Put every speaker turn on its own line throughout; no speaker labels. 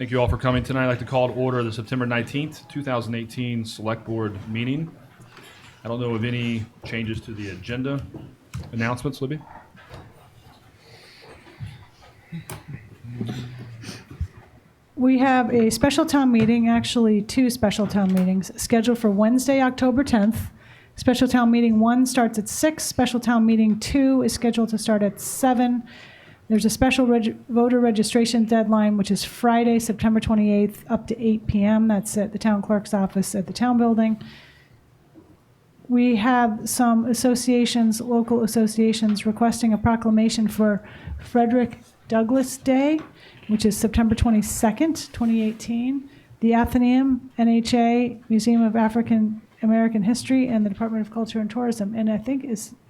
Thank you all for coming tonight. I'd like to call to order the September 19th, 2018 Select Board meeting. I don't know of any changes to the agenda. Announcements, Libby?
We have a special town meeting, actually two special town meetings, scheduled for Wednesday, October 10th. Special town meeting 1 starts at 6. Special town meeting 2 is scheduled to start at 7. There's a special voter registration deadline, which is Friday, September 28th, up to 8 p.m. That's at the town clerk's office at the town building. We have some associations, local associations, requesting a proclamation for Frederick Douglass Day, which is September 22nd, 2018. The Athenaeum, NHA, Museum of African American History, and the Department of Culture and Tourism. And I think,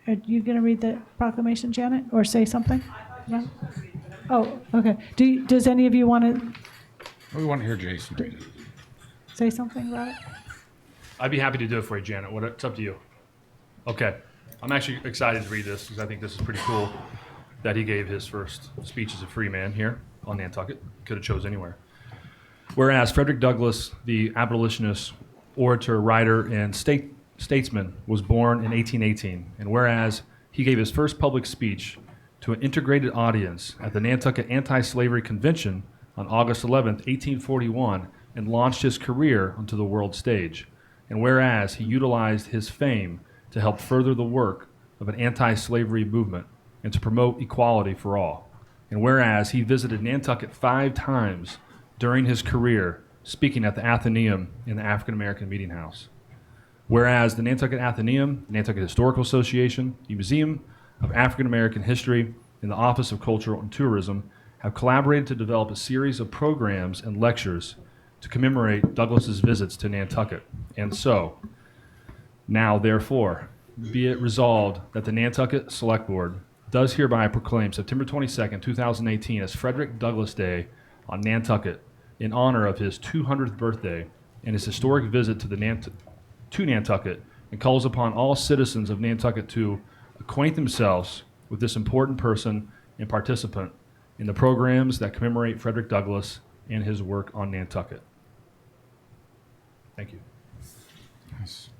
are you going to read the proclamation, Janet, or say something? Yeah. Oh, okay. Does any of you want to
We want to hear Jason read it.
say something about it?
I'd be happy to do it for you, Janet. It's up to you. Okay. I'm actually excited to read this because I think this is pretty cool that he gave his first speech as a free man here on Nantucket. Could have chose anywhere. Whereas Frederick Douglass, the abolitionist, orator, writer, and statesman, was born in 1818, and whereas he gave his first public speech to an integrated audience at the Nantucket Anti-Slavery Convention on August 11, 1841, and launched his career onto the world stage. And whereas he utilized his fame to help further the work of an anti-slavery movement and to promote equality for all. And whereas he visited Nantucket 5 times during his career, speaking at the Athenaeum in the African American Meeting House. Whereas the Nantucket Athenaeum, the Nantucket Historical Association, the Museum of African American History, and the Office of Culture and Tourism have collaborated to develop a series of programs and lectures to commemorate Douglass's visits to Nantucket. And so, now therefore, be it resolved that the Nantucket Select Board does hereby proclaim September 22nd, 2018 as Frederick Douglass Day on Nantucket in honor of his 200th birthday and his historic visit to Nantucket, and calls upon all citizens of Nantucket to acquaint themselves with this important person and participant in the programs that commemorate Frederick Douglass and his work on Nantucket. Thank you.
Yes.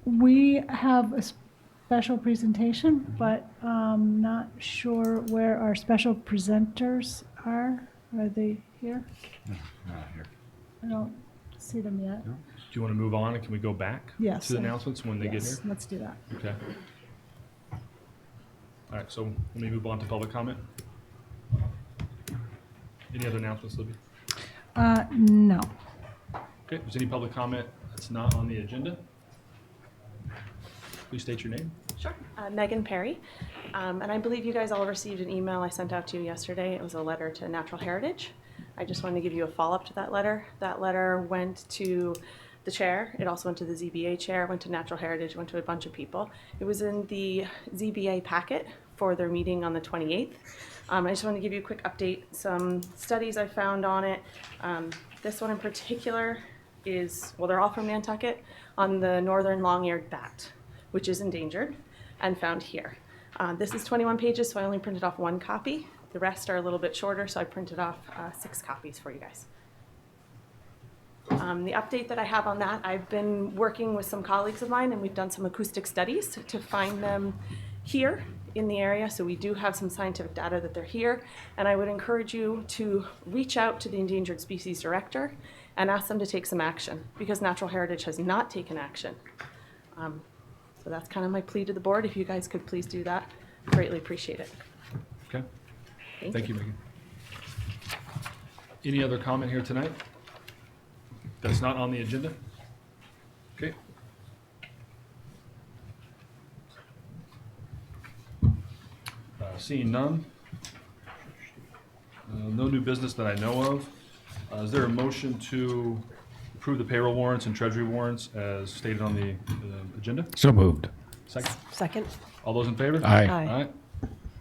We have a special presentation, but not sure where our special presenters are. Are they here?
No, not here.
I don't see them yet.
No.
Do you want to move on, and can we go back
Yes.
to the announcements when they get
Yes,
here?
let's do that.
Okay. All right, so let me move on to public comment. Any other announcements, Libby?
No.
Okay, if there's any public comment that's not on the agenda, please state your name.
Sure. Megan Perry. And I believe you guys all received an email I sent out to you yesterday. It was a letter to Natural Heritage. I just wanted to give you a follow-up to that letter. That letter went to the chair. It also went to the ZBA chair, went to Natural Heritage, went to a bunch of people. It was in the ZBA packet for their meeting on the 28th. I just want to give you a quick update. Some studies I found on it. This one in particular is, well, they're all from Nantucket, on the northern long-eared bat, which is endangered and found here. This is 21 pages, so I only printed off 1 copy. The rest are a little bit shorter, so I printed off 6 copies for you guys. The update that I have on that, I've been working with some colleagues of mine, and we've done some acoustic studies to find them here in the area. So we do have some scientific data that they're here, and I would encourage you to reach out to the Endangered Species Director and ask them to take some action, because Natural Heritage has not taken action. So that's kind of my plea to the board. If you guys could please do that, greatly appreciate it.
Okay. Thank you, Megan. Any other comment here tonight that's not on the agenda? Okay. Seeing none. No new business that I know of. Is there a motion to approve the payroll warrants and treasury warrants as stated on the agenda?
So moved.
Second.
Second.
All those in favor?
Aye.
Aye.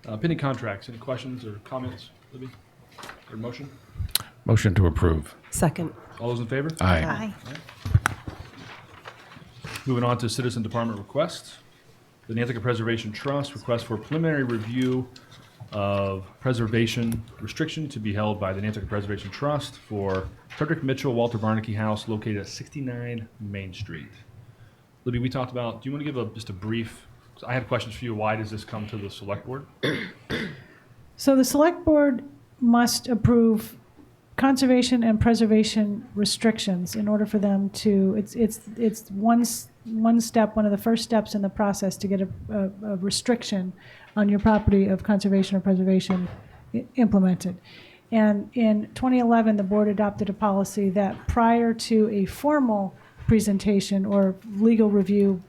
All right. Pending contracts, any questions or comments, Libby? Or motion?
Motion to approve.
Second.
All those in favor?
Aye.
Moving on to citizen department requests. the Nantucket Preservation Trust request for preliminary review of preservation restriction to be held by the Nantucket Preservation Trust for Frederick Mitchell Walter Barnaky House located at 69 Main Street. Libby, we talked about, do you want to give just a brief, I have questions for you. Why does this come to the select board?
So the select board must approve conservation and preservation restrictions in order for them to, it's one step, one of the first steps in the process to get a restriction on your property of conservation or preservation implemented. And in 2011, the board adopted a policy that prior to a formal presentation or legal review,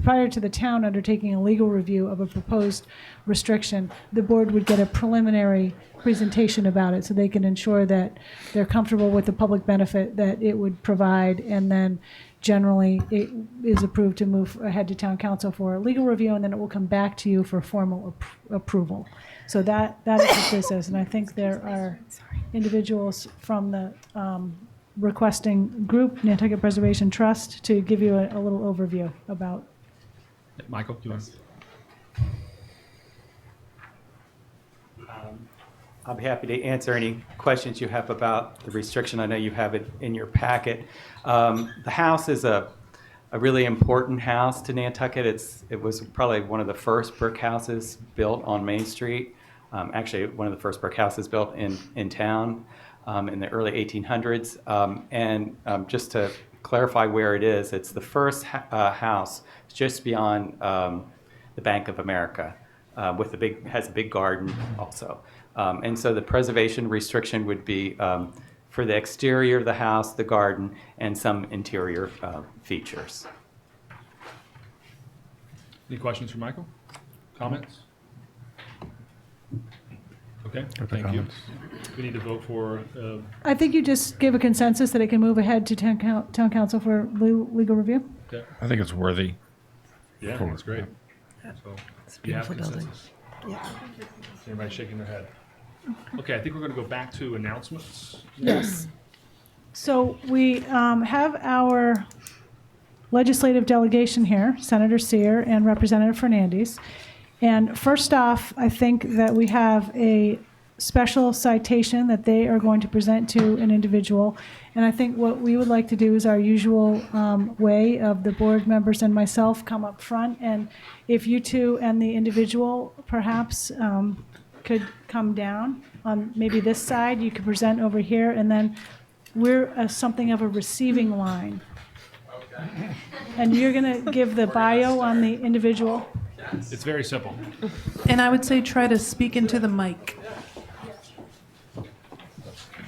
prior to the town undertaking a legal review of a proposed restriction, the board would get a preliminary presentation about it so they can ensure that they're comfortable with the public benefit that it would provide, and then generally it is approved to move ahead to town council for a legal review, and then it will come back to you for formal approval. So that is what this is, and I think there are individuals from the requesting group, Nantucket Preservation Trust, to give you a little overview about.
Michael, do you want to?
I'll be happy to answer any questions you have about the restriction. I know you have it in your packet. The house is a really important house to Nantucket. It was probably one of the first brick houses built on Main Street. Actually, one of the first brick houses built in town in the early 1800s. Just to clarify where it is, it's the first house just beyond the Bank of America, has a big garden also. And so the preservation restriction would be for the exterior of the house, the garden, and some interior features.
Any questions for Michael? Comments? Okay, thank you.
comments.
We need to vote for,
I think you just give a consensus that it can move ahead to town council for legal review.
okay.
I think it's worthy.
Yeah,
Cool.
that's great. So, you have consensus?
Yeah.
Everybody shaking their head. Okay, I think we're going to go back to announcements.
Yes. So we have our legislative delegation here, Senator Sear and Representative Fernandez. And first off, I think that we have a special citation that they are going to present to an individual. And I think what we would like to do is our usual way of the board members and myself come up front. And if you two and the individual perhaps could come down on maybe this side, you could present over here, and then we're something of a receiving line. Okay. And you're going to give the bio on the individual.
It's very simple.
And I would say try to speak into the mic.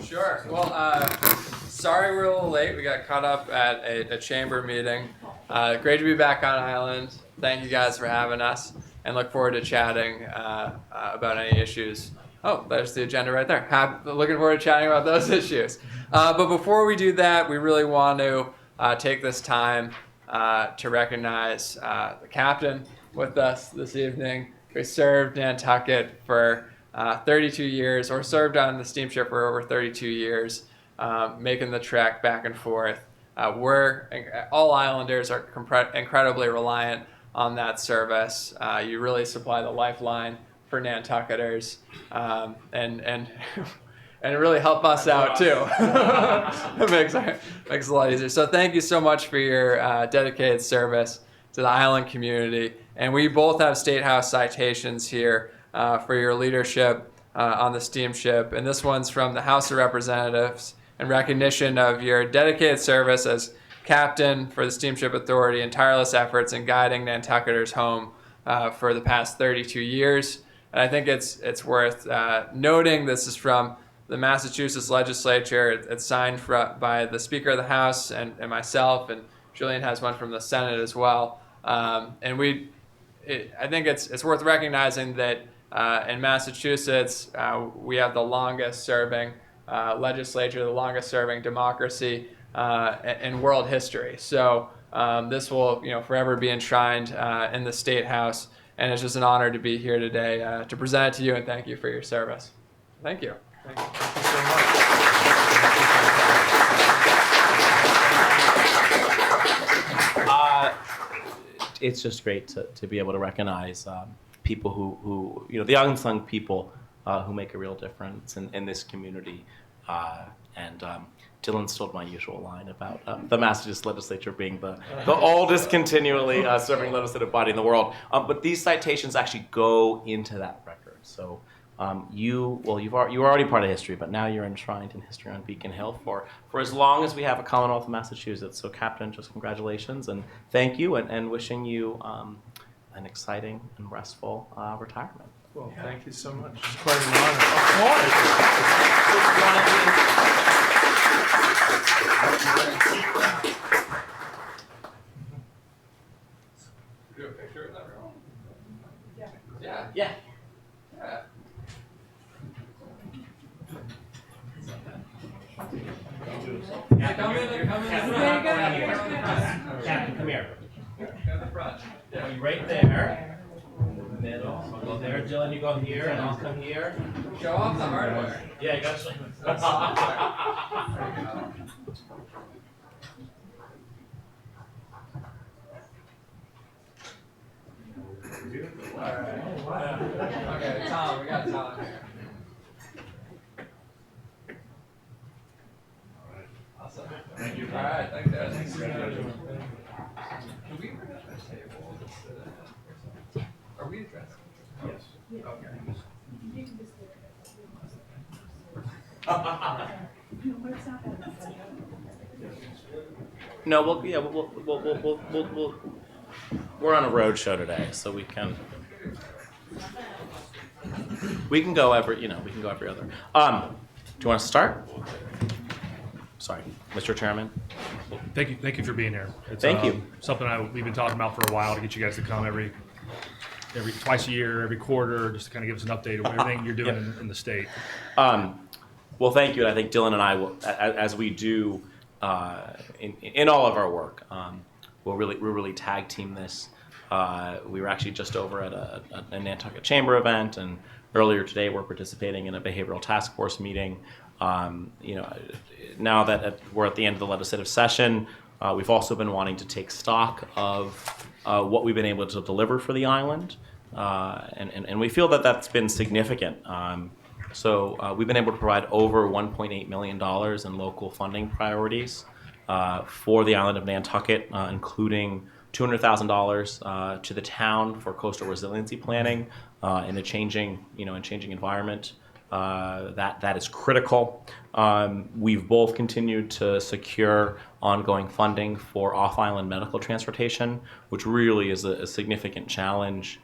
Sure. Well, sorry we're a little late. We got caught up at a chamber meeting. Great to be back on island. Thank you guys for having us, and look forward to chatting about any issues. Oh, there's the agenda right there. Looking forward to chatting about those issues. But before we do that, we really want to take this time to recognize the captain with us this evening, who served Nantucket for 32 years, or served on the steamship for over 32 years, making the trek back and forth. All islanders are incredibly reliant on that service. You really supply the lifeline for Nantucketers, and it really helped us out too. It makes it a lot easier. So thank you so much for your dedicated service to the island community. And we both have State House citations here for your leadership on the steamship. And this one's from the House of Representatives in recognition of your dedicated service as captain for the Steamship Authority and tireless efforts in guiding Nantucketers home for the past 32 years. And I think it's worth noting this is from the Massachusetts legislature. It's signed by the Speaker of the House and myself, and Julian has one from the Senate as well. And I think it's worth recognizing that in Massachusetts, we have the longest serving legislature, the longest serving democracy in world history. So this will forever be enshrined in the State House. And it's just an honor to be here today to present it to you, and thank you for your service. Thank you. Thank you so much.
it's just great to be able to recognize people who the unsung people who make a real difference in this community. And Dylan stole my usual line about the Massachusetts legislature being the oldest continually serving legislative body in the world. But these citations actually go into that record. So you were already part of history, but now you're enshrined in history on Beacon Hill for as long as we have a Commonwealth of Massachusetts. So Captain, just congratulations and thank you, and wishing you an exciting and restful retirement.
Well, thank you so much. It's quite an honor.
Do a picture with everyone? Yeah.
Yeah.
Yeah. Come in.
Captain, come here.
Go in the front.
Go right there. Middle. I'll go there. Dylan, you go here, and I'll come here.
Show off the hardware.
Yeah, you got to.
Okay, Tom, we got Tom here. Awesome. Thank you. All right, thanks, guys. Can we bring up a table? Are we addressing? Yes. Okay.
No, we're on a road show today, so we can go every other. Do you want to start? Sorry, Mr. Chairman.
Thank you for being here. It's,
Thank you.
Something we've been talking about for a while to get you guys to come every twice a year, every quarter, just to kind of give us an update of everything you're doing in the state.
Well, thank you. And I think Dylan and I will, as we do in all of our work, we'll really tag team this. We were actually just over at a Nantucket Chamber event, and earlier today we're participating in a behavioral task force meeting. Now that we're at the end of the legislative session, we've also been wanting to take stock of what we've been able to deliver for the island, and we feel that that's been significant. So we've been able to provide over $1.8 million in local funding priorities for the island of Nantucket, including $200,000 to the town for coastal resiliency planning in a changing environment. That is critical. We've both continued to secure ongoing funding for off-island medical transportation, which really is a significant challenge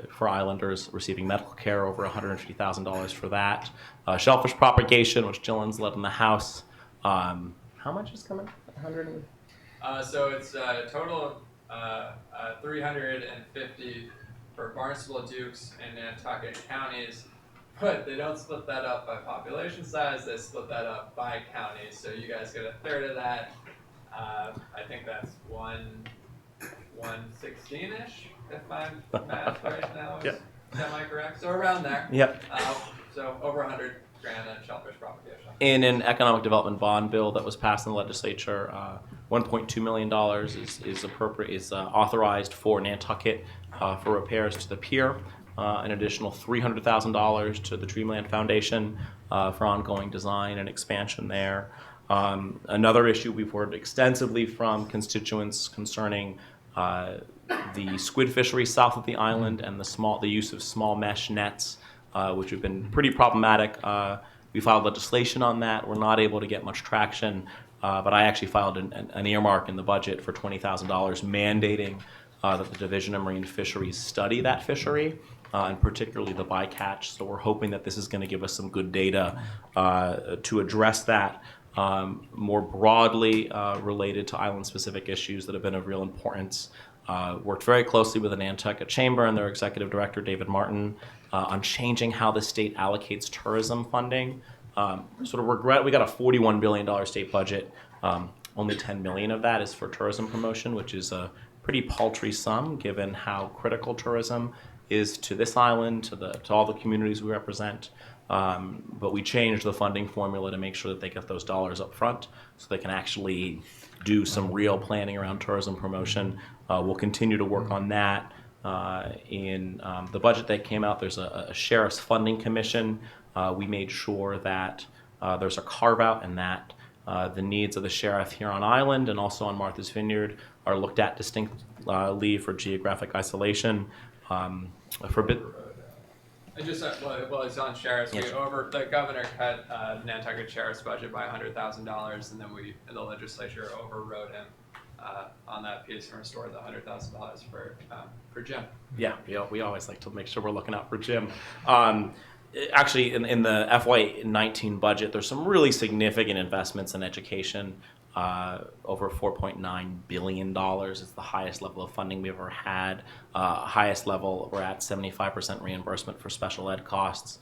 for islanders receiving medical care, over $150,000 for that. Shellfish propagation, which Dylan's led in the House. How much is coming? 100.
So it's a total of 350 for Barnstable, Dukes, and Nantucket counties. But they don't split that up by population size, they split that up by county. So you guys get a third of that. I think that's 116-ish, if I'm math right now is semi-correct. So around there.
Yep.
So over 100 grand in shellfish propagation.
In an economic development bond bill that was passed in the legislature, $1.2 million is authorized for Nantucket for repairs to the pier. An additional $300,000 to the Dreamland Foundation for ongoing design and expansion there. Another issue we've heard extensively from constituents concerning the squid fishery south of the island and the use of small mesh nets, which have been pretty problematic. We filed legislation on that. We're not able to get much traction, but I actually filed an earmark in the budget for $20,000 mandating that the Division of Marine Fisheries study that fishery, and particularly the bycatch. So we're hoping that this is going to give us some good data to address that more broadly related to island-specific issues that have been of real importance. Worked very closely with the Nantucket Chamber and their executive director, David Martin, on changing how the state allocates tourism funding. Sort of regret, we got a $41 billion state budget. Only $10 million of that is for tourism promotion, which is a pretty paltry sum given how critical tourism is to this island, to all the communities we represent. But we changed the funding formula to make sure that they get those dollars up front so they can actually do some real planning around tourism promotion. We'll continue to work on that. In the budget that came out, there's a sheriff's funding commission. We made sure that there's a carve out and that the needs of the sheriff here on Island and also on Martha's Vineyard are looked at distinctly for geographic isolation.
I just well, it's on sheriff's.
Yes.
The governor cut Nantucket sheriff's budget by $100,000, and then the legislature overrode him on that piece and restored the $100,000 for Jim.
Yeah, we always like to make sure we're looking out for Jim. Actually, in the FY19 budget, there's some really significant investments in education. Over $4.9 billion. It's the highest level of funding we've ever had. Highest level, we're at 75% reimbursement for special ed costs.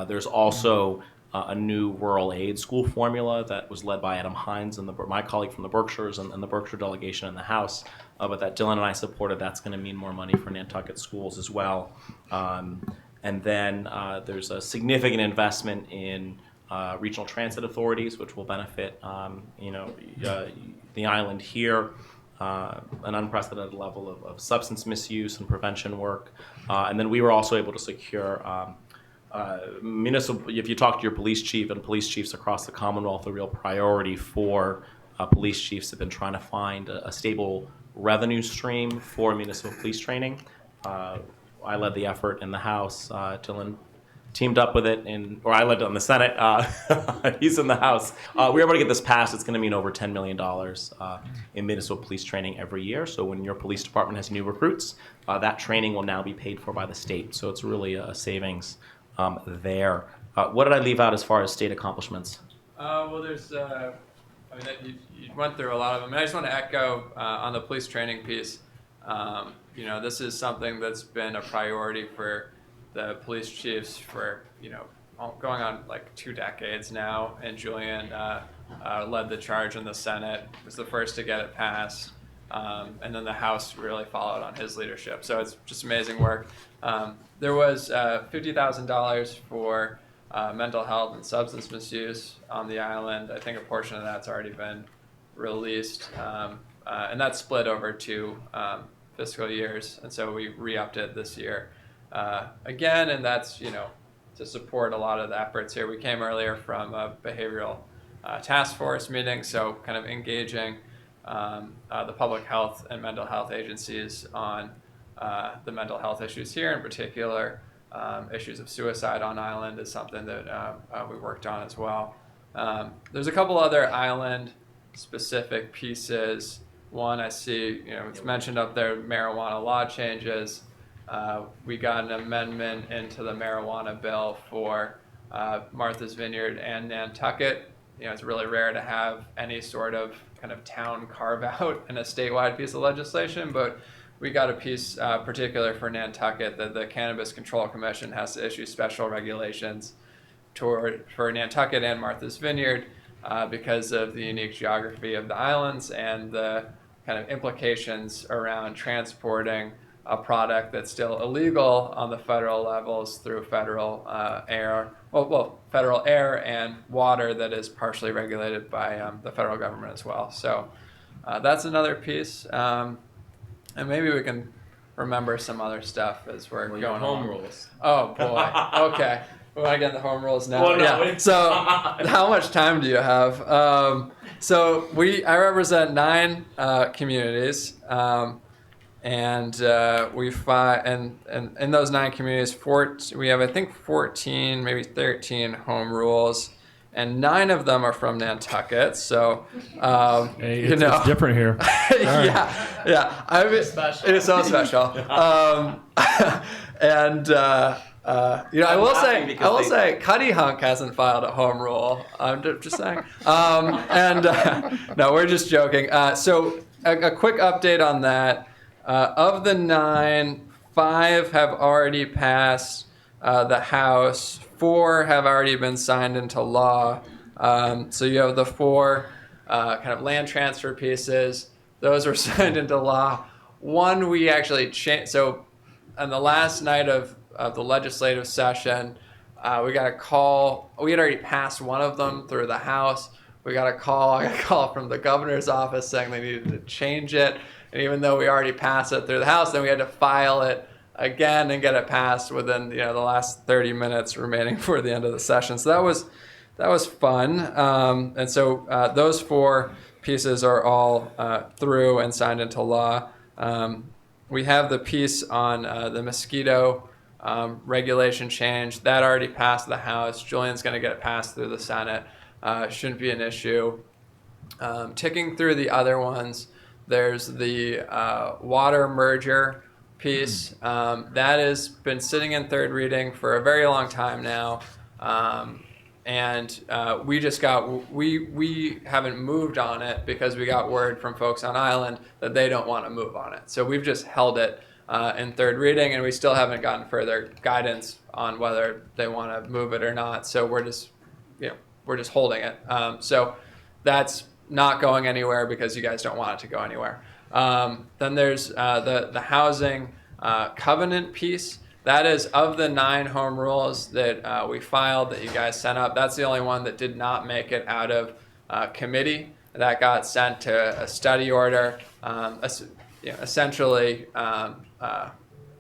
There's also a new rural aid school formula that was led by Adam Hines and my colleague from the Berkshires and the Berkshire delegation in the House, but that Dylan and I supported. That's going to mean more money for Nantucket schools as well. And then there's a significant investment in regional transit authorities, which will benefit the island here. An unprecedented level of substance misuse and prevention work. And then we were also able to secure municipal. If you talk to your police chief and police chiefs across the Commonwealth, a real priority for police chiefs have been trying to find a stable revenue stream for municipal police training. I led the effort in the House. Dylan teamed up with it, I led it on the Senate. He's in the House. We were able to get this passed. It's going to mean over $10 million in municipal police training every year. So when your police department has new recruits, that training will now be paid for by the state. So it's really a savings there. What did I leave out as far as state accomplishments?
Well, there's, you went through a lot of them. And I just want to echo on the police training piece. This is something that's been a priority for the police chiefs for, going on like 2 decades now. And Julian led the charge in the Senate, was the first to get it passed. And then the House really followed on his leadership. So it's just amazing work. There was $50,000 for mental health and substance misuse on the island. I think a portion of that's already been released. And that's split over 2 fiscal years. And so we re-upped it this year again. And that's, to support a lot of the efforts here. We came earlier from a behavioral task force meeting, so kind of engaging the public health and mental health agencies on the mental health issues here, in particular. Issues of suicide on island is something that we worked on as well. There's a couple other island-specific pieces. One I see, it's mentioned up there, marijuana law changes. We got an amendment into the marijuana bill for Martha's Vineyard and Nantucket. It's really rare to have any sort of kind of town carve out in a statewide piece of legislation, but we got a piece particular for Nantucket that the Cannabis Control Commission has to issue special regulations for Nantucket and Martha's Vineyard because of the unique geography of the islands and the kind of implications around transporting a product that's still illegal on the federal levels through federal federal air and water that is partially regulated by the federal government as well. So that's another piece. And maybe we can remember some other stuff as we're going
home
on.
rules.
Oh boy. Okay. We want to get in the home rules now.
Well, no,
yeah.
wait.
So how much time do you have? I represent 9 communities. And we and in those 9 communities, we have I think 14, maybe 13 home rules, and 9 of them are from Nantucket. So
It's different here.
yeah. It is so special. I will say, Cuddy Hunk hasn't filed a home rule. I'm just saying. No, we're just joking. So a quick update on that. Of the 9, 5 have already passed the House. 4 have already been signed into law. So you have the 4 kind of land transfer pieces. Those were signed into law. 1 we actually changed. So on the last night of the legislative session, We got a call. We had already passed one of them through the House. We got a call. I got a call from the governor's office saying they needed to change it. And even though we already passed it through the House, then we had to file it again and get it passed within the last 30 minutes remaining for the end of the session. So that was fun. And so those 4 pieces are all through and signed into law. We have the piece on the mosquito regulation change. That already passed the House. Julian's going to get it passed through the Senate. Shouldn't be an issue. Ticking through the other ones, there's the water merger piece. That has been sitting in third reading for a very long time now. And we haven't moved on it because we got word from folks on island that they don't want to move on it. So we've just held it in third reading, and we still haven't gotten further guidance on whether they want to move it or not. So we're just holding it. So that's not going anywhere because you guys don't want it to go anywhere. Then there's the housing covenant piece. That is, of the 9 home rules that we filed that you guys sent up, that's the only one that did not make it out of committee. That got sent to a study order, essentially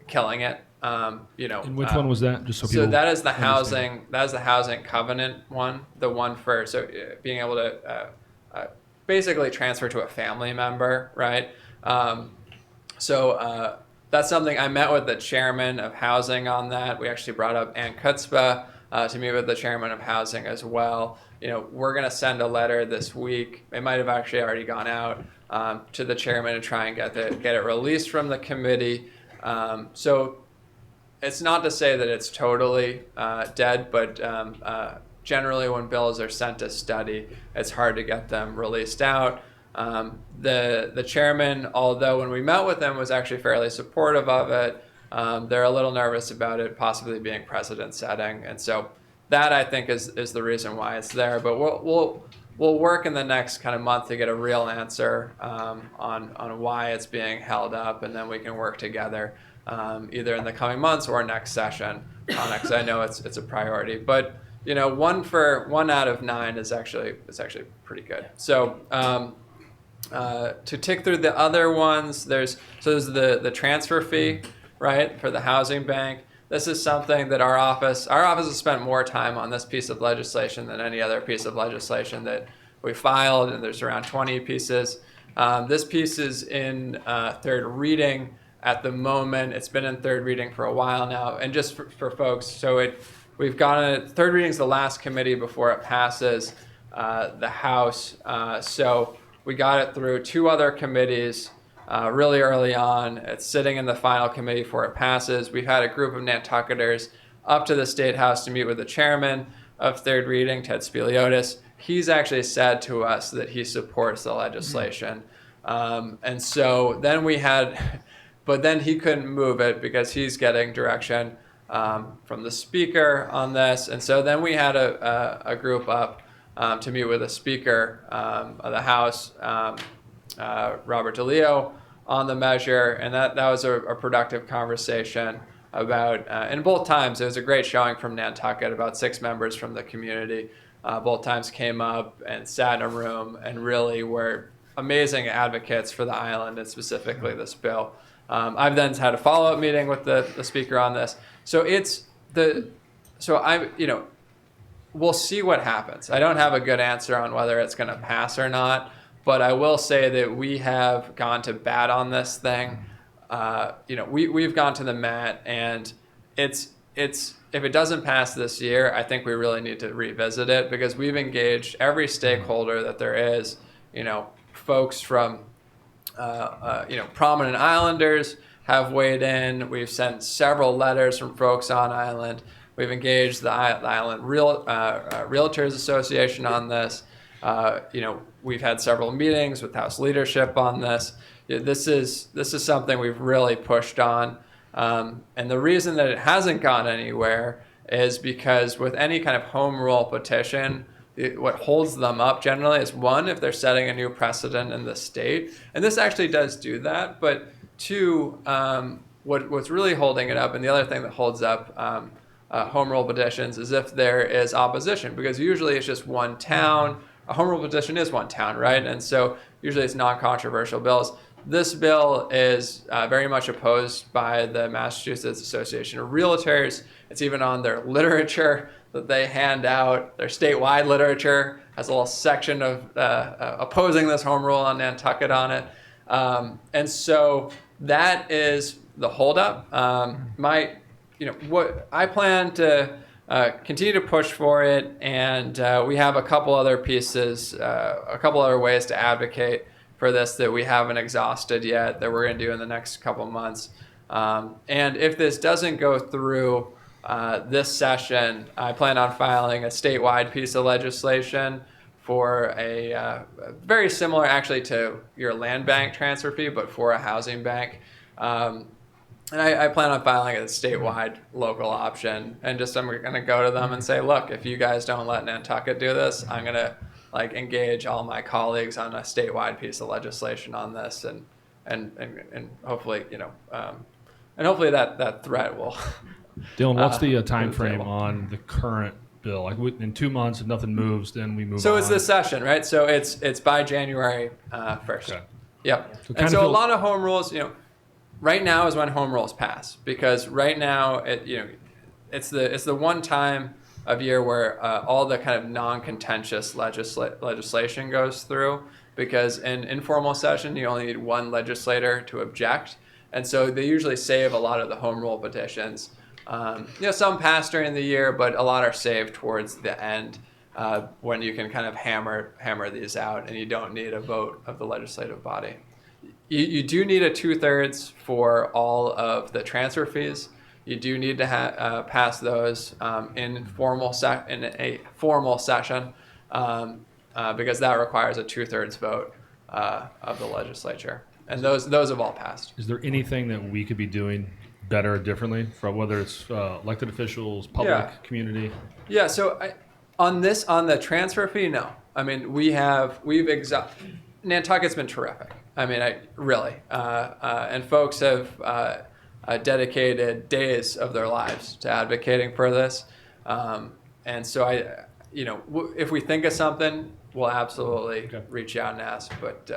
killing it.
And which one was that? Just so
So
people
that is the
understand.
housing. That is the housing covenant one. The one for being able to basically transfer to a family member, right? That's something I met with the chairman of housing on that. We actually brought up Ann Kutzpa to meet with the chairman of housing as well. We're going to send a letter this week. It might have actually already gone out to the chairman to try and get it released from the committee. So it's not to say that it's totally dead, but generally when bills are sent to study, it's hard to get them released out. The chairman, although when we met with him, was actually fairly supportive of it. They're a little nervous about it possibly being precedent setting, and so that I think is the reason why it's there. But we'll work in the next kind of month to get a real answer on why it's being held up, and then we can work together either in the coming months or next session on it, because I know it's a priority. But 1 out of 9 is actually pretty good. So. To tick through the other ones, there's the transfer fee, right, for the housing bank. This is something that our office has spent more time on this piece of legislation than any other piece of legislation that we filed, and there's around 20 pieces. This piece is in third reading at the moment. It's been in third reading for a while now, and just for folks, so we've gotten third reading is the last committee before it passes the House. So we got it through 2 other committees really early on. It's sitting in the final committee before it passes. We've had a group of Nantucketers up to the State House to meet with the chairman of third reading, Ted Spiliotis. He's actually said to us that he supports the legislation. And so then but then he couldn't move it because he's getting direction from the speaker on this. And so then we had a group up to meet with the Speaker of the House, Robert DeLeo, on the measure, and that was a productive conversation about, and both times it was a great showing from Nantucket. About 6 members from the community both times came up and sat in a room and really were amazing advocates for the island and specifically this bill. I've then had a follow-up meeting with the Speaker on this. So we'll see what happens. I don't have a good answer on whether it's going to pass or not, but I will say that we have gone to bat on this thing. We've gone to the mat, and it's if it doesn't pass this year, I think we really need to revisit it because we've engaged every stakeholder that there is. Folks from prominent islanders have weighed in. We've sent several letters from folks on island. We've engaged the Island Realtors Association on this. We've had several meetings with House leadership on this. This is something we've really pushed on. And the reason that it hasn't gone anywhere is because with any kind of home rule petition, what holds them up generally is 1, if they're setting a new precedent in the state. And this actually does do that. But 2, what's really holding it up, and the other thing that holds up home rule petitions is if there is opposition, because usually it's just one town. A home rule petition is one town, right? And so usually it's non-controversial bills. This bill is very much opposed by the Massachusetts Association of Realtors. It's even on their literature that they hand out. Their statewide literature has a little section of opposing this home rule on Nantucket on it. And so that is the holdup. What I plan to continue to push for it, and we have a couple other pieces, a couple other ways to advocate for this that we haven't exhausted yet that we're going to do in the next couple months. And if this doesn't go through this session, I plan on filing a statewide piece of legislation for a very similar actually to your land bank transfer fee, but for a housing bank. And I plan on filing a statewide local option, and I'm going to go to them and say, look, if you guys don't let Nantucket do this, I'm going to engage all my colleagues on a statewide piece of legislation on this, and hopefully and hopefully that threat will.
Dylan, what's the time frame on the current bill? Like in 2 months, if nothing moves, then we move on.
So it's this session, right? So it's by January 1st.
Okay.
Yep.
So
And so a lot of home rules, right now is when home rules pass, because right now it's the one time of year where all the kind of non-contentious legislation goes through, because in informal session you only need one legislator to object, and so they usually save a lot of the home rule petitions. Some pass during the year, but a lot are saved towards the end when you can kind of hammer these out, and you don't need a vote of the legislative body. You do need a 2/3 for all of the transfer fees. You do need to pass those in a formal session because that requires a 2/3 vote of the legislature, and those have all passed.
Is there anything that we could be doing better or differently, from whether it's elected officials, public, community?
Yeah. So on the transfer fee, no. I mean, Nantucket's been terrific. I mean, and folks have dedicated days of their lives to advocating for this. And so if we think of something, we'll absolutely reach out and ask. But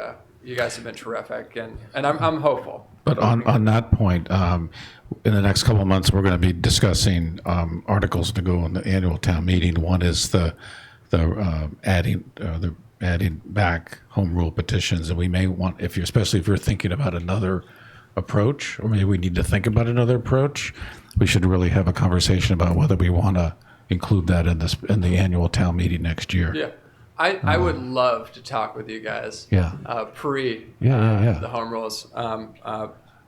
you guys have been terrific, and I'm hopeful.
But on that point, in the next couple of months, we're going to be discussing articles to go on the annual town meeting. One is the adding back home rule petitions, and we may want, especially if you're thinking about another approach, or maybe we need to think about another approach, we should really have a conversation about whether we want to include that in the annual town meeting next year.
Yeah. I would love to talk with you guys.
Yeah.
The home rules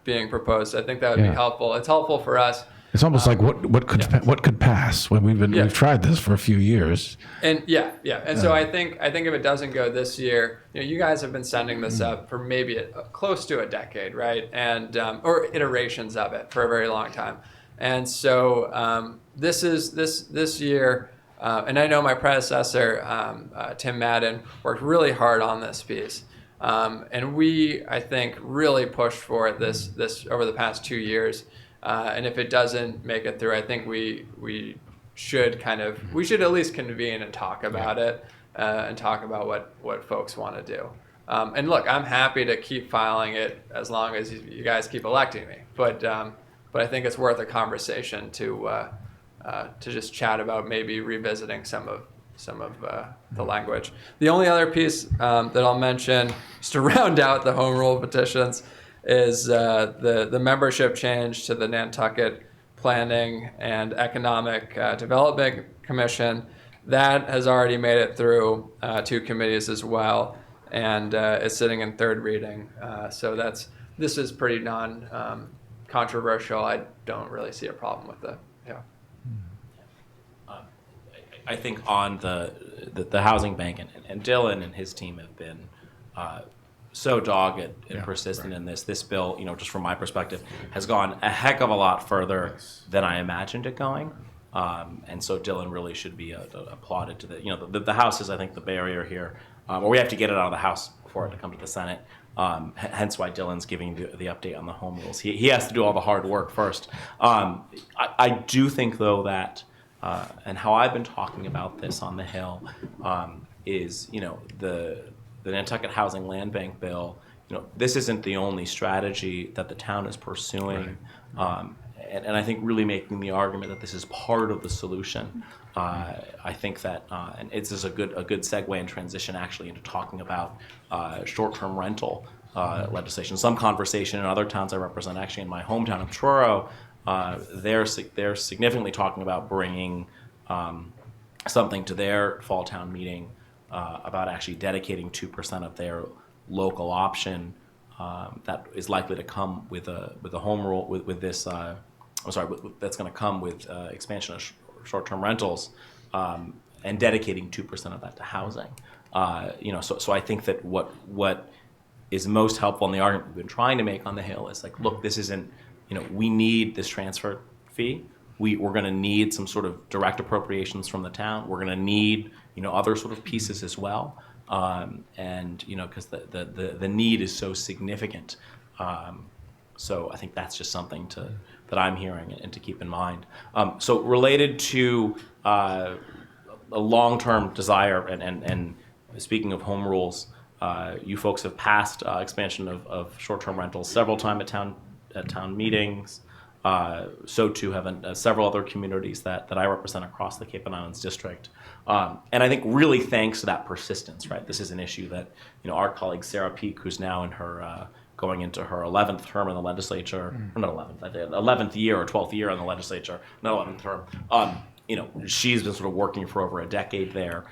being proposed. I think that would be helpful. It's helpful for us.
It's almost like what could pass when we've tried this for a few years.
And and so I think if it doesn't go this year, you guys have been sending this up for maybe close to a decade, right? And or iterations of it for a very long time. And so this year. And I know my predecessor, Tim Madden, worked really hard on this piece. And we, I think, really pushed for it this over the past 2 years. And if it doesn't make it through, I think we should at least convene and talk about it and talk about what folks want to do. And look, I'm happy to keep filing it as long as you guys keep electing me. But I think it's worth a conversation to just chat about maybe revisiting some of the language. The only other piece that I'll mention, just to round out the home rule petitions, is the membership change to the Nantucket Planning and Economic Development Commission. That has already made it through 2 committees as well, and is sitting in 3rd reading. So this is pretty non-controversial. I don't really see a problem with it. Yeah.
I think on the housing bank, and Dylan and his team have been so dogged and persistent in this. This bill, just from my perspective, has gone a heck of a lot further than I imagined it going. And so Dylan really should be applauded to the House is, I think, the barrier here, or we have to get it out of the House for it to come to the Senate. Hence why Dylan's giving the update on the home rules. He has to do all the hard work first. I do think, though, that, and how I've been talking about this on the Hill, is, the Nantucket Housing Land Bank bill, this isn't the only strategy that the town is pursuing. Right. And I think really making the argument that this is part of the solution. I think that, and it's just a good segue and transition actually into talking about short-term rental legislation. Some conversation in other towns I represent, actually in my hometown of Truro, they're significantly talking about bringing something to their fall town meeting about actually dedicating 2% of their local option that is likely to come with a home rule with this. That's going to come with expansion of short-term rentals, and dedicating 2% of that to housing. So I think that what is most helpful in the argument we've been trying to make on the Hill is like, look, this isn't, we need this transfer fee. We're going to need some sort of direct appropriations from the town. We're going to need, other sort of pieces as well. And because the need is so significant. So I think that's just something that I'm hearing and to keep in mind. So related to a long-term desire, and speaking of home rules, you folks have passed expansion of short-term rentals several times at town meetings. So too have several other communities that I represent across the Cape and Islands district. And I think really thanks to that persistence, right? This is an issue that, our colleague Sarah Peak, who's now in her going into her 11th term in the legislature, or not 11th year or 12th year in the legislature, not 11th term. She's been sort of working for over a decade there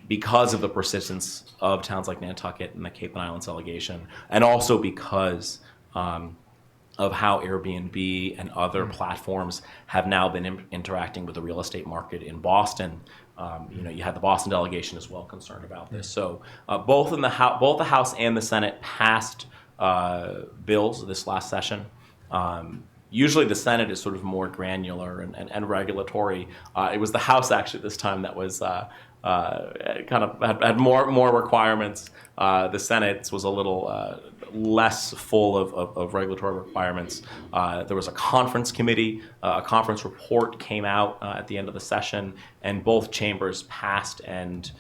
because of the persistence of towns like Nantucket and the Cape and Islands delegation, and also because of how Airbnb and other platforms have now been interacting with the real estate market in Boston. You had the Boston delegation as well concerned about this. So both the House and the Senate passed bills this last session. Usually the Senate is sort of more granular and regulatory. It was the House actually this time that was kind of had more requirements. The Senate was a little less full of regulatory requirements. There was a conference committee. A conference report came out at the end of the session, and both chambers passed and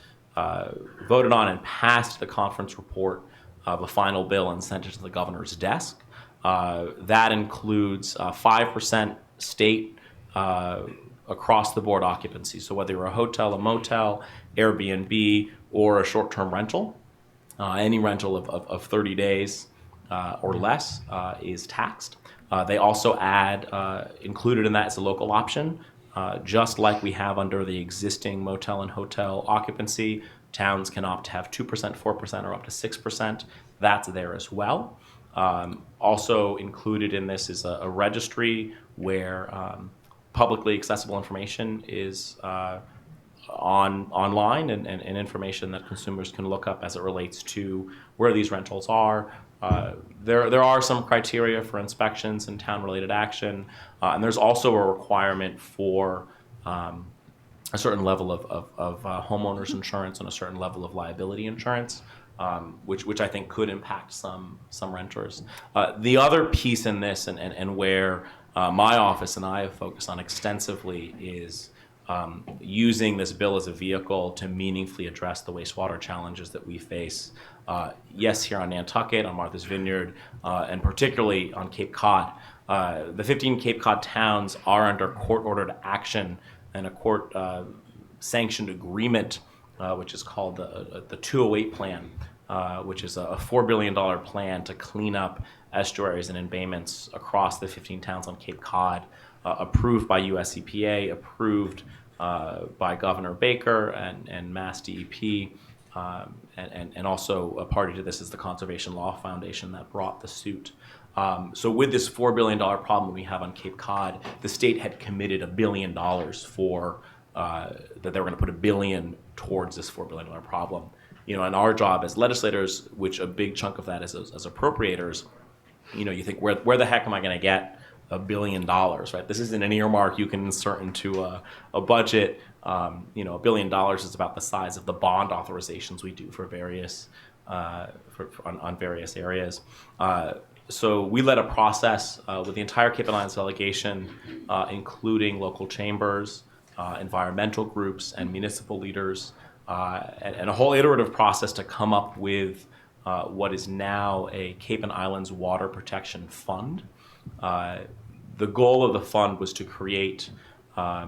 voted on and passed the conference report of a final bill and sent it to the governor's desk. That includes 5% state across the board occupancy. So whether you're a hotel, a motel, Airbnb, or a short-term rental, any rental of 30 days or less is taxed. They also add, included in that is a local option, just like we have under the existing motel and hotel occupancy. Towns can opt to have 2%, 4%, or up to 6%. That's there as well. Also included in this is a registry where publicly accessible information is online and information that consumers can look up as it relates to where these rentals are. There are some criteria for inspections and town-related action, and there's also a requirement for a certain level of homeowners insurance and a certain level of liability insurance, which I think could impact some renters. The other piece in this, and where my office and I have focused on extensively, is using this bill as a vehicle to meaningfully address the wastewater challenges that we face. Yes, here on Nantucket, on Martha's Vineyard, and particularly on Cape Cod. The 15 Cape Cod towns are under court-ordered action and a court-sanctioned agreement, which is called the 208 plan, which is a $4 billion plan to clean up estuaries and embayments across the 15 towns on Cape Cod, approved by US EPA, approved by Governor Baker and Mass DEP, and also a party to this is the Conservation Law Foundation that brought the suit. So with this $4 billion problem we have on Cape Cod, the state had committed $1 billion for that they were going to put $1 billion towards this $4 billion problem. And our job as legislators, which a big chunk of that is as appropriators, you think, where the heck am I going to get $1 billion, right? This isn't an earmark you can insert into a budget. $1 billion is about the size of the bond authorizations we do for various on various areas. So we led a process with the entire Cape and Islands delegation, including local chambers, environmental groups, and municipal leaders, and a whole iterative process to come up with what is now a Cape and Islands Water Protection Fund. The goal of the fund was to create a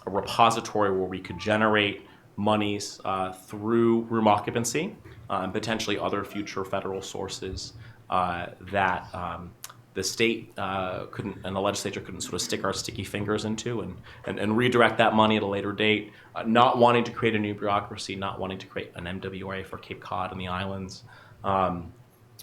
repository where we could generate monies through room occupancy and potentially other future federal sources that the state couldn't and the legislature couldn't sort of stick our sticky fingers into and redirect that money at a later date, not wanting to create a new bureaucracy, not wanting to create an MWA for Cape Cod and the islands.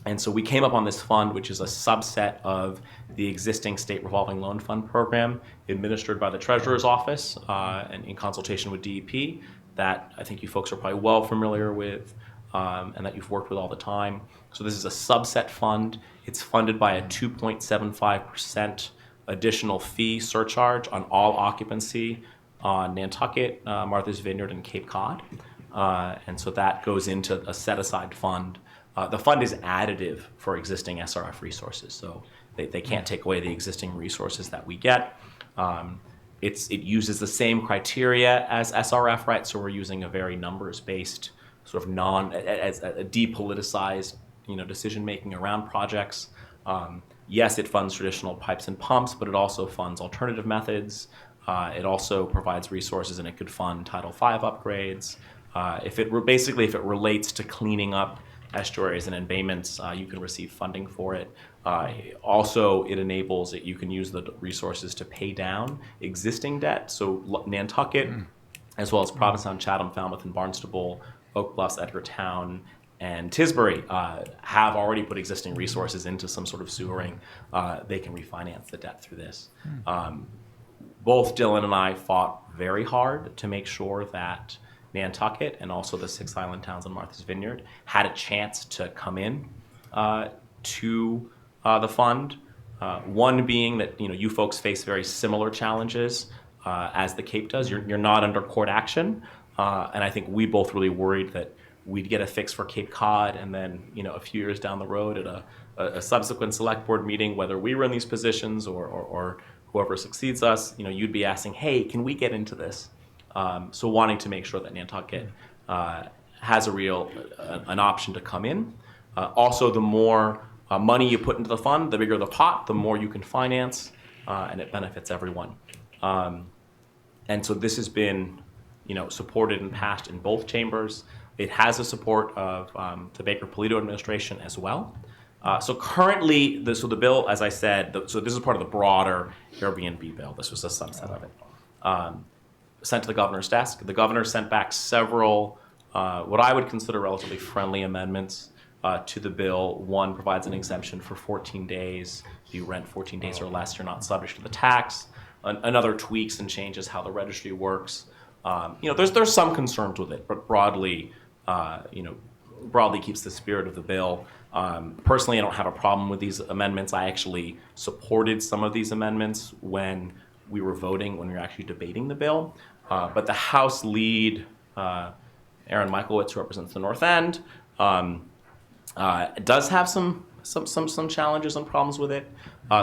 And so we came up on this fund, which is a subset of the existing state revolving loan fund program administered by the Treasurer's Office and in consultation with DEP that I think you folks are probably well familiar with and that you've worked with all the time. So this is a subset fund. It's funded by a 2.75% additional fee surcharge on all occupancy on Nantucket, Martha's Vineyard, and Cape Cod. And so that goes into a set-aside fund. The fund is additive for existing SRF resources, so they can't take away the existing resources that we get. It uses the same criteria as SRF, right? So we're using a very numbers-based sort of as a depoliticized, decision-making around projects. Yes, it funds traditional pipes and pumps, but it also funds alternative methods. It also provides resources, and it could fund Title V upgrades. If it relates to cleaning up estuaries and embayments, you can receive funding for it. Also, it enables that you can use the resources to pay down existing debt. So Nantucket, as well as Provincetown, Chatham, Falmouth, and Barnstable, Oak Bluffs, Edgartown, and Tisbury have already put existing resources into some sort of sewering. They can refinance the debt through this. Both Dylan and I fought very hard to make sure that Nantucket and also the 6 island towns in Martha's Vineyard had a chance to come in to the fund. One being that you folks face very similar challenges as the Cape does. You're not under court action, and I think we both really worried that we'd get a fix for Cape Cod, and then a few years down the road at a subsequent select board meeting, whether we were in these positions or whoever succeeds us, you'd be asking, hey, can we get into this? So wanting to make sure that Nantucket has an option to come in. Also, the more money you put into the fund, the bigger the pot, the more you can finance, and it benefits everyone. And so this has been, supported and passed in both chambers. It has the support of the Baker-Polito administration as well. So currently, the bill, as I said, so this is part of the broader Airbnb bill. This was a subset of it. Sent to the governor's desk. The governor sent back several, what I would consider relatively friendly amendments to the bill. One provides an exemption for 14 days. If you rent 14 days or less, you're not subject to the tax. Another tweaks and changes how the registry works. There's some concerns with it, but broadly keeps the spirit of the bill. Personally, I don't have a problem with these amendments. I actually supported some of these amendments when we were actually debating the bill. But the House lead, Aaron Michaelowicz, who represents the North End, does have some challenges and problems with it.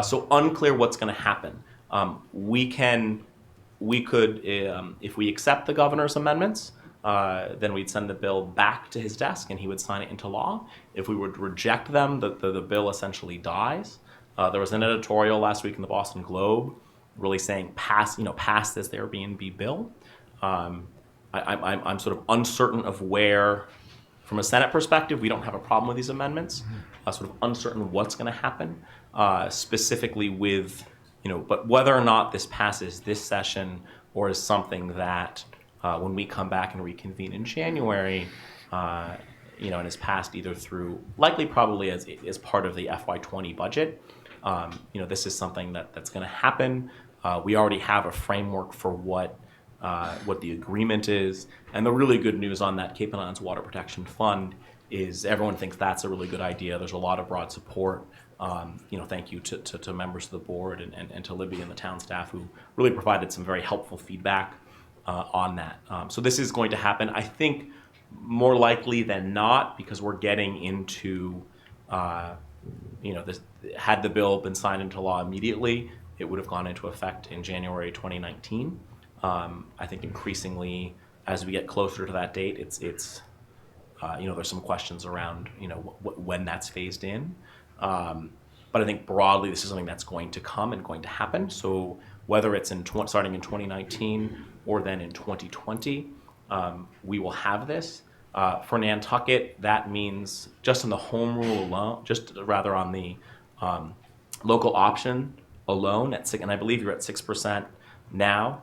So unclear what's going to happen. We could, if we accept the governor's amendments, then we'd send the bill back to his desk and he would sign it into law. If we would reject them, the bill essentially dies. There was an editorial last week in the Boston Globe really saying pass this Airbnb bill. I'm sort of uncertain of where, from a Senate perspective, we don't have a problem with these amendments. Sort of uncertain what's going to happen, specifically with, but whether or not this passes this session or is something that when we come back and reconvene in January, and is passed either through, likely probably as part of the FY20 budget. This is something that's going to happen. We already have a framework for what the agreement is. And the really good news on that Cape and Islands Water Protection Fund is everyone thinks that's a really good idea. There's a lot of broad support. Thank you to members of the board and to Libby and the town staff who really provided some very helpful feedback on that. So this is going to happen. I think more likely than not, because we're getting into, this, had the bill been signed into law immediately, it would have gone into effect in January 2019. I think increasingly, as we get closer to that date, it's there's some questions around, when that's phased in. But I think broadly, this is something that's going to come and going to happen. So whether it's starting in 2019 or then in 2020, we will have this. For Nantucket, that means just on the home rule alone, on the local option alone at 6, and I believe you're at 6% now.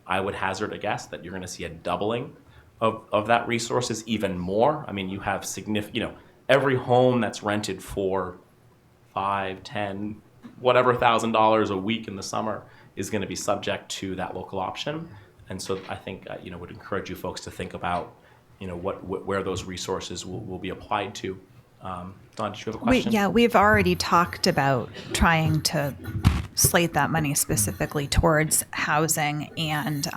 I would hazard a guess that you're going to see a doubling of that resources, even more. I mean, you have significant, every home that's rented for $5, $10, whatever $1,000 a week in the summer is going to be subject to that local option. And so I think, would encourage you folks to think about, where those resources will be applied to. Dawn, did you have a question?
We've already talked about trying to slate that money specifically towards housing and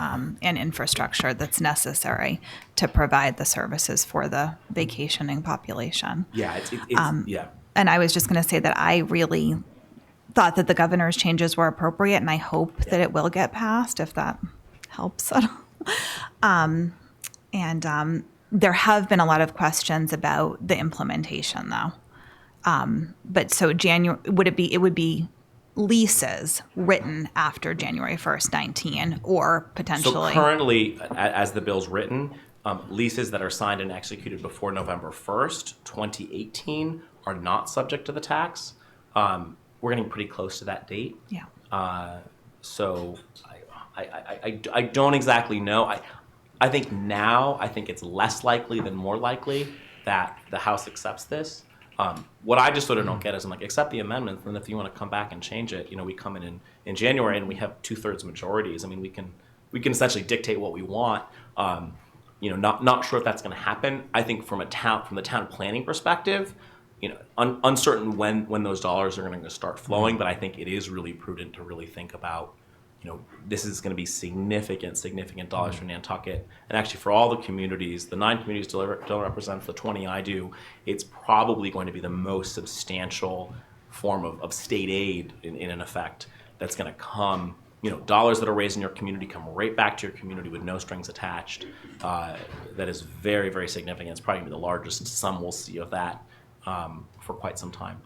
infrastructure that's necessary to provide the services for the vacationing population.
Yeah, yeah.
And I was just going to say that I really thought that the governor's changes were appropriate, and I hope that it will get passed if that helps at all. There have been a lot of questions about the implementation, though. But so it would be leases written after January 1st, 19, or potentially.
So currently, as the bill's written, leases that are signed and executed before November 1st, 2018 are not subject to the tax. We're getting pretty close to that date.
Yeah.
So I don't exactly know. I think it's less likely than more likely that the House accepts this. What I just sort of don't get is, I'm like, accept the amendment, and if you want to come back and change it, we come in January and we have 2/3 majorities. I mean, we can essentially dictate what we want. Not sure if that's going to happen. I think from the town planning perspective, uncertain when those dollars are going to start flowing, but I think it is really prudent to really think about, this is going to be significant dollars for Nantucket, and actually for all the communities. The 9 communities still represents the 20 I do. It's probably going to be the most substantial form of state aid in an effect that's going to come. Dollars that are raised in your community come right back to your community with no strings attached. That is very, very significant. It's probably going to be the largest sum we'll see of that for quite some time.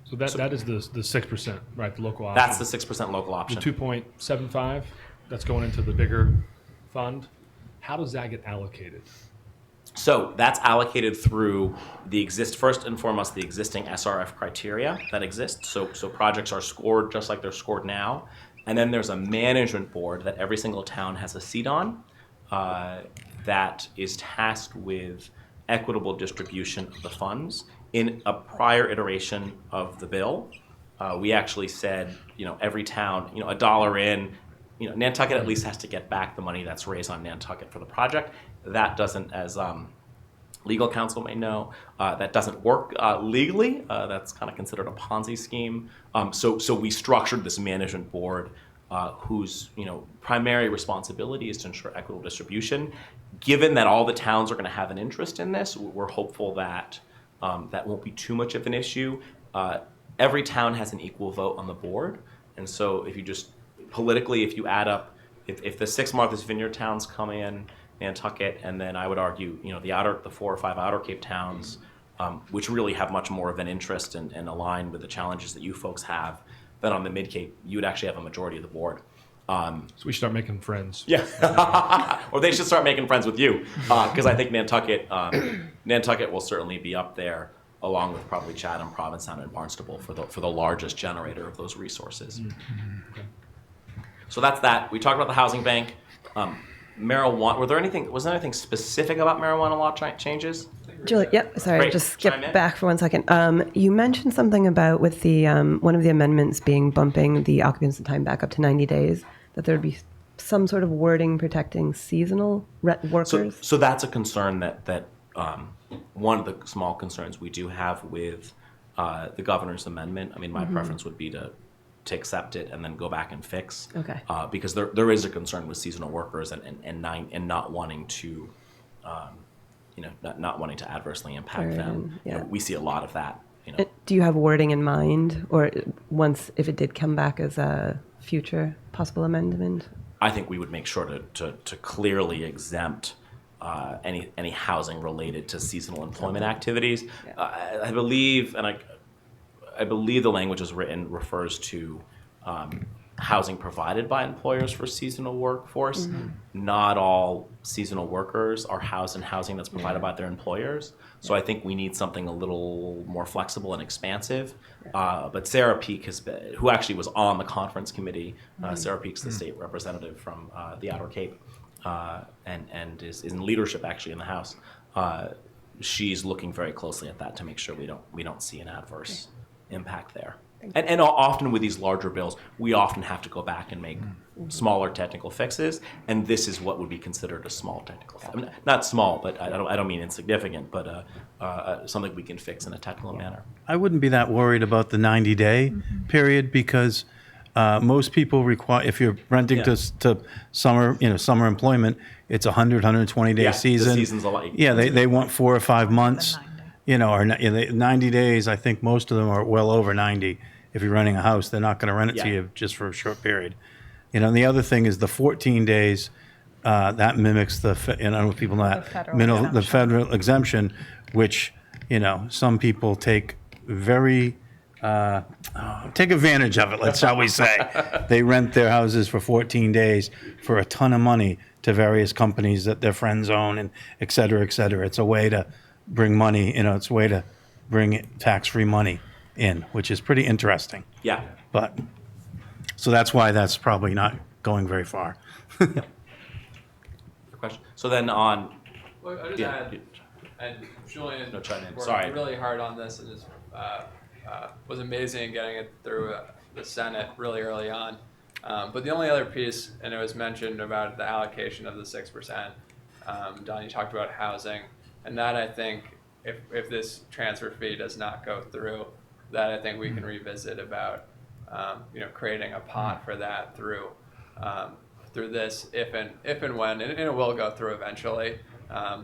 So that is the 6%, right? The local option.
That's the 6% local option.
The 2.75 that's going into the bigger fund. How does that get allocated?
So that's allocated through first and foremost, the existing SRF criteria that exist. So projects are scored just like they're scored now. And then there's a management board that every single town has a seat on that is tasked with equitable distribution of the funds. In a prior iteration of the bill, we actually said, every town, $1 in, Nantucket at least has to get back the money that's raised on Nantucket for the project. That doesn't, as legal counsel may know, that doesn't work legally. That's kind of considered a Ponzi scheme. So we structured this management board whose primary responsibility is to ensure equitable distribution. Given that all the towns are going to have an interest in this, we're hopeful that that won't be too much of an issue. Every town has an equal vote on the board, and so if you just politically, if you add up, if the 6 Martha's Vineyard towns come in, Nantucket, and then I would argue, the 4 or 5 Outer Cape towns, which really have much more of an interest and align with the challenges that you folks have, than on the Mid Cape, you would actually have a majority of the board.
So we should start making friends.
Yeah, or they should start making friends with you, because I think Nantucket will certainly be up there, along with probably Chatham, Provincetown, and Barnstable for the largest generator of those resources.
Mm-hmm. Okay.
So that's that. We talked about the housing bank, marijuana. Was there anything specific about marijuana law changes?
Julie, yep. Sorry,
Great.
just skip back for 1 second. You mentioned something about with the one of the amendments being bumping the occupancy time back up to 90 days. That there would be some sort of wording protecting seasonal workers?
So that's a concern that one of the small concerns we do have with the governor's amendment. I mean, my preference would be to to accept it and then go back and fix.
Okay.
Because there is a concern with seasonal workers and not wanting to, not wanting to adversely impact them.
Yeah.
We see a lot of that.
Do you have wording in mind, or if it did come back as a future possible amendment?
I think we would make sure to clearly exempt any housing related to seasonal employment activities. I believe, I believe the language is written refers to housing provided by employers for seasonal workforce. Not all seasonal workers are housed in housing that's provided by their employers. So I think we need something a little more flexible and expansive. But Sarah Peak who actually was on the conference committee, Sarah Peak's the state representative from the Outer Cape, and is in leadership actually in the House. She's looking very closely at that to make sure we don't see an adverse impact there. And often with these larger bills, we often have to go back and make smaller technical fixes, and this is what would be considered a small technical fix. I mean, not small, but I don't mean insignificant, but something we can fix in a technical manner.
I wouldn't be that worried about the 90-day period because most people require, if you're renting to summer employment, it's 120-day
Yeah,
season.
the season's a lot.
Yeah, they want 4 or 5 months. 90 days. I think most of them are well over 90. If you're renting a house, they're not going to rent it to you just for a short period. And the other thing is the 14 days. That mimics I don't know if people know that the federal exemption, which some people take take advantage of it. Shall we say? They rent their houses for 14 days for a ton of money to various companies that their friends own, and et cetera, et cetera. It's a way to bring money, it's a way to bring tax-free money in, which is pretty interesting.
Yeah.
But, so that's why that's probably not going very far.
Good question. So then on,
Well, I just add, and Julian
chime in.
worked
Sorry.
really hard on this and just was amazing in getting it through the Senate really early on. But the only other piece, and it was mentioned about the allocation of the 6%, Don, you talked about housing, and that I think if this transfer fee does not go through, that I think we can revisit about creating a pot for that through this if and when, and it will go through eventually.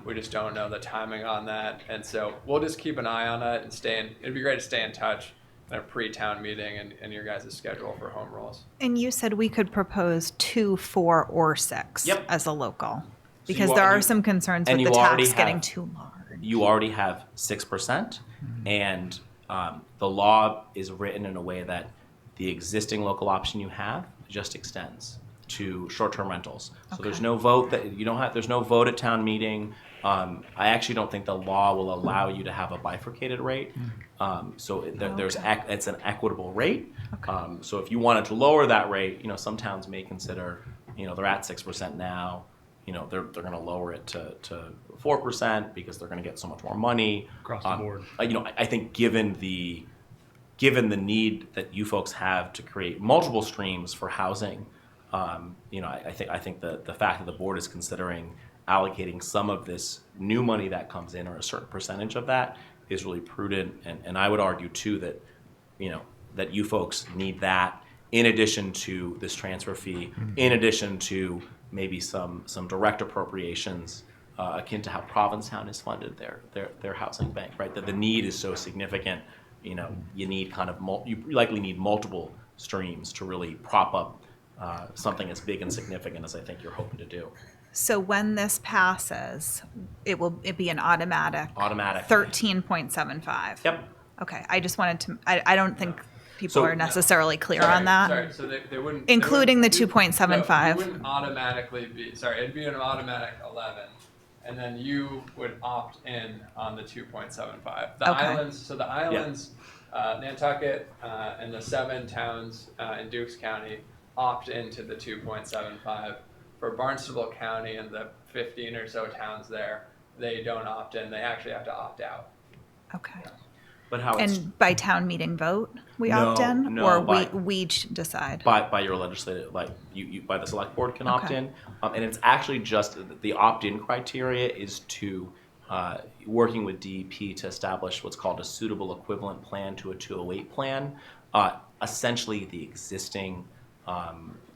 We just don't know the timing on that, and so we'll just keep an eye on it and it'd be great to stay in touch in a pre-town meeting and your guys' schedule for home rules.
And you said we could propose 2, 4, or 6 as a local, because
you
there
are-
are some concerns
and
with the
you already
tax getting
have-
too large.
you already have 6%, and the law is written in a way that the existing local option you have just extends to short-term rentals. So there's no vote that you don't have. There's no vote at town meeting. I actually don't think the law will allow you to have a bifurcated rate. It's an equitable rate. So if you wanted to lower that rate, some towns may consider, they're at 6% now. They're going to lower it to 4% because they're going to get so much more money
Across the board.
I think given the need that you folks have to create multiple streams for housing, I think the fact that the board is considering allocating some of this new money that comes in, or a certain percentage of that, is really prudent. And I would argue too that that you folks need that in addition to this transfer fee, in addition to maybe some direct appropriations akin to how Provincetown is funded their housing bank, right? That the need is so significant, you need you likely need multiple streams to really prop up something as big and significant as I think you're hoping to do.
So when this passes, it be an automatic 13.75.
Yep.
Okay, I just wanted to, I don't think people
So-
are necessarily clear on that.
Sorry, so they wouldn't.
Including the
they wouldn't-
2.75.
No, it wouldn't automatically be. Sorry, it'd be an automatic 11, and then you would opt in on the 2.75. The
Okay.
islands. So the islands, Nantucket, and the 7 towns in Dukes County opt into the 2.75. For Barnstable County and the 15 or so towns there, they don't opt in. They actually have to opt out.
Okay.
But how it's
And by town meeting vote, we
No,
opt in?
no,
Or
by-
we decide?
by your legislative, you by the select board can opt
Okay.
in, and it's actually just the opt-in criteria is to working with DEP to establish what's called a suitable equivalent plan to a 208 plan. essentially the existing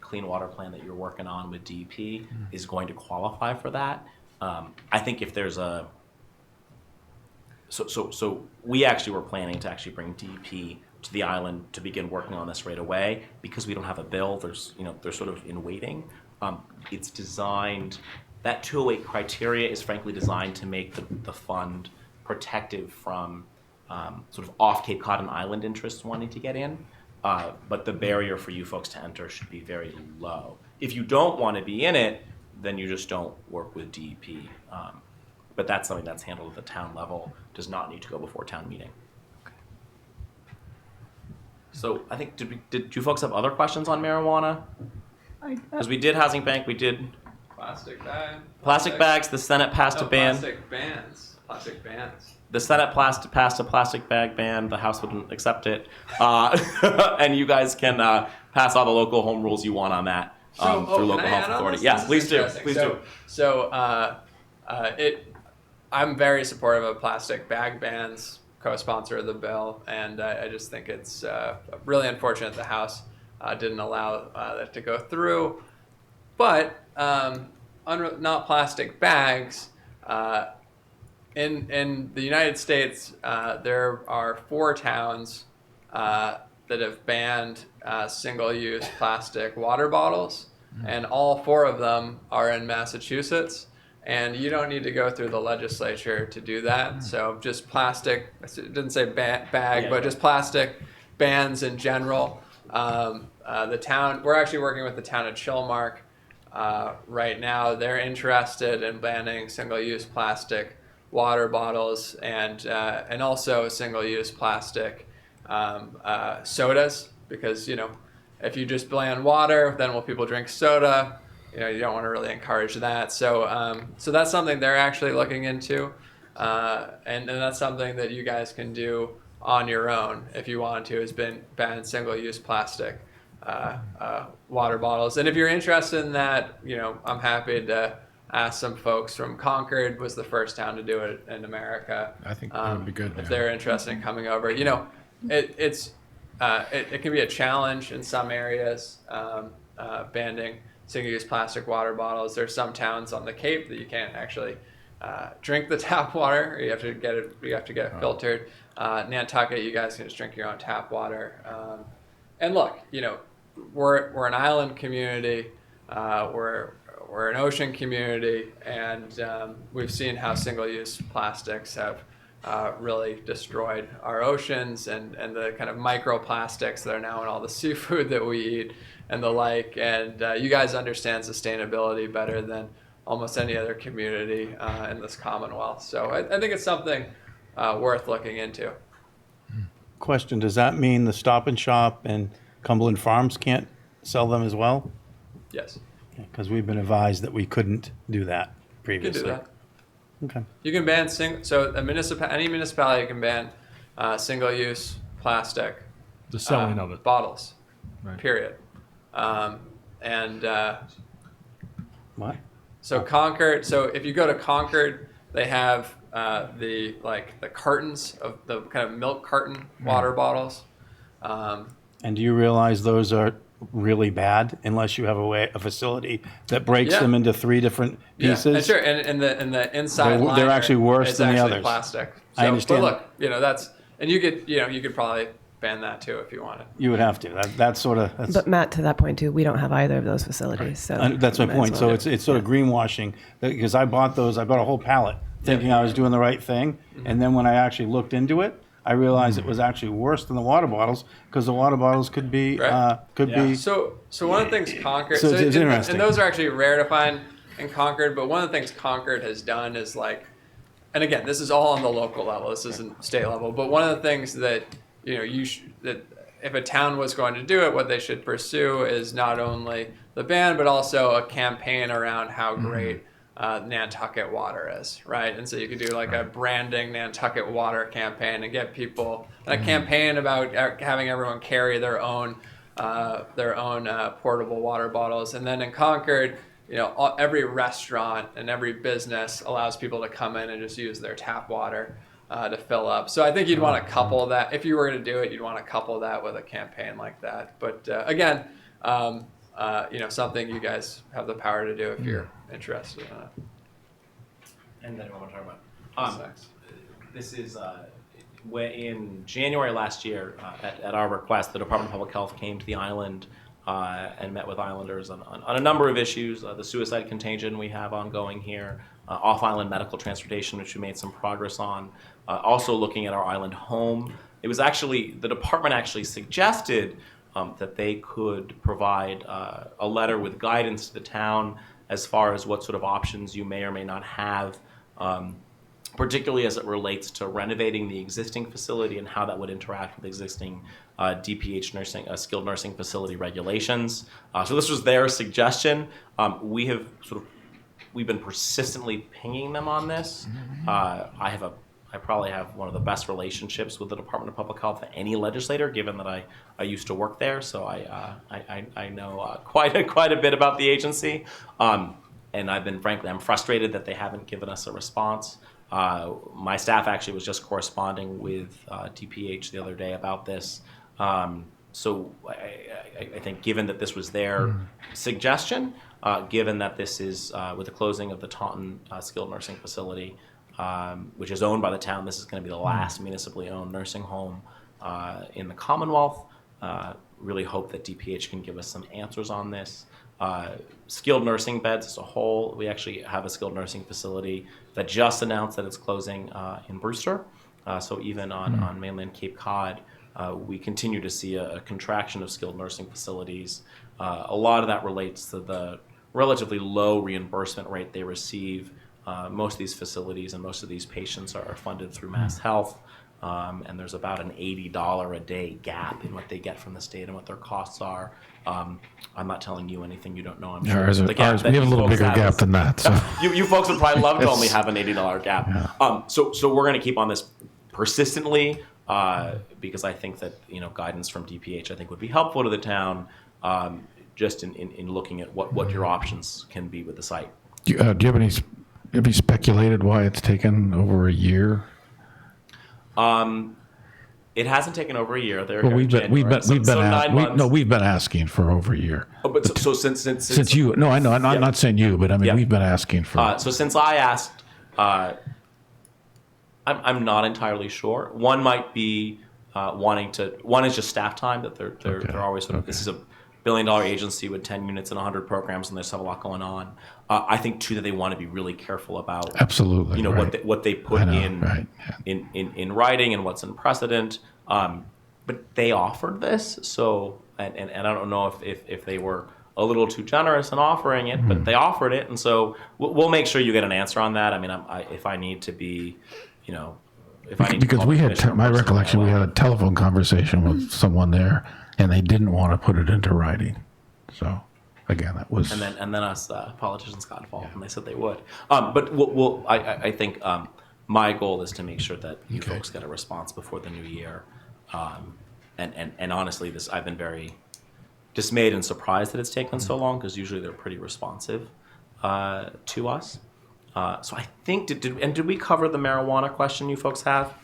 clean water plan that you're working on with DEP is going to qualify for that. I think if there's a so we actually were planning to actually bring DEP to the island to begin working on this right away because we don't have a bill. They're sort of in waiting. It's designed, that 208 criteria is frankly designed to make the fund protective from sort of off Cape Cod and island interests wanting to get in. But the barrier for you folks to enter should be very low. If you don't want to be in it, then you just don't work with DEP. But that's something that's handled at the town level, does not need to go before town meeting. So I think, did you folks have other questions on marijuana? Because we did housing bank, we did
Plastic bag.
plastic bags, the Senate passed a ban.
Plastic bans. Plastic bans.
The Senate passed a plastic bag ban. The House wouldn't accept it, and you guys can pass all the local home rules you want on that through local health authority. Yeah, please do. Please do.
So, I'm very supportive of plastic bag bans. Co-sponsor of the bill, and I just think it's really unfortunate the House didn't allow that to go through. But not plastic bags. In the United States, there are 4 towns that have banned single-use plastic water bottles, and all 4 of them are in Massachusetts. And you don't need to go through the legislature to do that. So just plastic, it didn't say bag, but just plastic bans in general. The town, we're actually working with the town of Chilmark right now. They're interested in banning single-use plastic water bottles and also single-use plastic sodas, because if you just ban water, then will people drink soda? You don't want to really encourage that. So so that's something they're actually looking into, and that's something that you guys can do on your own if you want to, is ban single-use plastic water bottles. And if you're interested in that, I'm happy to ask some folks from Concord. Was the first town to do it in America.
I think that would be good.
If they're interested in coming over. It can be a challenge in some areas, banning single-use plastic water bottles. There's some towns on the Cape that you can't actually drink the tap water. Or you have to get it filtered. Nantucket, you guys can just drink your own tap water. And look, we're an island community. We're an ocean community, and we've seen how single-use plastics have really destroyed our oceans and the kind of microplastics that are now in all the seafood that we eat and the like. And you guys understand sustainability better than almost any other community in this Commonwealth. So I think it's something worth looking into.
Question, does that mean the Stop and Shop and Cumberland Farms can't sell them as well?
Yes.
Because we've been advised that we couldn't do that
You
previously.
can do that.
Okay.
You can ban any municipality can ban single-use plastic
The selling of it.
bottles.
Right.
Period.
What?
So Concord. So if you go to Concord, they have the cartons of the kind of milk carton water bottles.
And do you realize those are really bad unless you have a facility that breaks
Yeah.
them into 3 different pieces?
Yeah, and sure. And the inside
They're
liner
actually worse
is
than the
actually
others.
plastic.
I understand.
But look, that's, and you could probably ban that too if you wanted.
You would have to. That's sort of.
But Matt, to that point too, we don't have either of those facilities. So
That's my
might as
point. So
well.
it's sort of greenwashing, because I bought a whole pallet thinking I was doing the right thing. And then when I actually looked into it, I realized it was actually worse than the water bottles, because the water bottles could be,
Right.
be.
So one of the things Concord,
So it's interesting.
and those are actually rare to find in Concord, but one of the things Concord has done is and again, this is all on the local level, this isn't state level, but one of the things that, that if a town was going to do it, what they should pursue is not only the ban, but also a campaign around how great Nantucket water is, right? And so you could do a branding Nantucket water campaign and get people, a campaign about having everyone carry their own portable water bottles. And then in Concord, every restaurant and every business allows people to come in and just use their tap water. to fill up. So I think you'd want to couple that. If you were to do it, you'd want to couple that with a campaign like that. But again, something you guys have the power to do if you're interested in it.
And then what I'm talking about. This is where in January last year, at our request, the Department of Public Health came to the island and met with islanders on a number of issues. The suicide contagion we have ongoing here, off-island medical transportation, which we made some progress on. Also looking at our island home. It was actually, the department actually suggested that they could provide a letter with guidance to the town as far as what sort of options you may or may not have, particularly as it relates to renovating the existing facility and how that would interact with existing DPH nursing, skilled nursing facility regulations. So this was their suggestion. We've been persistently pinging them on this. I probably have one of the best relationships with the Department of Public Health of any legislator, given that I used to work there, so I know quite a bit about the agency. And I'm frustrated that they haven't given us a response. My staff actually was just corresponding with DPH the other day about this. So I think given that this was their suggestion, given that this is with the closing of the Taunton skilled nursing facility, which is owned by the town, this is going to be the last municipally owned nursing home in the Commonwealth. Really hope that DPH can give us some answers on this. Skilled nursing beds as a whole, we actually have a skilled nursing facility that just announced that it's closing in Brewster. So even on mainland Cape Cod, we continue to see a contraction of skilled nursing facilities. A lot of that relates to the relatively low reimbursement rate they receive. Most of these facilities and most of these patients are funded through Mass Health. And there's about an $80 a day gap in what they get from the state and what their costs are. I'm not telling you anything you don't know. I'm sure.
We have a little bigger gap than that. So.
you folks would probably love to only have an $80 gap. Yeah. So we're going to keep on this persistently because I think that guidance from DPH I think would be helpful to the town, just in looking at what your options can be with the site.
Do you have any speculated why it's taken over a year?
It hasn't taken over a year.
We've been asking for over a year.
Oh, but so since
you, no, I know, I'm not saying you, but I mean we've been asking for.
So since I asked, I'm not entirely sure. One might be wanting to. One is just staff time that they're always sort of. This is a $1 billion agency with 10 units and 100 programs, and there's a lot going on. I think too that they want to be really careful about
absolutely
what they put in writing and what's in precedent. But they offered this, so and I don't know if they were a little too generous in offering it, but they offered it, and so we'll make sure you get an answer on that. I mean, if I need to be, if I need
because we had my recollection, we had a telephone conversation with someone there, and they didn't want to put it into writing, so. Again, that was,
and then us politicians got involved, and they said they would. But I think my goal is to make sure that you folks get a response before the new year. And honestly, I've been very dismayed and surprised that it's taken so long because usually they're pretty responsive to us. So I think did we cover the marijuana question you folks have?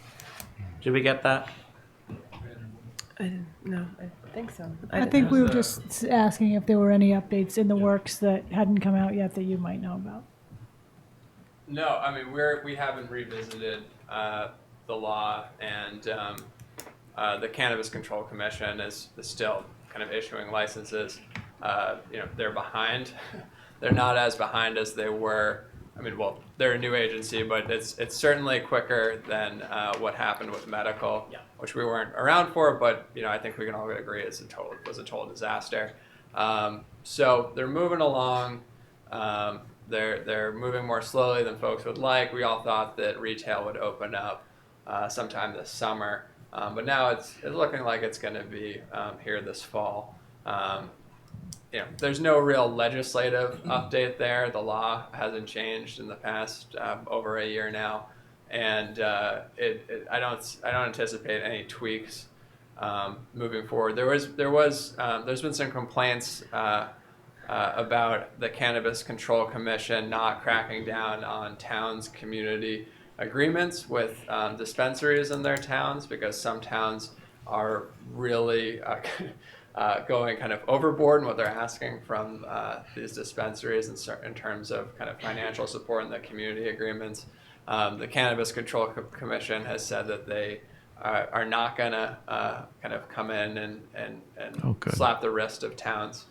Did we get that?
No, I think so.
I think we were just asking if there were any updates in the works that hadn't come out yet that you might know about.
No, I mean we haven't revisited the law, and the Cannabis Control Commission is still kind of issuing licenses. They're behind. They're not as behind as they were. I mean, well, they're a new agency, but it's certainly quicker than what happened with medical, which we weren't around for. But I think we can all agree it was a total disaster. So they're moving along. They're moving more slowly than folks would like. We all thought that retail would open up sometime this summer, but now it's looking like it's going to be here this fall. There's no real legislative update there. The law hasn't changed in the past over a year now, and I don't anticipate any tweaks moving forward. There's been some complaints about the Cannabis Control Commission not cracking down on towns' community agreements with dispensaries in their towns, because some towns are really going kind of overboard in what they're asking from these dispensaries in terms of kind of financial support and the community agreements. The Cannabis Control Commission has said that they are not going to kind of come in and slap the wrist of towns.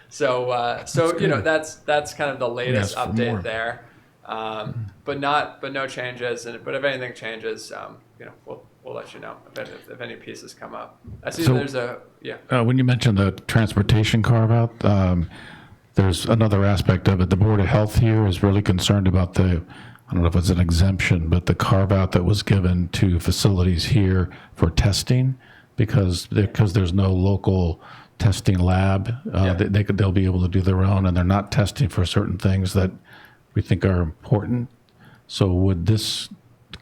So you know, that's kind of the latest
Yes, for
update
more.
there. But no changes. But if anything changes, you know, we'll let you know if any pieces come up. I see
So-
there's a
When you mentioned the transportation carve-out, there's another aspect of it. The Board of Health here is really concerned about I don't know if it's an exemption, but the carve-out that was given to facilities here for testing, because there's no local testing lab, they'll be able to do their own, and they're not testing for certain things that we think are important. So would this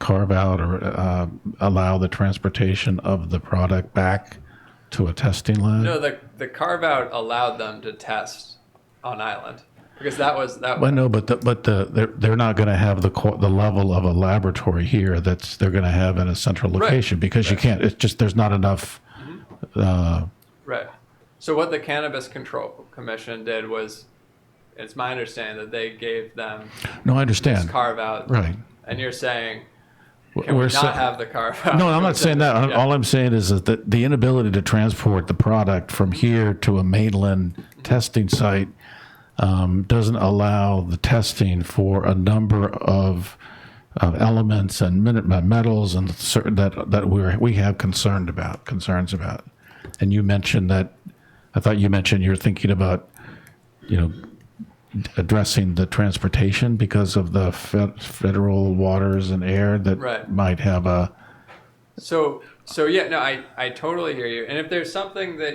carve out or allow the transportation of the product back to a testing lab?
no, the carve out allowed them to test on island, because that was
Well, no, but they're not going to have the level of a laboratory here they're going to have in a central location, because you can't. It's just there's not enough.
right. So what the Cannabis Control Commission did was, it's my understanding that they gave them
No, I
this
understand.
carve out,
Right.
and you're saying, can
We're
we
sa-
not have the carve out?
No, I'm not saying that.
Yeah.
All I'm saying is that the inability to transport the product from here to a mainland testing site doesn't allow the testing for a number of elements and metals and certain that we have concerns about. And you mentioned that. I thought you mentioned you're thinking about, addressing the transportation because of the federal waters and air that
Right.
might have a.
So yeah, no, I totally hear you. And if there's something that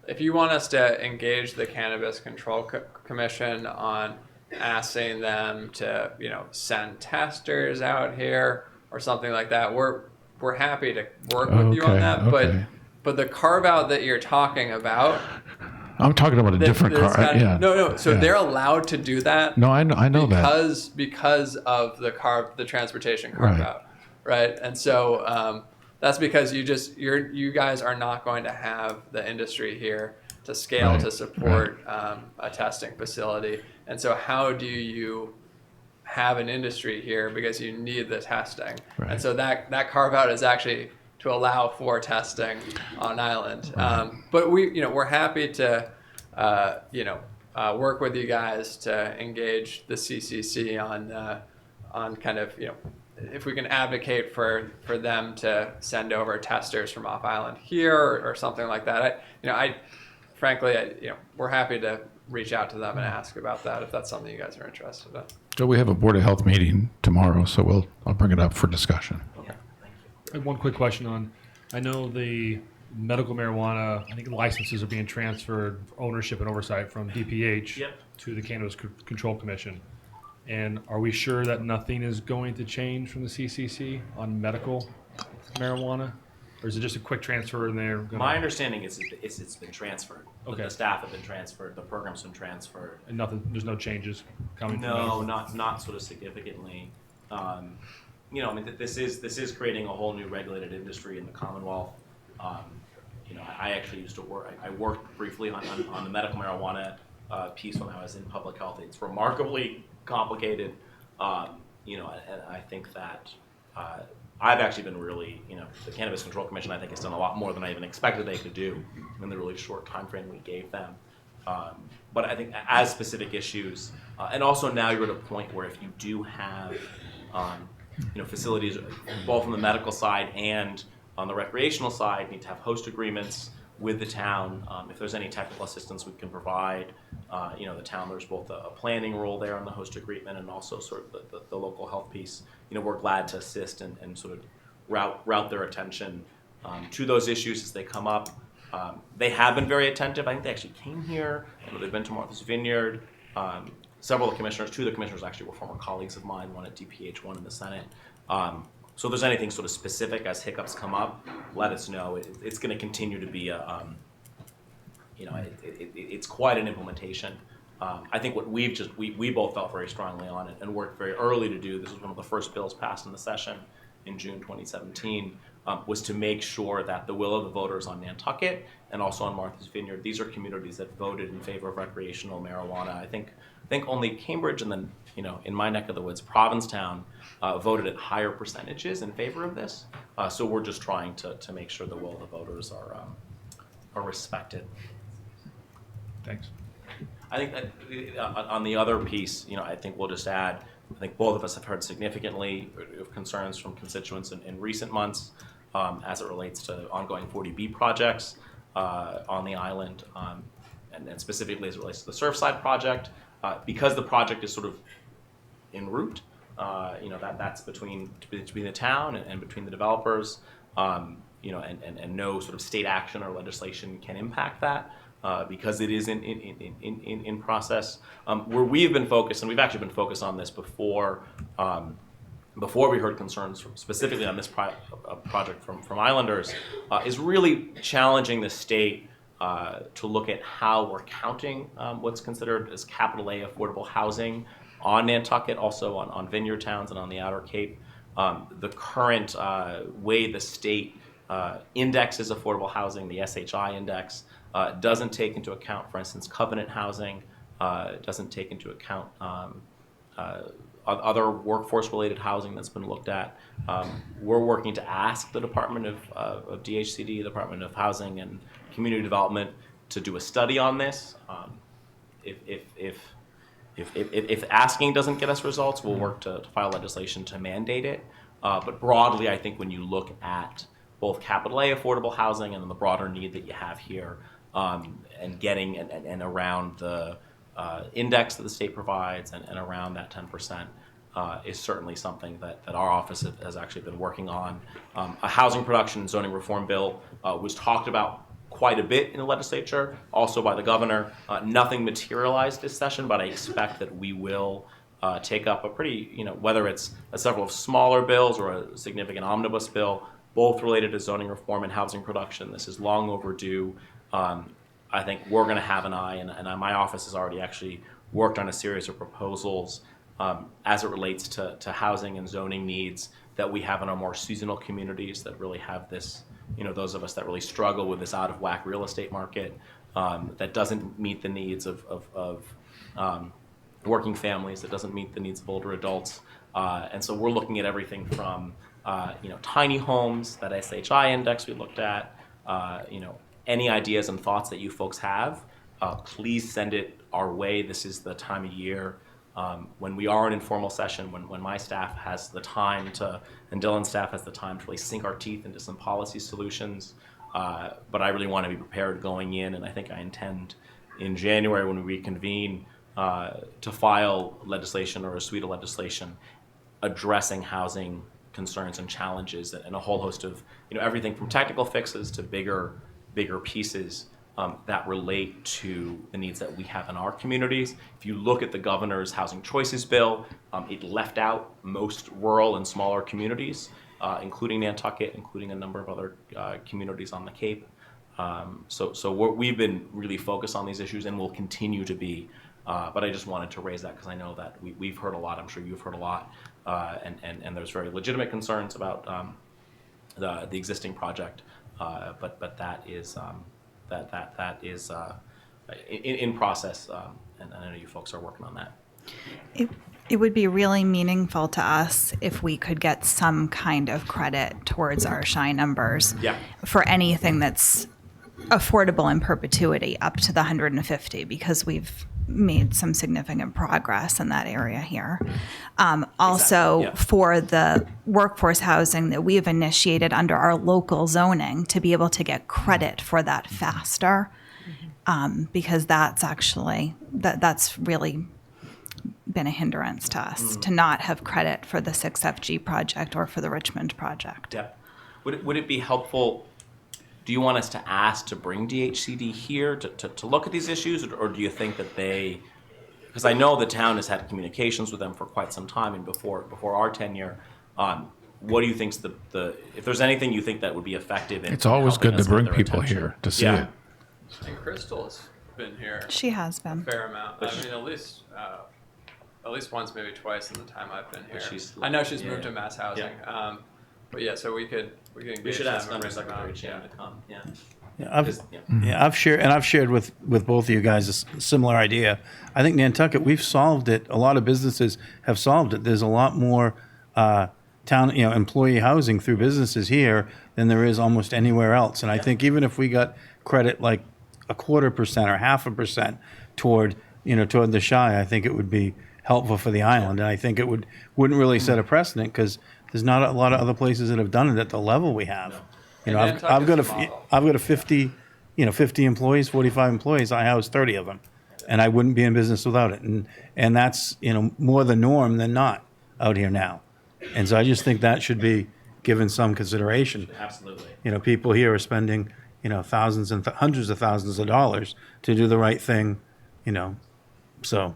if you want us to engage the Cannabis Control Commission on asking them to, send testers out here or something like that, we're happy to work with you on
Okay,
that.
okay.
But the carve out that you're talking about,
I'm talking about a different car. Yeah.
No. So
Yeah.
they're allowed to do that.
No, I know that.
Because of the transportation carve
Right.
out, right? And so that's because you guys are not going to have the industry here to scale
Right,
to support a testing facility. And so how do you have an industry here, because you need the testing?
Right.
And so that carve out is actually to allow for testing on island. But we're happy to work with you guys to engage the CCC on kind of, if we can advocate for them to send over testers from off island here or something like that. Frankly, we're happy to reach out to them and ask about that if that's something you guys are interested in.
So we have a Board of Health meeting tomorrow, so I'll bring it up for discussion.
I have one quick question I know the medical marijuana, I think licenses are being transferred, ownership and oversight from DPH to the Cannabis Control Commission. And are we sure that nothing is going to change from the CCC on medical marijuana? Or is it just a quick transfer and they're going
My understanding is it's been transferred.
Okay.
The staff have been transferred. The program's been transferred.
and there's no changes coming from
No,
that?
not sort of significantly. This is creating a whole new regulated industry in the Commonwealth. I actually used to work. I worked briefly on the medical marijuana piece when I was in public health. It's remarkably complicated. And I think that I've actually been really, the Cannabis Control Commission I think has done a lot more than I even expected they could do in the really short time frame we gave them. But I think as specific issues, and also now you're at a point where if you do have facilities both on the medical side and on the recreational side need to have host agreements with the town. If there's any technical assistance we can provide, the town, there's both a planning role there on the host agreement and also sort of the local health piece. We're glad to assist and sort of route their attention to those issues as they come up. They have been very attentive. I think they actually came here. They've been to Martha's Vineyard. Several of the commissioners, two of the commissioners actually were former colleagues of mine, one at DPH, one in the Senate. So if there's anything sort of specific as hiccups come up, let us know. It's going to continue to be it's quite an implementation. I think what we both felt very strongly on it and worked very early to do. This was one of the first bills passed in the session in June 2017. Was to make sure that the will of the voters on Nantucket and also on Martha's Vineyard, these are communities that voted in favor of recreational marijuana. I think only Cambridge and then, in my neck of the woods, Provincetown voted at higher percentages in favor of this. So we're just trying to make sure the will of the voters are respected.
Thanks.
I think that on the other piece, I think we'll just add, I think both of us have heard significantly of concerns from constituents in recent months as it relates to ongoing 40B projects on the island, and specifically as it relates to the Surfside project. Because the project is sort of en route, that's between the town and between the developers, and no sort of state action or legislation can impact that. Because it is in process. Where we've been focused, and we've actually been focused on this before we heard concerns specifically on this project from Islanders, is really challenging the state to look at how we're counting what's considered as capital A affordable housing on Nantucket, also on vineyard towns and on the Outer Cape. The current way the state indexes affordable housing, the SHI index, doesn't take into account, for instance, covenant housing, doesn't take into account other workforce-related housing that's been looked at. We're working to ask the Department of DHCD, Department of Housing and Community Development, to do a study on this. If asking doesn't get us results, we'll work to file legislation to mandate it. But broadly, I think when you look at both capital A affordable housing and then the broader need that you have here, and getting and around the index that the state provides and around that 10% is certainly something that our office has actually been working on. A housing production and zoning reform bill was talked about quite a bit in the legislature, also by the governor. Nothing materialized this session, but I expect that we will take up a pretty, whether it's several of smaller bills or a significant omnibus bill, both related to zoning reform and housing production. This is long overdue. I think we're going to have an eye, and my office has already actually worked on a series of proposals as it relates to housing and zoning needs that we have in our more seasonal communities that really have this, those of us that really struggle with this out-of-whack real estate market that doesn't meet the needs of working families, that doesn't meet the needs of older adults. And so we're looking at everything from tiny homes, that SHI index we looked at, any ideas and thoughts that you folks have, please send it our way. This is the time of year when we are in informal session, when my staff has the time to, and Dylan's staff has the time to really sink our teeth into some policy solutions. But I really want to be prepared going in, and I think I intend in January when we reconvene to file legislation or a suite of legislation addressing housing concerns and challenges and a whole host of everything from technical fixes to bigger pieces that relate to the needs that we have in our communities. If you look at the governor's housing choices bill, it left out most rural and smaller communities, including Nantucket, including a number of other communities on the Cape. So we've been really focused on these issues and will continue to be. But I just wanted to raise that because I know that we've heard a lot. I'm sure you've heard a lot, and there's very legitimate concerns about the existing project. But that is that is in process, and I know you folks are working on that.
It would be really meaningful to us if we could get some kind of credit towards our SHI numbers for anything that's affordable in perpetuity up to the 150, because we've made some significant progress in that area here. Also, for the workforce housing that we have initiated under our local zoning, to be able to get credit for that faster, because that's actually, that's really been a hindrance to us to not have credit for the 6FG project or for the Richmond project.
Yeah. Would it be helpful? Do you want us to ask to bring DHCD here to look at these issues, or do you think that they, because I know the town has had communications with them for quite some time and before our tenure, what do you think's if there's anything you think that would be effective in
It's always
helping
good to
us get
bring
their
people
attention?
here to see it.
And Crystal is been here
She has
a
been.
fair amount. I mean, at least once, maybe twice in the time I've been here.
she's-
I know she's
yeah.
moved to mass housing. But yeah, so we could engage
We should
them
ask
and bring them
Undersecretary
out.
Chan to come. Yeah.
Yeah, I've,
'Cause, yeah.
yeah, I've shared with both of you guys a similar idea. I think Nantucket, we've solved it. A lot of businesses have solved it. There's a lot more town, employee housing through businesses here than there is almost anywhere else. And I think even if we got credit like 1/4% or 0.5% toward the Shy, I think it would be helpful for the island. And I think it wouldn't really set a precedent because there's not a lot of other places that have done it at the level we have.
And
I've got
Nantucket's the model.
I've got a 50 employees, 45 employees. I house 30 of them, and I wouldn't be in business without it. And that's more the norm than not out here now. And so I just think that should be given some consideration.
Absolutely.
People here are spending thousands and hundreds of thousands of dollars to do the right thing. So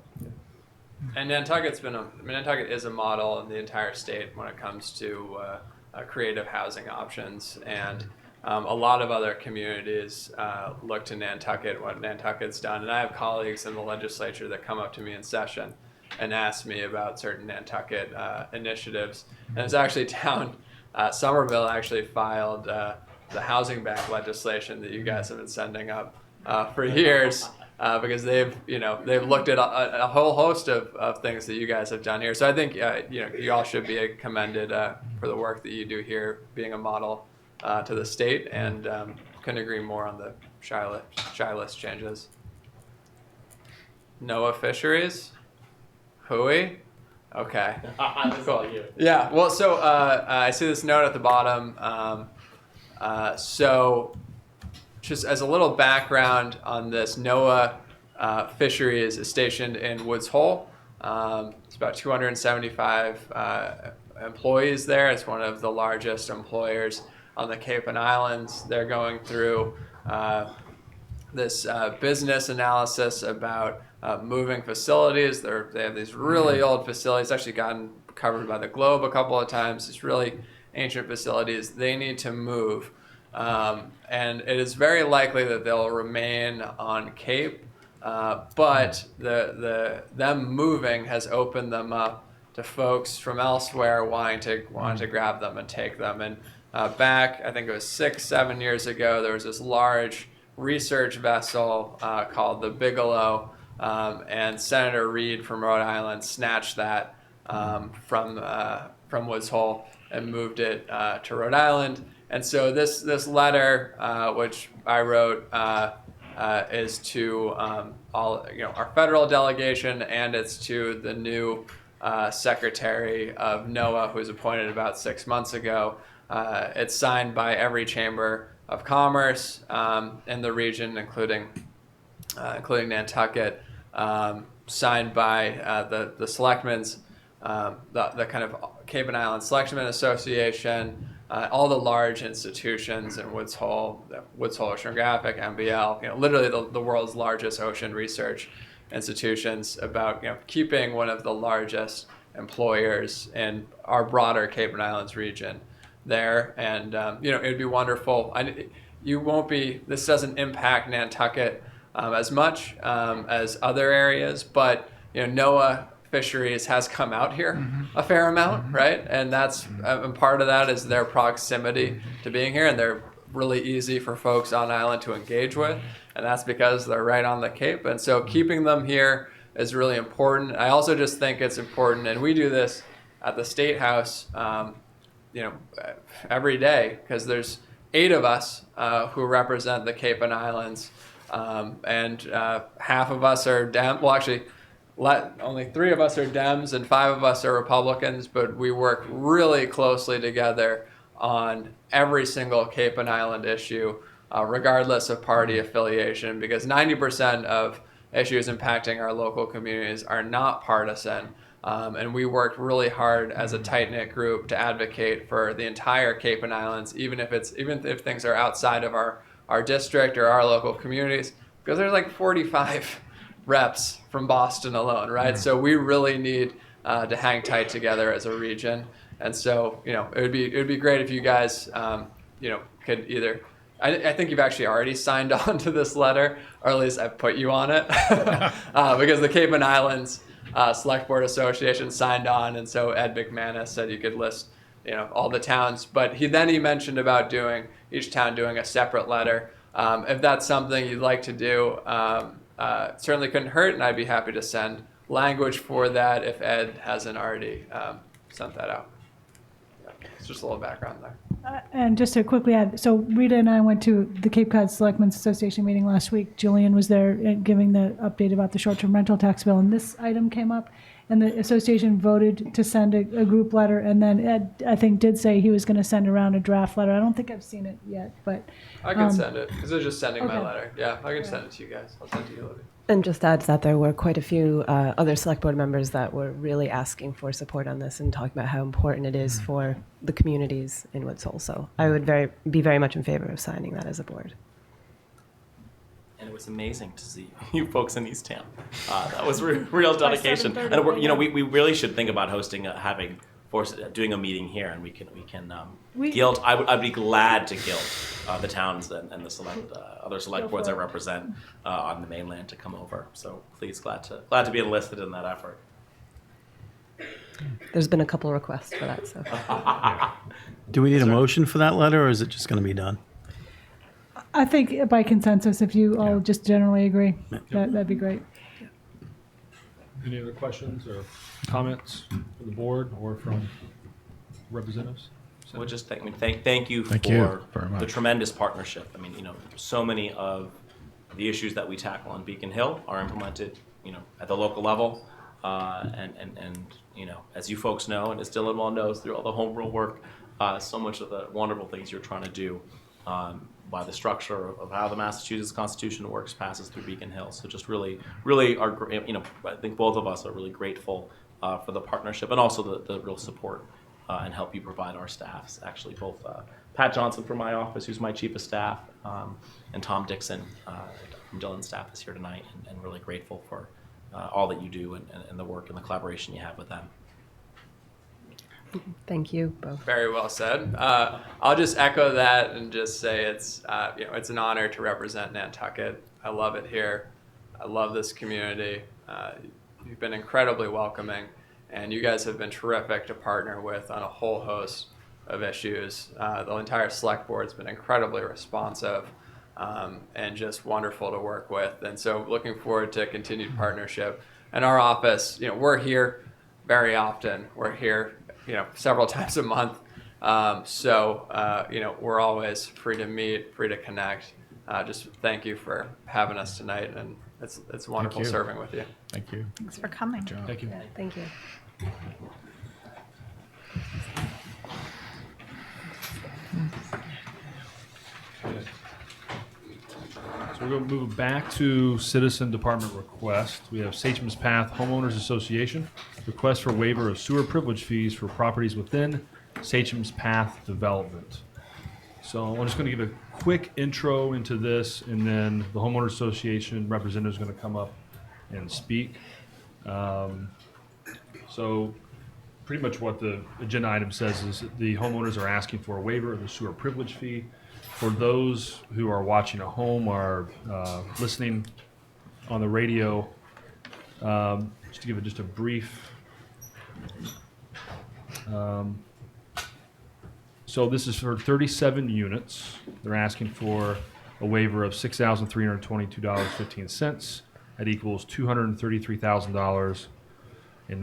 And Nantucket is a model in the entire state when it comes to creative housing options, and a lot of other communities look to Nantucket, what Nantucket's done. And I have colleagues in the legislature that come up to me in session and ask me about certain Nantucket initiatives. And it's actually down, Somerville actually filed the housing back legislation that you guys have been sending up for years. Because they've looked at a whole host of things that you guys have done here. So I think you all should be commended for the work that you do here, being a model to the state, and couldn't agree more on the shy list changes. NOAA fisheries, hui, okay.
This is all you.
Yeah, well, so I see this note at the bottom. So just as a little background on this, NOAA Fisheries is stationed in Woods Hole. It's about 275 employees there. It's one of the largest employers on the Cape and Islands. They're going through this business analysis about moving facilities. They have these really old facilities, actually gotten covered by the Globe a couple of times. These really ancient facilities. They need to move. And it is very likely that they'll remain on Cape, but them moving has opened them up to folks from elsewhere wanting to grab them and take them. And back, I think it was 6-7 years ago, there was this large research vessel called the Bigelow, and Senator Reed from Rhode Island snatched that from Woods Hole and moved it to Rhode Island. And so this letter, which I wrote, is to all our federal delegation, and it's to the new Secretary of NOAA, who was appointed about 6 months ago. It's signed by every chamber of commerce in the region, including Nantucket. Signed by the Selectmen's, the kind of Cape and Island Selectmen Association. All the large institutions in Woods Hole Oceanographic, MBL, literally the world's largest ocean research institutions, about keeping one of the largest employers in our broader Cape and Islands region there. And it would be wonderful. This doesn't impact Nantucket as much as other areas, but NOAA Fisheries has come out here a fair amount, right? And that's and part of that is their proximity to being here, and they're really easy for folks on island to engage with, and that's because they're right on the Cape. And so keeping them here is really important. I also just think it's important, and we do this at the State House, every day, because there's 8 of us who represent the Cape and Islands, and half of us are only 3 of us are Dems and 5 of us are Republicans, but we work really closely together on every single Cape and Island issue, regardless of party affiliation, because 90% of issues impacting our local communities are not partisan. And we work really hard as a tight-knit group to advocate for the entire Cape and Islands, even if things are outside of our district or our local communities, because there's like 45 reps from Boston alone, right? So we really need to hang tight together as a region. And so, it would be great if you guys, could either I think you've actually already signed on to this letter, or at least I've put you on it, because the Cayman Islands Select Board Association signed on, and so Ed McManus said you could list, all the towns. But he mentioned about each town doing a separate letter. If that's something you'd like to do, it certainly couldn't hurt, and I'd be happy to send language for that if Ed hasn't already sent that out. It's just a little background there.
And just to quickly add, so Rita and I went to the Cape Cod Selectmen's Association meeting last week. Julian was there giving the update about the short-term rental tax bill, and this item came up, and the association voted to send a group letter, and then Ed, I think, did say he was going to send around a draft letter. I don't think I've seen it yet, but...
I can send it, because they're just sending my
okay.
letter. Yeah, I can send it to you guys. I'll send it to you, Libby.
And just to add to that, there were quite a few other select board members that were really asking for support on this and talking about how important it is for the communities in Woods Hole. So I would be very much in favor of signing that as a board.
And it was amazing to see you folks in East Town. That was real dedication. And we really should think about hosting, doing a meeting here, and we can guild. I'd be glad to guild the towns and the other select boards I represent on the mainland to come over. So please, glad to be enlisted in that effort.
There's been a couple requests for that. So
Do we need a motion for that letter, or is it just going to be done?
I think by consensus, if you all just generally agree, that'd be great.
Any other questions or comments from the board or from representatives?
Well, just thank you
Thank you
for
very much.
the tremendous partnership. I mean, so many of the issues that we tackle on Beacon Hill are implemented, at the local level, and as you folks know, and as Dylan well knows through all the home rule work, so much of the wonderful things you're trying to do by the structure of how the Massachusetts Constitution works passes through Beacon Hill. So just really are, I think both of us are really grateful for the partnership and also the real support and help you provide our staffs. Actually, both Pat Johnson from my office, who's my chief of staff, and Tom Dixon from Dylan's staff is here tonight, and really grateful for all that you do and the work and the collaboration you have with them.
thank you both.
Very well said. I'll just echo that and just say it's an honor to represent Nantucket. I love it here. I love this community. You've been incredibly welcoming, and you guys have been terrific to partner with on a whole host of issues. The entire select board's been incredibly responsive and just wonderful to work with. And so looking forward to continued partnership. And our office, we're here very often. We're here several times a month. We're always free to meet, free to connect. Just thank you for having us tonight, and it's wonderful
you.
serving with you.
Thank you.
Thanks for coming.
Thank you.
Thank you.
So we're going to move back to citizen department request. We have Sachem's Path Homeowners Association, request for waiver of sewer privilege fees for properties within Sachem's Path development. So I'm just going to give a quick intro into this, and then the homeowners association representative is going to come up and speak. So pretty much what the agenda item says is that the homeowners are asking for a waiver of the sewer privilege fee. For those who are watching at home or listening on the radio, just to give it just a brief. So this is for 37 units. They're asking for a waiver of $6,322.15. That equals $233,000 and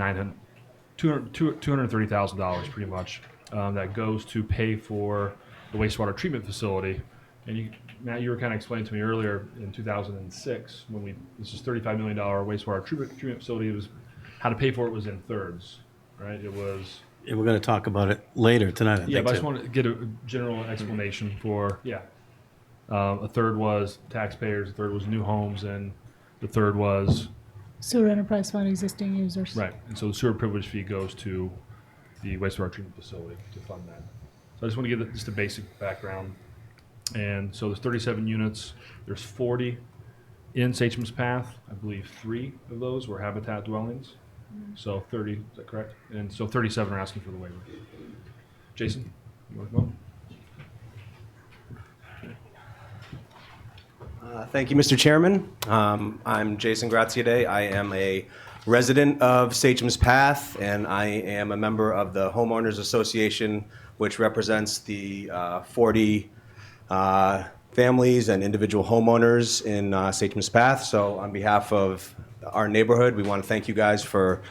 $230,000 pretty much. That goes to pay for the wastewater treatment facility. And Matt, you were kind of explaining to me earlier in 2006 when this is $35 million wastewater treatment facility. It was how to pay for it was in thirds, right? It was.
Yeah, we're going to talk about it later tonight. I
Yeah,
think,
but I just
too.
want to get a general explanation for a third was taxpayers, a third was new homes, and the third was
Sewer Enterprise Fund existing users.
right. And so the sewer privilege fee goes to the wastewater treatment facility to fund that. So I just want to give just a basic background. And so there's 37 units. There's 40 in Sachem's Path. I believe 3 of those were habitat dwellings. So 30, is that correct? And so 37 are asking for the waiver. Jason, you want to come
Thank you, Mr. Chairman. I'm Jason Graziade. I am a resident of Sachem's Path, and I am a member of the Homeowners Association, which represents the 40 families and individual homeowners in Sachem's Path. So on behalf of our neighborhood, we want to thank you guys for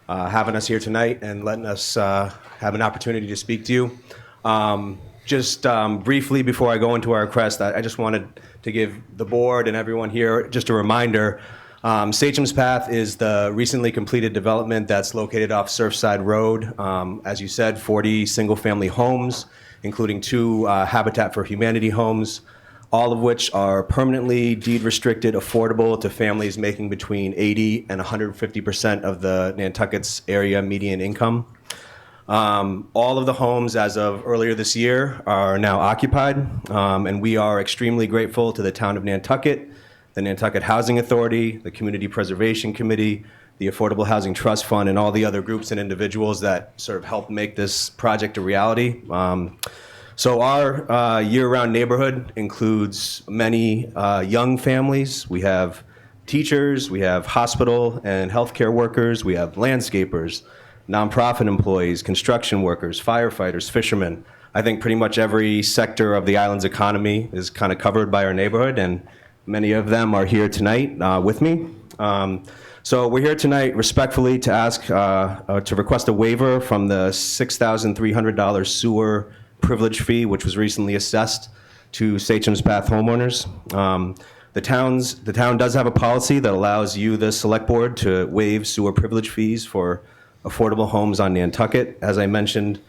having us here tonight and letting us have an opportunity to speak to you. Just briefly, before I go into our request, I just wanted to give the board and everyone here just a reminder. Sachem's Path is the recently completed development that's located off Surfside Road. As you said, 40 single-family homes, including 2 Habitat for Humanity homes, all of which are permanently deed-restricted, affordable to families making between 80 and 150% of the Nantucket's area median income. All of the homes as of earlier this year are now occupied, and we are extremely grateful to the town of Nantucket, the Nantucket Housing Authority, the Community Preservation Committee, the Affordable Housing Trust Fund, and all the other groups and individuals that sort of helped make this project a reality. So our year-round neighborhood includes many young families. We have teachers, we have hospital and healthcare workers, we have landscapers, nonprofit employees, construction workers, firefighters, fishermen. I think pretty much every sector of the island's economy is kind of covered by our neighborhood, and many of them are here tonight with me. So we're here tonight respectfully to ask, to request a waiver from the $6,300 sewer privilege fee, which was recently assessed to Sachem's Path homeowners. The town does have a policy that allows you, the select board, to waive sewer privilege fees for affordable homes on Nantucket. As I mentioned,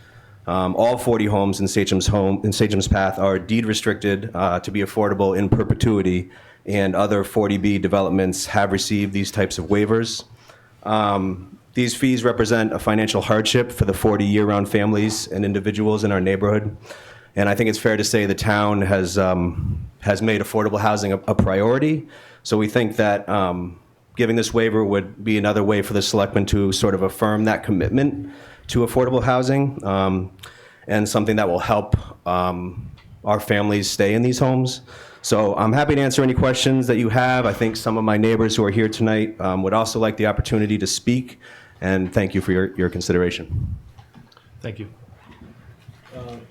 all 40 homes in Sachem's Path are deed restricted to be affordable in perpetuity, and other 40B developments have received these types of waivers. These fees represent a financial hardship for the 40 year-round families and individuals in our neighborhood, and I think it's fair to say the town has made affordable housing a priority. So we think that giving this waiver would be another way for the selectmen to sort of affirm that commitment to affordable housing, and something that will help our families stay in these homes. So I'm happy to answer any questions that you have. I think some of my neighbors who are here tonight would also like the opportunity to speak, and thank you for your consideration.
Thank you.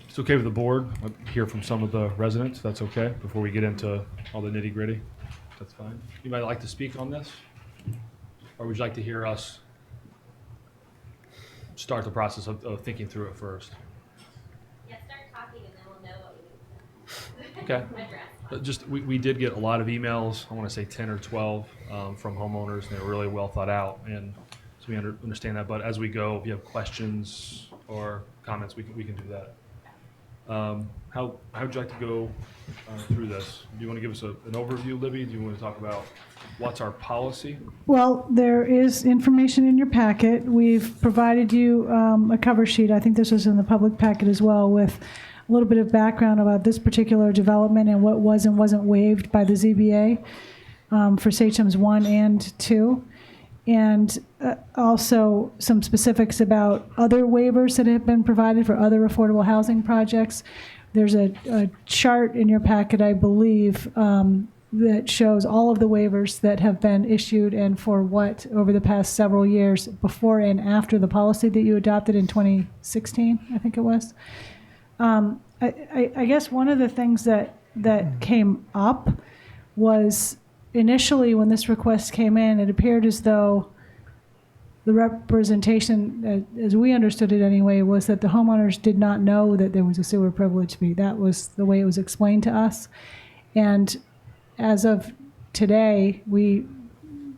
It's okay with the board. I'll hear from some of the residents. That's okay before we get into all the nitty gritty. That's fine. You might like to speak on this, or would you like to hear us start the process of thinking through it first?
Yeah, start talking and then we'll know what we need to
Okay. We did get a lot of emails. I want to say 10 or 12 from homeowners, and they were really well thought out, and so we understand that. But as we go, if you have questions or comments, we can do that. How would you like to go through this? Do you want to give us an overview, Libby? Do you want to talk about what's our policy?
Well, there is information in your packet. We've provided you a cover sheet. I think this was in the public packet as well, with a little bit of background about this particular development and what was and wasn't waived by the ZBA for Sachem's 1 and 2. And also some specifics about other waivers that have been provided for other affordable housing projects. There's a chart in your packet, I believe, that shows all of the waivers that have been issued and for what over the past several years, before and after the policy that you adopted in 2016, I think it was. I guess one of the things that came up was initially when this request came in, it appeared as though the representation, as we understood it anyway, was that the homeowners did not know that there was a sewer privilege fee. That was the way it was explained to us. And as of today, we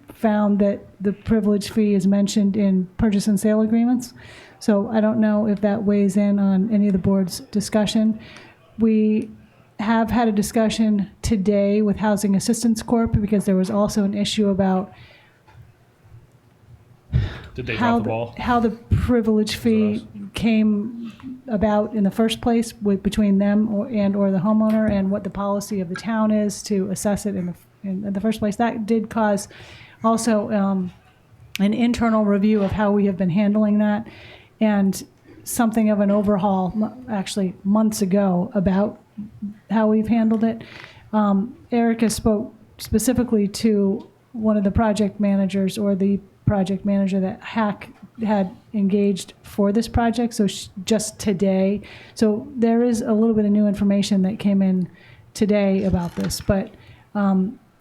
found that the privilege fee is mentioned in purchase and sale agreements. So I don't know if that weighs in on any of the board's discussion. We have had a discussion today with Housing Assistance Corp. because there was also an issue about
Did they drop the ball?
how the privilege fee came about in the first place between them or the homeowner, and what the policy of the town is to assess it in the first place. That did cause also an internal review of how we have been handling that, and something of an overhaul actually months ago about how we've handled it. Erica spoke specifically to one of the project managers or the project manager that Hack had engaged for this project, so just today. So there is a little bit of new information that came in today about this, but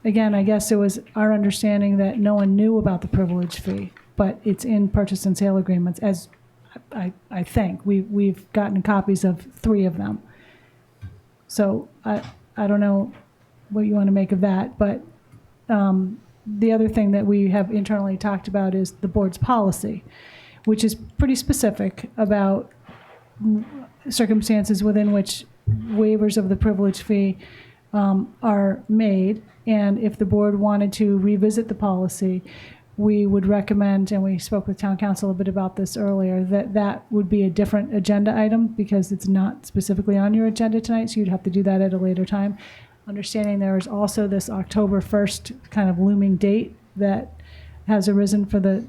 again, I guess it was our understanding that no one knew about the privilege fee, but it's in purchase and sale agreements, as I think. We've gotten copies of 3 of them. So I don't know what you want to make of that, but the other thing that we have internally talked about is the board's policy, which is pretty specific about circumstances within which waivers of the privilege fee are made. And if the board wanted to revisit the policy, we would recommend, and we spoke with town council a bit about this earlier, that that would be a different agenda item because it's not specifically on your agenda tonight, so you'd have to do that at a later time. Understanding there is also this October 1st kind of looming date that has arisen for the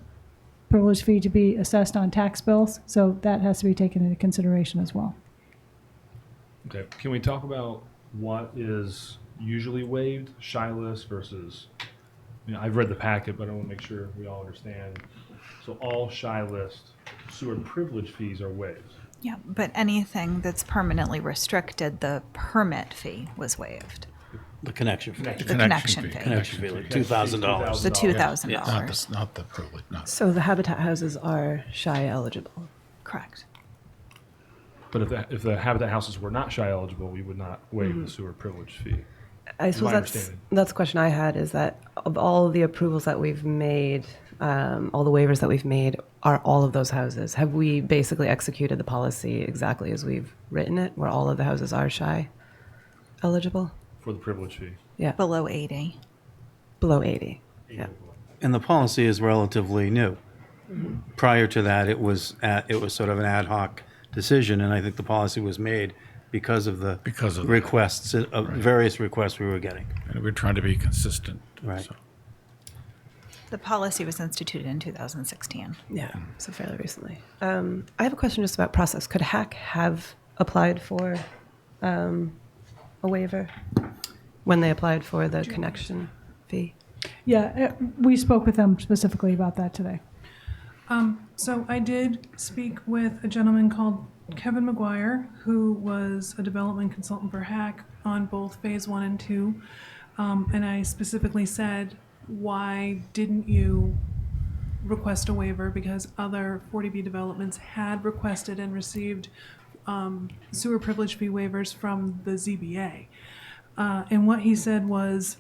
privilege fee to be assessed on tax bills, so that has to be taken into consideration as well.
Okay, can we talk about what is usually waived, shy list versus, I've read the packet, but I want to make sure we all understand. So all shy list sewer privilege fees are waived.
Yeah, but anything that's permanently restricted, the permit fee was waived.
The connection fee.
The connection fee.
Connection fee, like $2,000.
The $2,000.
Not the privilege, not.
So the habitat houses are shy eligible.
Correct.
But if the habitat houses were not shy eligible, we would not waive the sewer privilege fee.
I suppose
My
that's
understanding.
the question I had, is that of all the approvals that we've made, all the waivers that we've made, are all of those houses, have we basically executed the policy exactly as we've written it, where all of the houses are shy eligible?
For the privilege fee.
Yeah.
Below 80.
Below 80. Yeah.
And the policy is relatively new. Prior to that, it was sort of an ad hoc decision, and I think the policy was made because of the requests, various requests we were getting.
And we're trying to be consistent.
Right.
So.
The policy was instituted in 2016.
Yeah, so fairly recently. I have a question just about process. Could Hack have applied for a waiver when they applied for the connection fee?
Yeah, we spoke with them specifically about that today.
So I did speak with a gentleman called Kevin McGuire, who was a development consultant for Hack on both phase 1 and 2. And I specifically said, why didn't you request a waiver? Because other 40B developments had requested and received sewer privilege fee waivers from the ZBA. And what he said was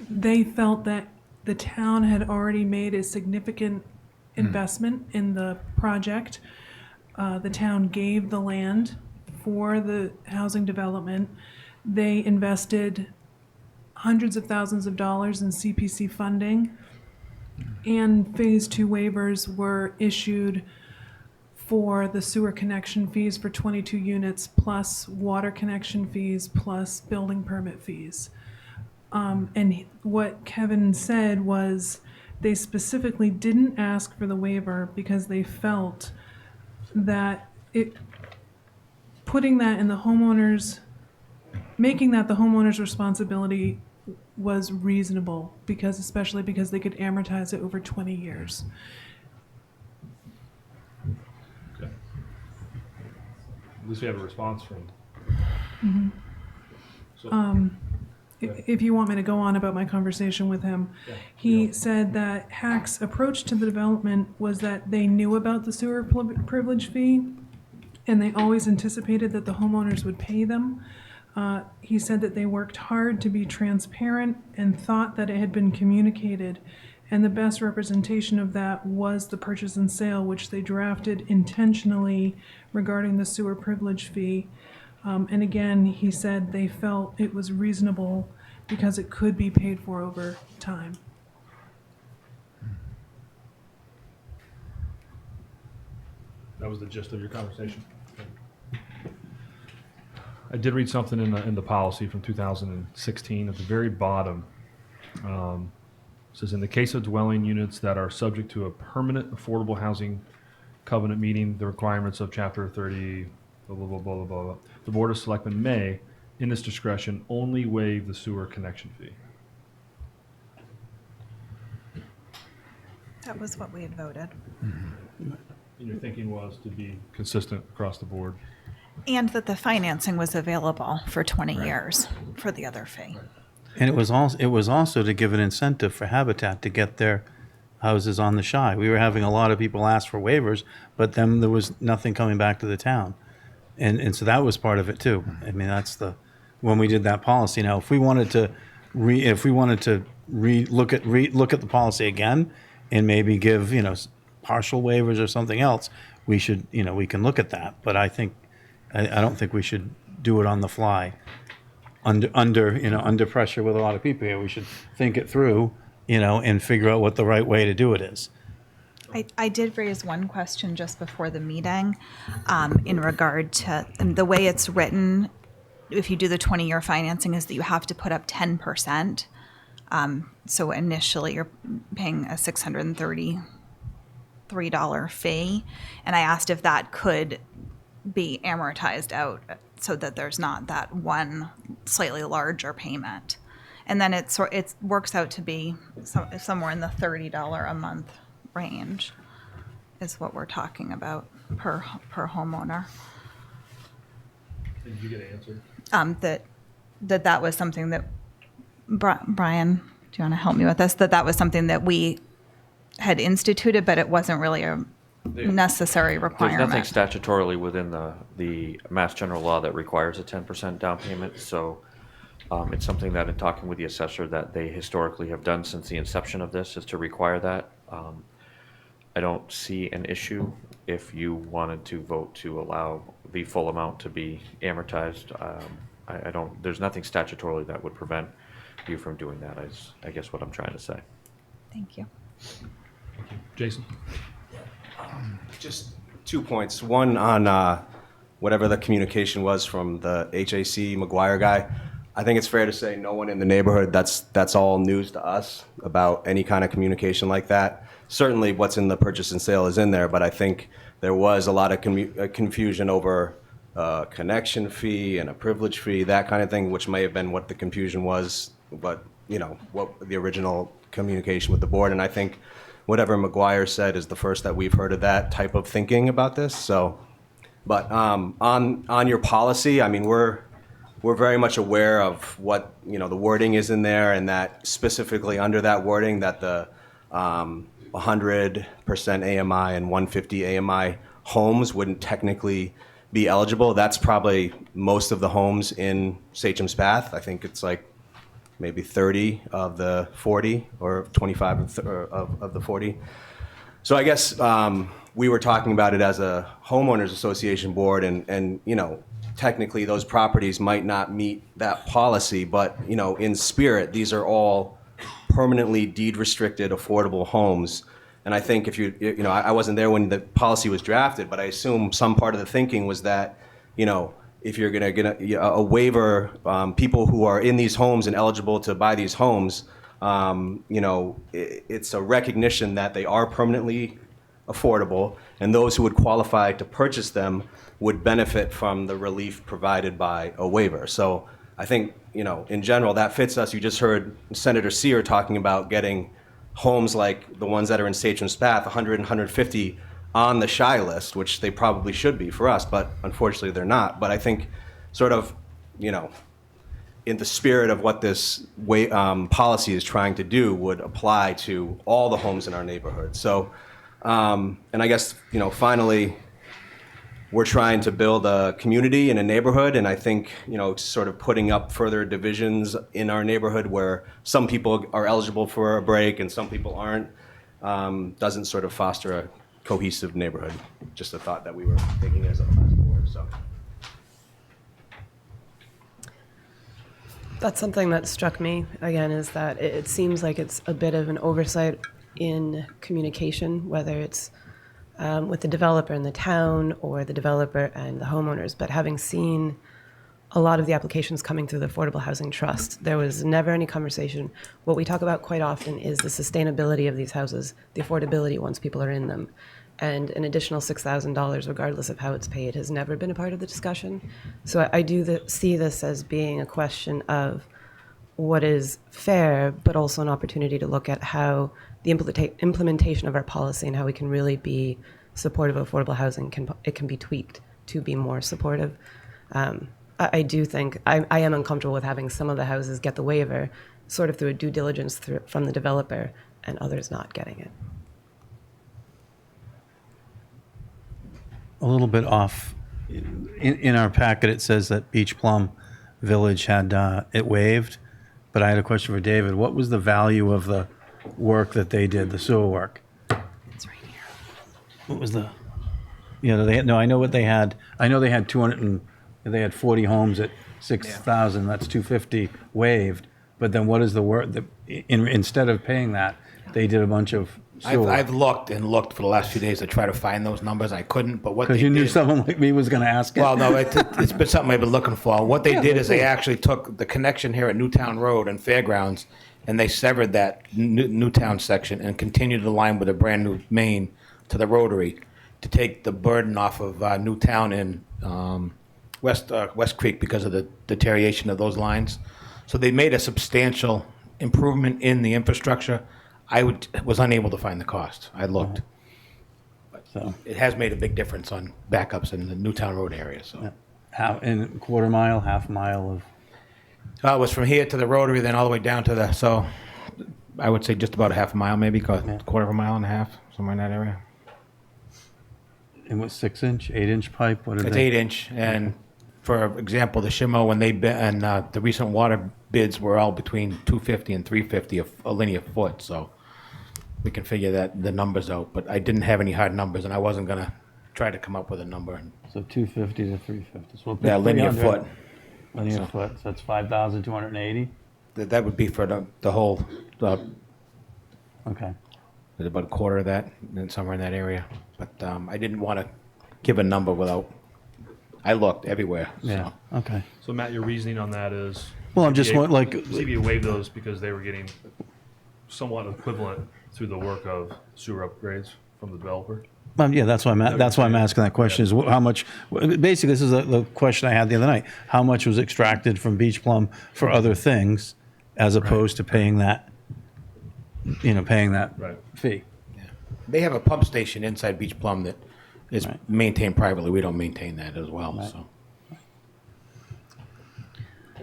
they felt that the town had already made a significant investment in the project. The town gave the land for the housing development. They invested hundreds of thousands of dollars in CPC funding, and phase 2 waivers were issued for the sewer connection fees for 22 units, plus water connection fees, plus building permit fees. And what Kevin said was they specifically didn't ask for the waiver because they felt that putting that in the homeowners, making that the homeowner's responsibility was reasonable, because especially because they could amortize it over 20 years.
Okay. At least we have a response from. So,
If you want me to go on about my conversation with him, he said that Hack's approach to the development was that they knew about the sewer privilege fee, and they always anticipated that the homeowners would pay them. He said that they worked hard to be transparent and thought that it had been communicated, and the best representation of that was the purchase and sale, which they drafted intentionally regarding the sewer privilege fee. And again, he said they felt it was reasonable because it could be paid for over time.
that was the gist of your conversation. I did read something in the policy from 2016 at the very bottom. It says, in the case of dwelling units that are subject to a permanent affordable housing covenant meeting the requirements of Chapter 30, blah, blah, blah, blah, blah, blah, the Board of Selectmen may, in its discretion, only waive the sewer connection fee.
That was what we had voted.
And your thinking was to be consistent across the board.
And that the financing was available for 20 years for the other fee.
And it was also to give an incentive for Habitat to get their houses on the shy. We were having a lot of people ask for waivers, but then there was nothing coming back to the town. And so that was part of it too. I mean, that's when we did that policy. Now, if we wanted to look at the policy again and maybe give, partial waivers or something else, we should, we can look at that. But I don't think we should do it on the fly under pressure with a lot of people here. We should think it through, and figure out what the right way to do it is.
I did raise one question just before the meeting in regard to the way it's written. If you do the 20-year financing, is that you have to put up 10%. So initially you're paying a $633 fee. And I asked if that could be amortized out so that there's not that one slightly larger payment. And then it works out to be somewhere in the $30 a month range is what we're talking about per homeowner.
Did you get an answer?
That was something that Brian, do you want to help me with this? That was something that we had instituted, but it wasn't really a necessary requirement.
There's nothing statutorily within the Mass General Law that requires a 10% down payment, so it's something that in talking with the assessor that they historically have done since the inception of this is to require that. I don't see an issue if you wanted to vote to allow the full amount to be amortized. I don't. There's nothing statutorily that would prevent you from doing that. I guess what I'm trying to say.
Thank you.
Jason?
Just 2 points. One on whatever the communication was from the HAC McGuire guy. I think it's fair to say no one in the neighborhood, that's all news to us about any kind of communication like that. Certainly what's in the purchase and sale is in there, but I think there was a lot of confusion over a connection fee and a privilege fee, that kind of thing, which may have been what the confusion was, but what the original communication with the board. And I think whatever McGuire said is the first that we've heard of that type of thinking about this. So, but on your policy, I mean, we're very much aware of what the wording is in there, and that specifically under that wording that the 100% AMI and 150 AMI homes wouldn't technically be eligible. That's probably most of the homes in Sachem's Path. I think it's like maybe 30 of the 40 or 25 of the 40. So I guess we were talking about it as a homeowners association board, and technically those properties might not meet that policy, but in spirit, these are all permanently deed restricted affordable homes. And I think if I wasn't there when the policy was drafted, but I assume some part of the thinking was that, if you're going to get a waiver, people who are in these homes and eligible to buy these homes, it's a recognition that they are permanently affordable, and those who would qualify to purchase them would benefit from the relief provided by a waiver. So I think, in general, that fits us. You just heard Senator Sear talking about getting homes like the ones that are in Sachem's Path, 100 and 150 on the shy list, which they probably should be for us, but unfortunately they're not. But I think sort of, in the spirit of what this policy is trying to do would apply to all the homes in our neighborhood. So, and I guess, finally, we're trying to build a community in a neighborhood, and I think, sort of putting up further divisions in our neighborhood where some people are eligible for a break and some people aren't, doesn't sort of foster a cohesive neighborhood. Just a thought that we were thinking as a board. So
that's something that struck me, again, is that it seems like it's a bit of an oversight in communication, whether it's with the developer and the town or the developer and the homeowners. But having seen a lot of the applications coming through the Affordable Housing Trust, there was never any conversation. What we talk about quite often is the sustainability of these houses, the affordability once people are in them. and an additional $6,000, regardless of how it's paid, has never been a part of the discussion. So I do see this as being a question of what is fair, but also an opportunity to look at how the implementation of our policy and how we can really be supportive of affordable housing can be tweaked to be more supportive. I do think I am uncomfortable with having some of the houses get the waiver sort of through a due diligence from the developer and others not getting it.
A little bit off. In our packet, it says that Beach Plum Village had it waived, but I had a question for David. What was the value of the work that they did, the sewer work?
It's right here.
What was the? They had, no. I know what they had. I know they had 200 and they had 40 homes at 6,000. That's 250 waived. But then what is the work? Instead of paying that, they did a bunch of sewer.
I've looked and looked for the last few days to try to find those numbers. I couldn't. But what
Because
they
you knew
did,
someone like me was going to ask it.
well, no, it's been something I've been looking for. What they did is they actually took the connection here at Newtown Road and Fairgrounds, and they severed that Newtown section and continued the line with a brand new main to the Rotary to take the burden off of Newtown and West Creek because of the deterioration of those lines. So they made a substantial improvement in the infrastructure. I was unable to find the cost. I looked.
So
It has made a big difference on backups in the Newtown Road area. So
in quarter mile, half mile of.
it was from here to the Rotary, then all the way down to so I would say just about a half a mile, maybe quarter of a mile and a half, somewhere in that area.
And what 6-inch, 8-inch pipe? What are
It's
they?
8-inch, and for example, the Shimo when and the recent water bids were all between 250 and 350 a linear foot. So we can figure the numbers out. But I didn't have any hard numbers, and I wasn't gonna try to come up with a number.
So 250 to 350. So
Yeah, linear
300
foot.
Linear foot. So that's 5,280.
That would be for the whole.
Okay.
There's about a quarter of that, and somewhere in that area. But I didn't want to give a number without. I looked everywhere.
Yeah.
So.
Okay.
So Matt, your reasoning on that is?
Well, I'm just
CBA waived those because they were getting somewhat equivalent through the work of sewer upgrades from the developer.
Yeah, that's why I'm asking that question. Is how much? Basically, this is the question I had the other night. How much was extracted from Beach Plum for other things, as opposed to paying that? Paying that fee.
They have a pump station inside Beach Plum that is maintained privately. We don't maintain that as well. So.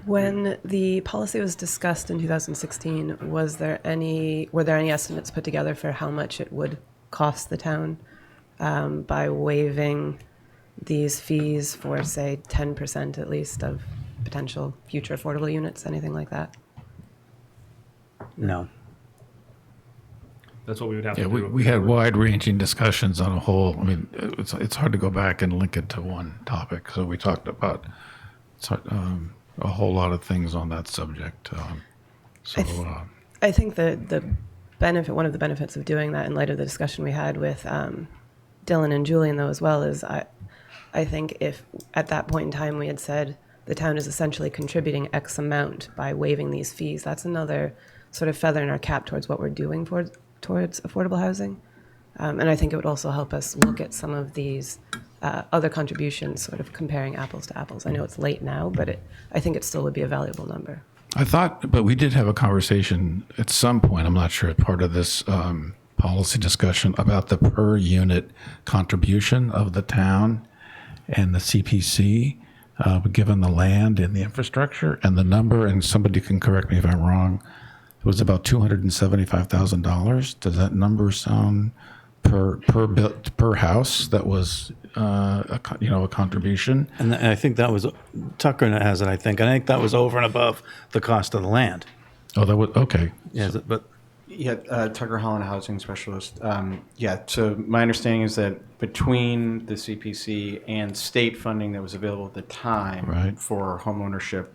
When the policy was discussed in 2016, were there any estimates put together for how much it would cost the town by waiving these fees for, say, 10% at least of potential future affordable units, anything like that?
No.
That's what we would have
Yeah,
to do.
we had wide-ranging discussions on a whole. I mean, it's hard to go back and link it to one topic. So we talked about a whole lot of things on that subject.
I think one of the benefits of doing that in light of the discussion we had with Dylan and Julian, though, as well, is I think if at that point in time we had said the town is essentially contributing X amount by waiving these fees, that's another sort of feather in our cap towards what we're doing towards affordable housing. And I think it would also help us look at some of these other contributions, sort of comparing apples to apples. I know it's late now, but I think it still would be a valuable number.
I thought, but we did have a conversation at some point, I'm not sure, part of this policy discussion about the per unit contribution of the town and the CPC, given the land and the infrastructure, and the number, and somebody can correct me if I'm wrong, it was about $275,000. Does that number sound per house that was a contribution?
And I think that was Tucker has it. I think that was over and above the cost of the land.
Oh, that was okay.
Yeah, but
yeah, Tucker Holland, housing specialist. So my understanding is that between the CPC and state funding that was available at the time for home ownership,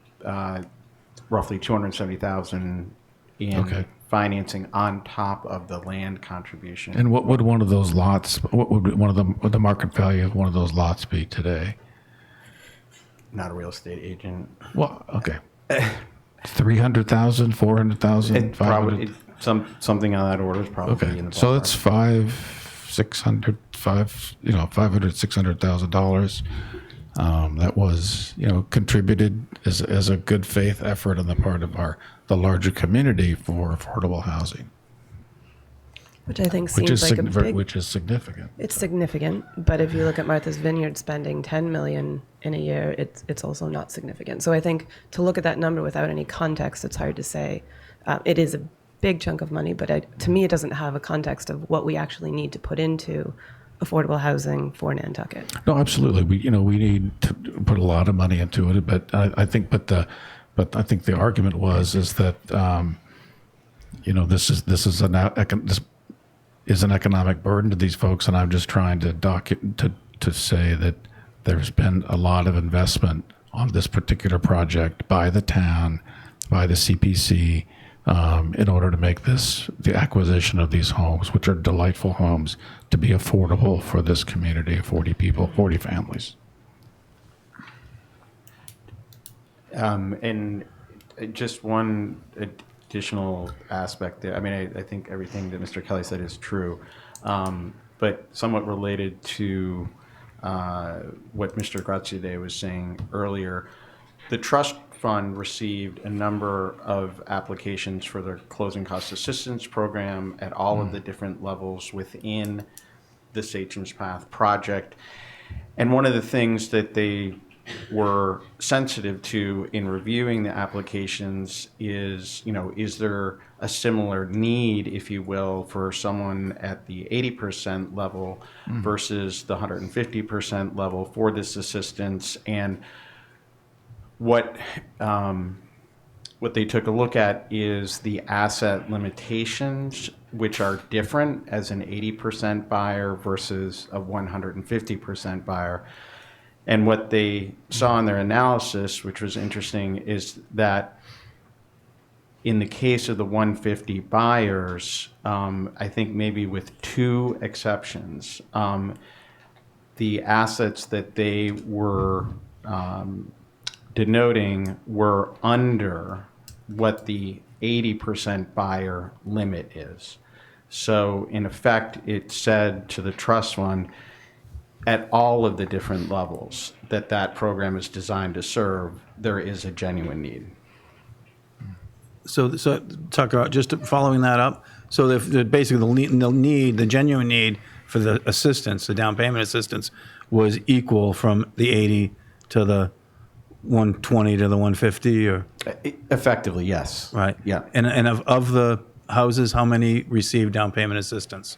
roughly $270,000 in financing on top of the land contribution.
And what would one of those lots? What would the market value of one of those lots be today?
Not a real estate agent.
Well, okay. 300,000, 400,000, 500.
Something on that order is probably in the ballpark.
So that's $500,000, $600,000. That was, contributed as a good faith effort on the part of the larger community for affordable housing,
Which I think seems like a big...
which is significant.
It's significant, but if you look at Martha's Vineyard spending $10 million in a year, it's also not significant. So I think to look at that number without any context, it's hard to say. It is a big chunk of money, but to me, it doesn't have a context of what we actually need to put into affordable housing for Nantucket.
No, absolutely. We need to put a lot of money into it, but I think the argument is that this is an economic burden to these folks, and I'm just trying to say that there's been a lot of investment on this particular project by the town, by the CPC, in order to make the acquisition of these homes, which are delightful homes, to be affordable for this community of 40 people, 40 families.
And just one additional aspect there. I mean, I think everything that Mr. Kelly said is true, but somewhat related to what Mr. Graziadei was saying earlier. The trust fund received a number of applications for their closing cost assistance program at all of the different levels within the Satcham's Path project. And one of the things that they were sensitive to in reviewing the applications is, is there a similar need, if you will, for someone at the 80% level versus the 150% level for this assistance? And what they took a look at is the asset limitations, which are different as an 80% buyer versus a 150% buyer. And what they saw in their analysis, which was interesting, is that in the case of the 150 buyers, I think maybe with two exceptions, the assets that they were denoting were under what the 80% buyer limit is. So in effect, it said to the trust fund, at all of the different levels that program is designed to serve, there is a genuine need.
So Tucker, just following that up, so basically the genuine need for the assistance, the down payment assistance, was equal from the 80 to the 120 to the 150, or
effectively, yes.
Right.
Yeah.
And of the houses, how many received down payment assistance?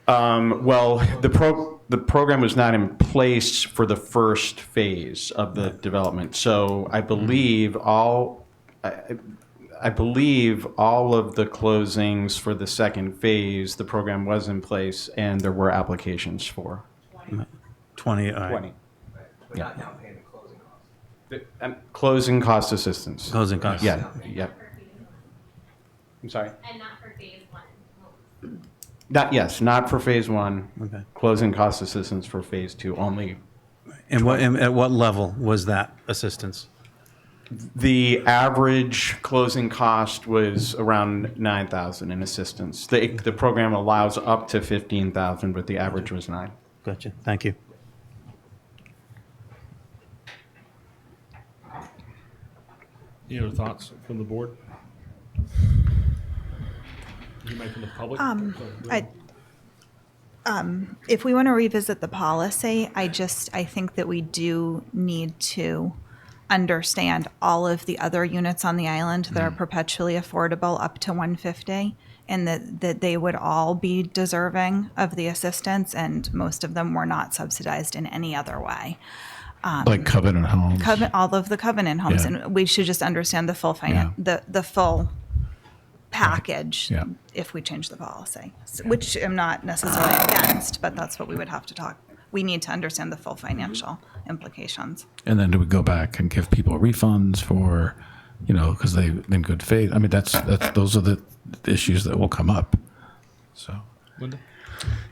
Well, the program was not in place for the first phase of the development. So I believe all of the closings for the second phase, the program was in place, and there were applications for
20.
20. Yeah. Closing cost assistance.
Closing costs.
Yeah. Yeah. I'm sorry.
And not for phase one.
Not for phase one.
Okay.
Closing cost assistance for phase two only.
And at what level was that assistance?
The average closing cost was around $9,000 in assistance. The program allows up to $15,000, but the average was $9,000.
Gotcha. Thank you.
Any other thoughts from the board? You might from the public?
If we want to revisit the policy, I think that we do need to understand all of the other units on the island that are perpetually affordable up to 150, and that they would all be deserving of the assistance, and most of them were not subsidized in any other way.
Like Covenant homes.
All of the Covenant homes,
Yeah.
and we should just understand the full the full package if we change the policy, which I'm not necessarily against, but that's what we would have to talk. We need to understand the full financial implications.
And then do we go back and give people refunds for, because they in good faith? I mean, those are the issues that will come up. So,
Linda?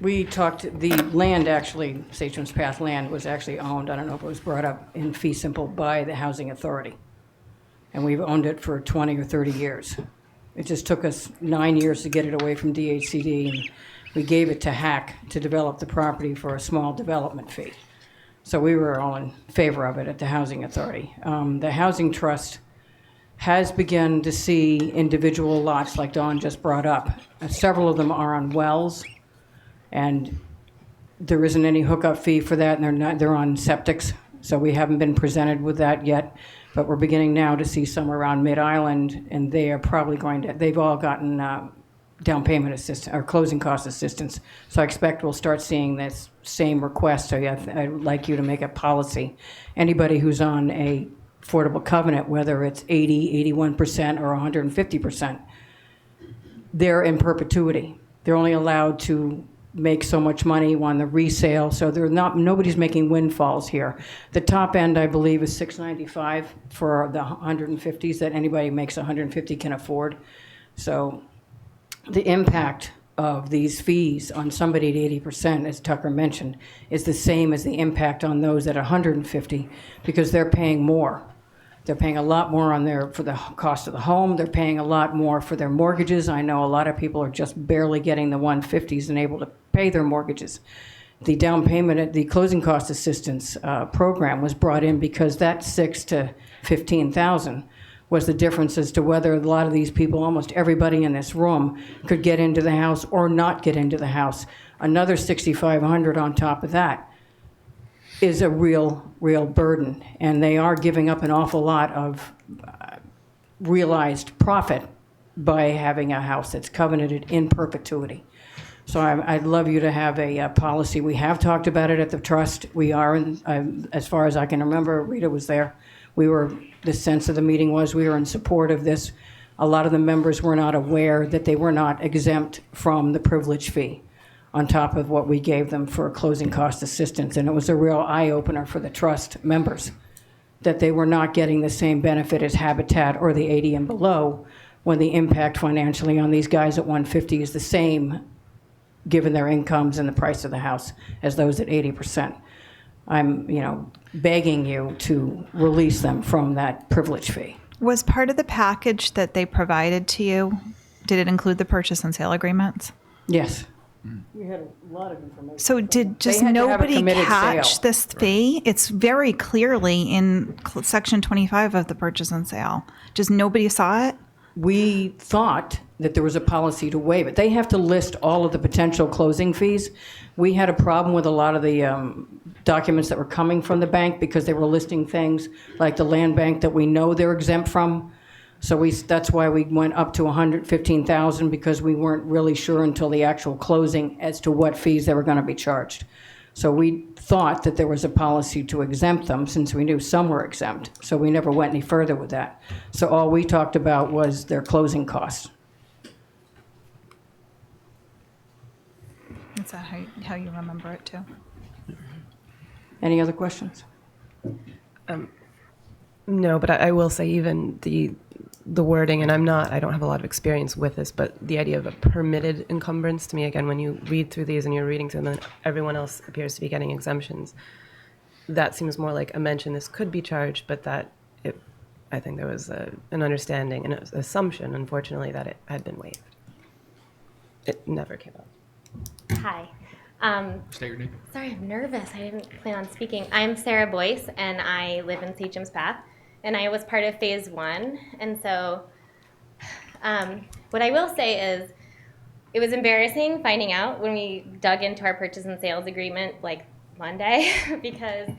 We talked, the land actually, Satcham's Path land was actually owned, I don't know if it was brought up in fee simple, by the Housing Authority. And we've owned it for 20 or 30 years. It just took us 9 years to get it away from DHCD, and we gave it to Hack to develop the property for a small development fee. So we were all in favor of it at the Housing Authority. The Housing Trust has begun to see individual lots like Dawn just brought up. Several of them are on wells, and there isn't any hookup fee for that, and they're on septics, so we haven't been presented with that yet. But we're beginning now to see some around Mid-Island, and they are probably they've all gotten down payment assistance or closing cost assistance. So I expect we'll start seeing this same request. So yeah, I'd like you to make a policy. Anybody who's on a affordable covenant, whether it's 80, 81%, or 150%, they're in perpetuity. They're only allowed to make so much money on the resale, so nobody's making windfalls here. The top end, I believe, is $695 for the 150s that anybody makes 150 can afford. So the impact of these fees on somebody at 80%, as Tucker mentioned, is the same as the impact on those at 150 because they're paying more. They're paying a lot more for the cost of the home. They're paying a lot more for their mortgages. I know a lot of people are just barely getting the 150s and able to pay their mortgages. The down payment, the closing cost assistance program was brought in because that $6,000 to $15,000 was the difference as to whether a lot of these people, almost everybody in this room, could get into the house or not get into the house. Another $6,500 on top of that is a real burden, and they are giving up an awful lot of realized profit by having a house that's covenanted in perpetuity. So I'd love you to have a policy. We have talked about it at the trust. We are, as far as I can remember, Rita was there. The sense of the meeting was we were in support of this. A lot of the members were not aware that they were not exempt from the privilege fee on top of what we gave them for closing cost assistance. And it was a real eye-opener for the trust members that they were not getting the same benefit as Habitat or the 80 and below when the impact financially on these guys at 150 is the same given their incomes and the price of the house as those at 80%. I'm, begging you to release them from that privilege fee.
Was part of the package that they provided to you, did it include the purchase and sale agreements?
Yes. We had a lot of information.
So did just
They had to have a
nobody
committed
catch
sale.
this fee? It's very clearly in section 25 of the purchase and sale. Just nobody saw it?
We thought that there was a policy to waive it. They have to list all of the potential closing fees. We had a problem with a lot of the documents that were coming from the bank because they were listing things like the land bank that we know they're exempt from. So that's why we went up to $115,000 because we weren't really sure until the actual closing as to what fees they were going to be charged. So we thought that there was a policy to exempt them since we knew some were exempt. So we never went any further with that. So all we talked about was their closing costs.
Is that how you remember it too?
Any other questions?
No, but I will say even the wording, and I don't have a lot of experience with this, but the idea of a permitted encumbrance to me, again, when you read through these and you're reading through them, and everyone else appears to be getting exemptions, that seems more like a mention this could be charged, but I think there was an understanding and an assumption, unfortunately, that it had been waived. It never came up.
Hi.
State your name.
Sorry, I'm nervous. I didn't plan on speaking. I'm Sarah Boyce, and I live in St. James Path, and I was part of Phase 1. And so what I will say is it was embarrassing finding out when we dug into our purchase and sales agreement like Monday because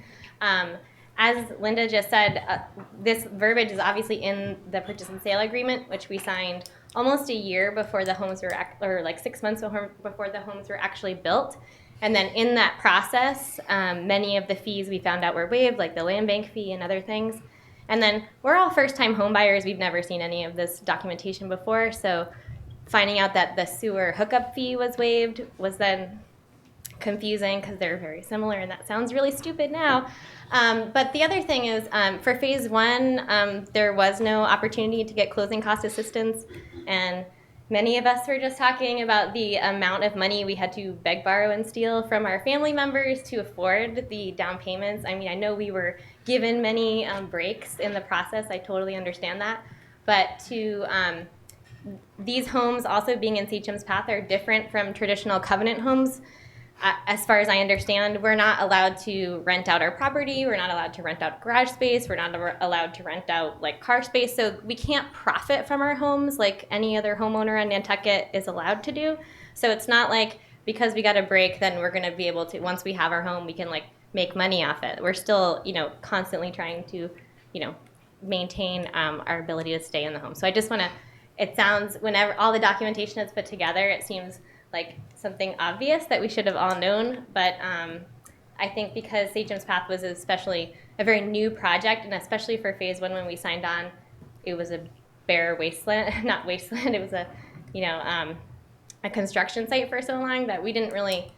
as Linda just said, this verbiage is obviously in the purchase and sale agreement, which we signed almost a year before the homes were, or like 6 months before the homes were actually built. And then in that process, many of the fees we found out were waived, like the land bank fee and other things. And then we're all first-time home buyers. We've never seen any of this documentation before. So finding out that the sewer hookup fee was waived was then confusing because they're very similar, and that sounds really stupid now. But the other thing is, for Phase 1, there was no opportunity to get closing cost assistance, and many of us were just talking about the amount of money we had to beg, borrow, and steal from our family members to afford the down payments. I mean, I know we were given many breaks in the process. I totally understand that. But to these homes also being in Seacham's Path are different from traditional covenant homes. As far as I understand, we're not allowed to rent out our property. We're not allowed to rent out garage space. We're not allowed to rent out like car space. So we can't profit from our homes like any other homeowner in Nantucket is allowed to do. So it's not like because we got a break, then we're going to be able to, once we have our home, we can like make money off it. We're still, constantly trying to, maintain our ability to stay in the home. So I just want to, it sounds, whenever all the documentation is put together, it seems like something obvious that we should have all known, but I think because Seacham's Path was especially a very new project, and especially for phase one when we signed on, it was a bare wasteland, not wasteland, it was a construction site for so long that we didn't really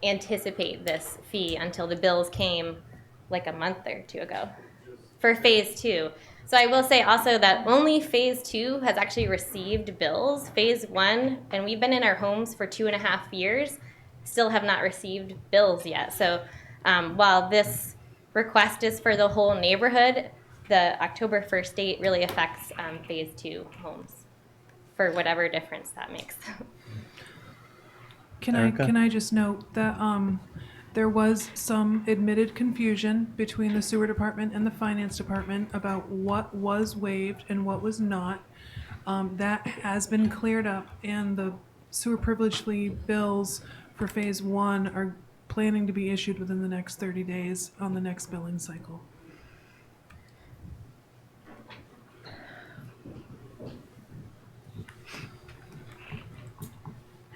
anticipate this fee until the bills came like a month or two ago for phase two. So I will say also that only phase two has actually received bills. Phase one, and we've been in our homes for 2.5 years, still have not received bills yet. So while this request is for the whole neighborhood, the October 1st date really affects phase two homes for whatever difference that makes.
Can I just note that there was some admitted confusion between the sewer department and the finance department about what was waived and what was not. That has been cleared up, and the sewer privilege fee bills for phase one are planning to be issued within the next 30 days on the next billing cycle.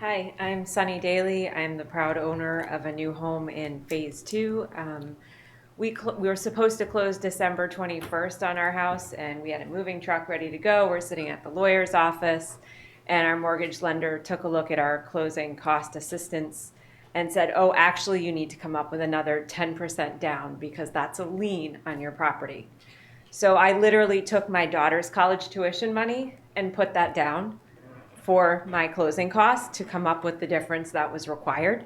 Hi, I'm Sunny Daly. I'm the proud owner of a new home in phase two. We were supposed to close December 21st on our house, and we had a moving truck ready to go. We're sitting at the lawyer's office, and our mortgage lender took a look at our closing cost assistance and said, oh, actually, you need to come up with another 10% down because that's a lien on your property. So I literally took my daughter's college tuition money and put that down for my closing costs to come up with the difference that was required.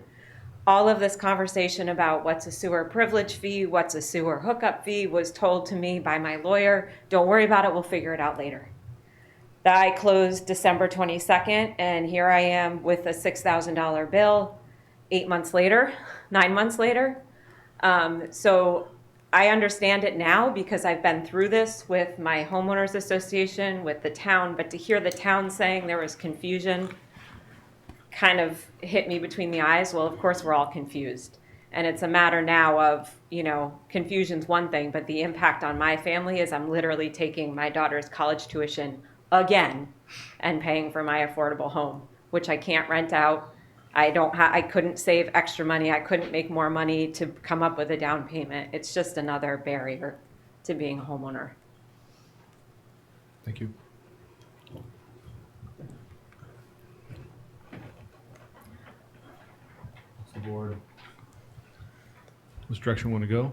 All of this conversation about what's a sewer privilege fee, what's a sewer hookup fee was told to me by my lawyer. Don't worry about it, we'll figure it out later. I closed December 22nd, and here I am with a $6,000 bill 9 months later. So I understand it now because I've been through this with my homeowners association, with the town, but to hear the town saying there was confusion kind of hit me between the eyes. Well, of course we're all confused. And it's a matter now of, confusion's one thing, but the impact on my family is I'm literally taking my daughter's college tuition again and paying for my affordable home, which I can't rent out. I couldn't save extra money. I couldn't make more money to come up with a down payment. It's just another barrier to being a homeowner.
Thank you. What's the board? Which direction want to go?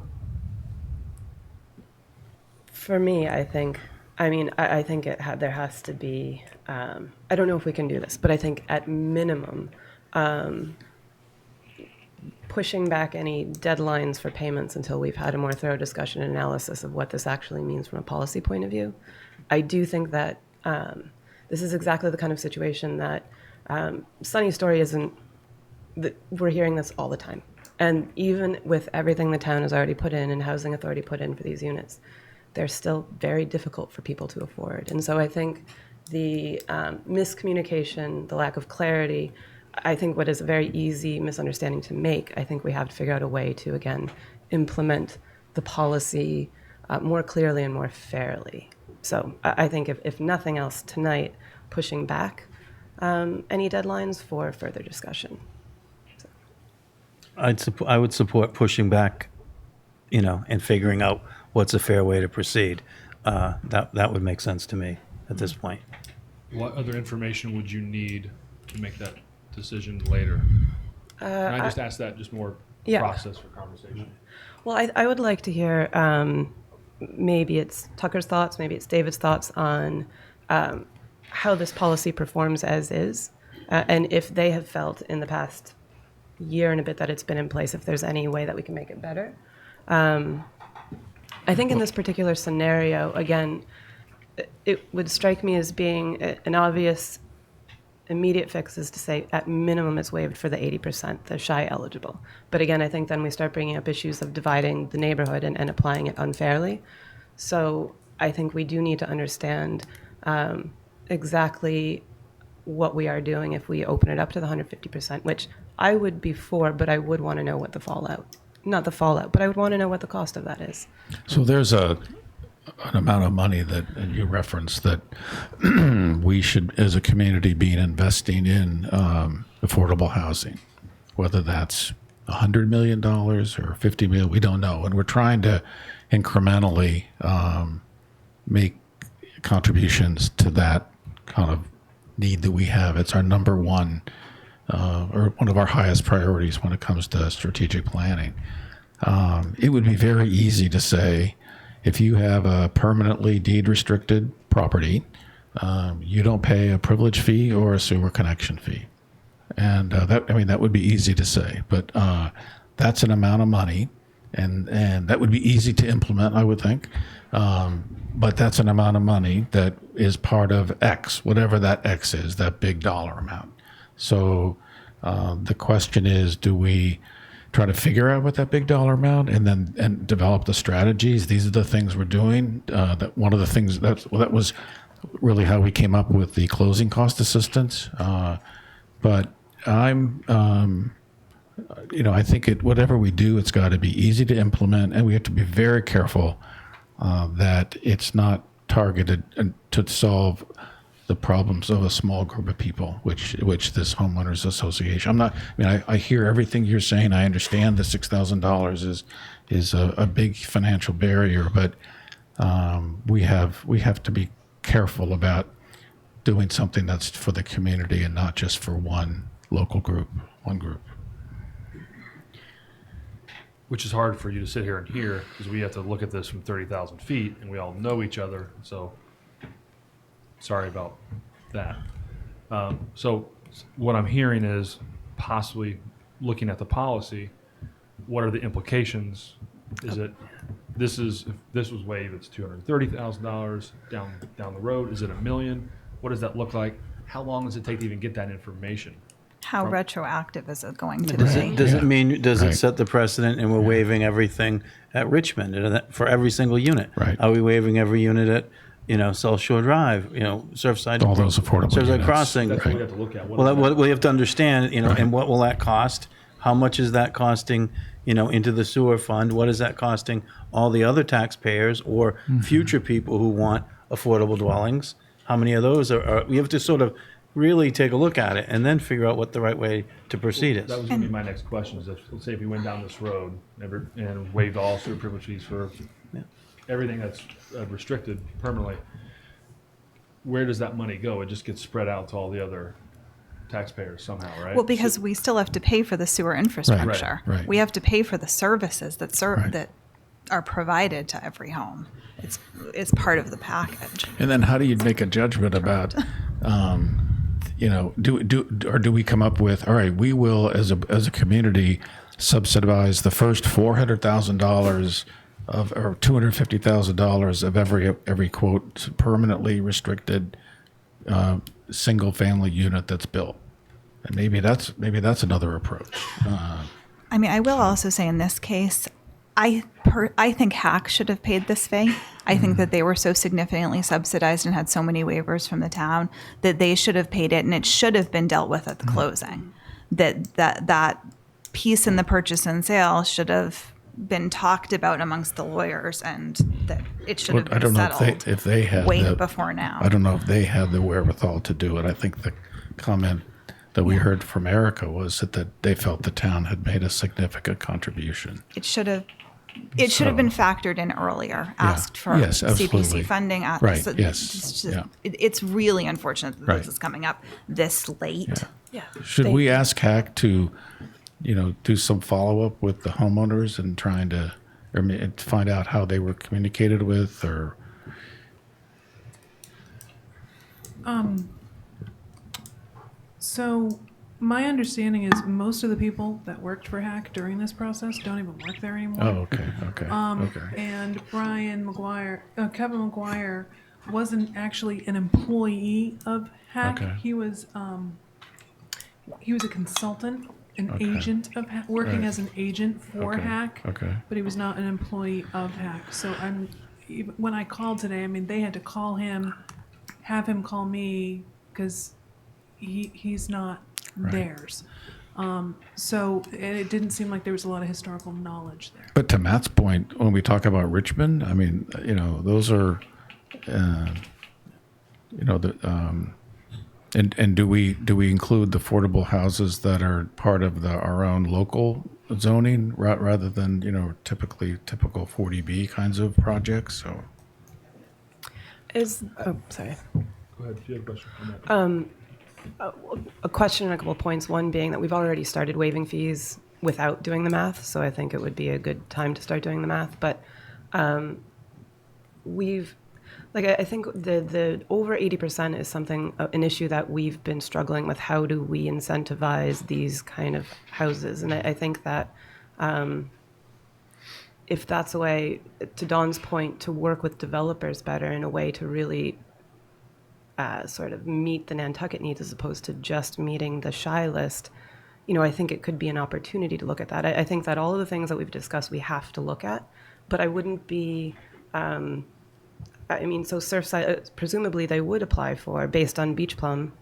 For me, I think there has to be, I don't know if we can do this, but I think at minimum, pushing back any deadlines for payments until we've had a more thorough discussion and analysis of what this actually means from a policy point of view. I do think that this is exactly the kind of situation that Sunny's story isn't, we're hearing this all the time. And even with everything the town has already put in and Housing Authority put in for these units, they're still very difficult for people to afford. And so I think the miscommunication, the lack of clarity, I think what is a very easy misunderstanding to make, I think we have to figure out a way to, again, implement the policy more clearly and more fairly. So I think if nothing else tonight, pushing back any deadlines for further discussion. So.
I would support pushing back, and figuring out what's a fair way to proceed. That would make sense to me at this point.
What other information would you need to make that decision later? And I just asked that just more process for conversation.
Well, I would like to hear maybe it's Tucker's thoughts, maybe it's David's thoughts on how this policy performs as is, and if they have felt in the past year and a bit that it's been in place, if there's any way that we can make it better. I think in this particular scenario, again, it would strike me as being an obvious immediate fix is to say at minimum it's waived for the 80%, the shy eligible. But again, I think then we start bringing up issues of dividing the neighborhood and applying it unfairly. So I think we do need to understand exactly what we are doing if we open it up to the 150%, which I would be for, but I would want to know what the fallout, not the fallout, but I would want to know what the cost of that is.
So there's an amount of money that, and you referenced, that we should, as a community, be investing in affordable housing, whether that's $100 million or $50 million, we don't know. And we're trying to incrementally make contributions to that kind of need that we have. It's our number one, or one of our highest priorities when it comes to strategic planning. It would be very easy to say, if you have a permanently deed restricted property, you don't pay a privilege fee or a sewer connection fee. And that would be easy to say, but that's an amount of money, and that would be easy to implement, I would think. But that's an amount of money that is part of X, whatever that X is, that big dollar amount. So the question is, do we try to figure out what that big dollar amount and develop the strategies? These are the things we're doing. That one of the things that was really how we came up with the closing cost assistance. But I think whatever we do, it's got to be easy to implement, and we have to be very careful that it's not targeted to solve the problems of a small group of people, which this homeowners association. I hear everything you're saying. I understand the $6,000 is a big financial barrier, but we have to be careful about doing something that's for the community and not just for one local group, one group.
Which is hard for you to sit here and hear, because we have to look at this from 30,000 feet, and we all know each other. So sorry about that. So what I'm hearing is possibly looking at the policy. What are the implications? Is it if this was waived, it's $230,000 down the road? Is it $1 million? What does that look like? How long does it take to even get that information?
How retroactive is it going to
Does
be?
it set the precedent, and we're waiving everything at Richmond for every single unit?
Right.
Are we waiving every unit at South Shore Drive, Surfside?
All those affordable
Surfside
units.
Crossing.
That's what we have to look at.
What we have to understand,
Right.
and what will that cost? How much is that costing, into the sewer fund? What is that costing all the other taxpayers or future people who want affordable dwellings? How many of those are we have to sort of really take a look at it and then figure out what the right way to proceed is.
That was going to be my next question. Is let's say if we went down this road and waived all sewer privilege fees for everything that's restricted permanently, where does that money go? It just gets spread out to all the other taxpayers somehow, right?
Well, because we still have to pay for the sewer infrastructure.
Right.
We have to pay for the services that that are provided to every home. It's part of the package.
And then how do you make a judgment about, do we come up with, all right, we will as a community subsidize the first $400,000 or $250,000 of every quote permanently restricted single family unit that's built, and maybe that's another approach.
I will also say in this case, I think HAC should have paid this fee. I think that they were so significantly subsidized and had so many waivers from the town that they should have paid it, and it should have been dealt with at the closing. That piece in the purchase and sale should have been talked about amongst the lawyers, and that it should have been settled.
I don't know if they had
way before now.
I don't know if they had the wherewithal to do it. I think the comment that we heard from Erica was that they felt the town had made a significant contribution.
It should have been factored in earlier, asked for
Yes, absolutely.
CPC funding.
Right, yes,
It's really unfortunate that
Right.
this is coming up this late.
Yeah.
Should we ask HAC to, do some follow-up with the homeowners and trying to find out how they were communicated with, or?
So my understanding is most of the people that worked for HAC during this process don't even work there anymore.
Oh, okay.
And Kevin McGuire wasn't actually an employee of Hack.
Okay.
He was a consultant, an
Okay.
agent of Hack, working
Right.
as an agent for
Okay.
Hack.
Okay.
But he was not an employee of Hack. So when I called today, I mean, they had to call him, have him call me, because he's not
Right.
theirs. So it didn't seem like there was a lot of historical knowledge there.
But to Matt's point, when we talk about Richmond, I mean, those are, and do we include the affordable houses that are part of our own local zoning rather than typical 40B kinds of projects? So
Sorry.
Go ahead. If you have a question on that.
A question and a couple of points. One being that we've already started waiving fees without doing the math, so I think it would be a good time to start doing the math. But I think the over 80% is an issue that we've been struggling with. How do we incentivize these kind of houses? And I think that if that's a way, to Dawn's point, to work with developers better in a way to really sort of meet the Nantucket needs as opposed to just meeting the shy list, I think it could be an opportunity to look at that. I think that all of the things that we've discussed we have to look at, but I wouldn't be, so Surfside, presumably they would apply for, based on Beach Plum,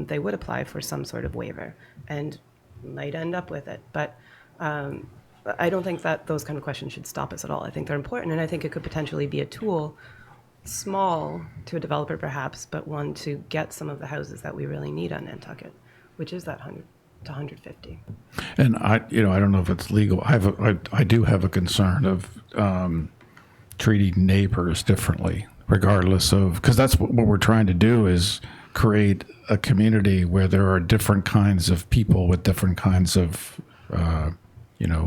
they would apply for some sort of waiver and might end up with it. But I don't think that those kind of questions should stop us at all. I think they're important, and I think it could potentially be a tool, small to a developer perhaps, but one to get some of the houses that we really need on Nantucket, which is that 100 to 150.
And I don't know if it's legal. I do have a concern of treating neighbors differently, regardless of, because that's what we're trying to do is create a community where there are different kinds of people with different kinds of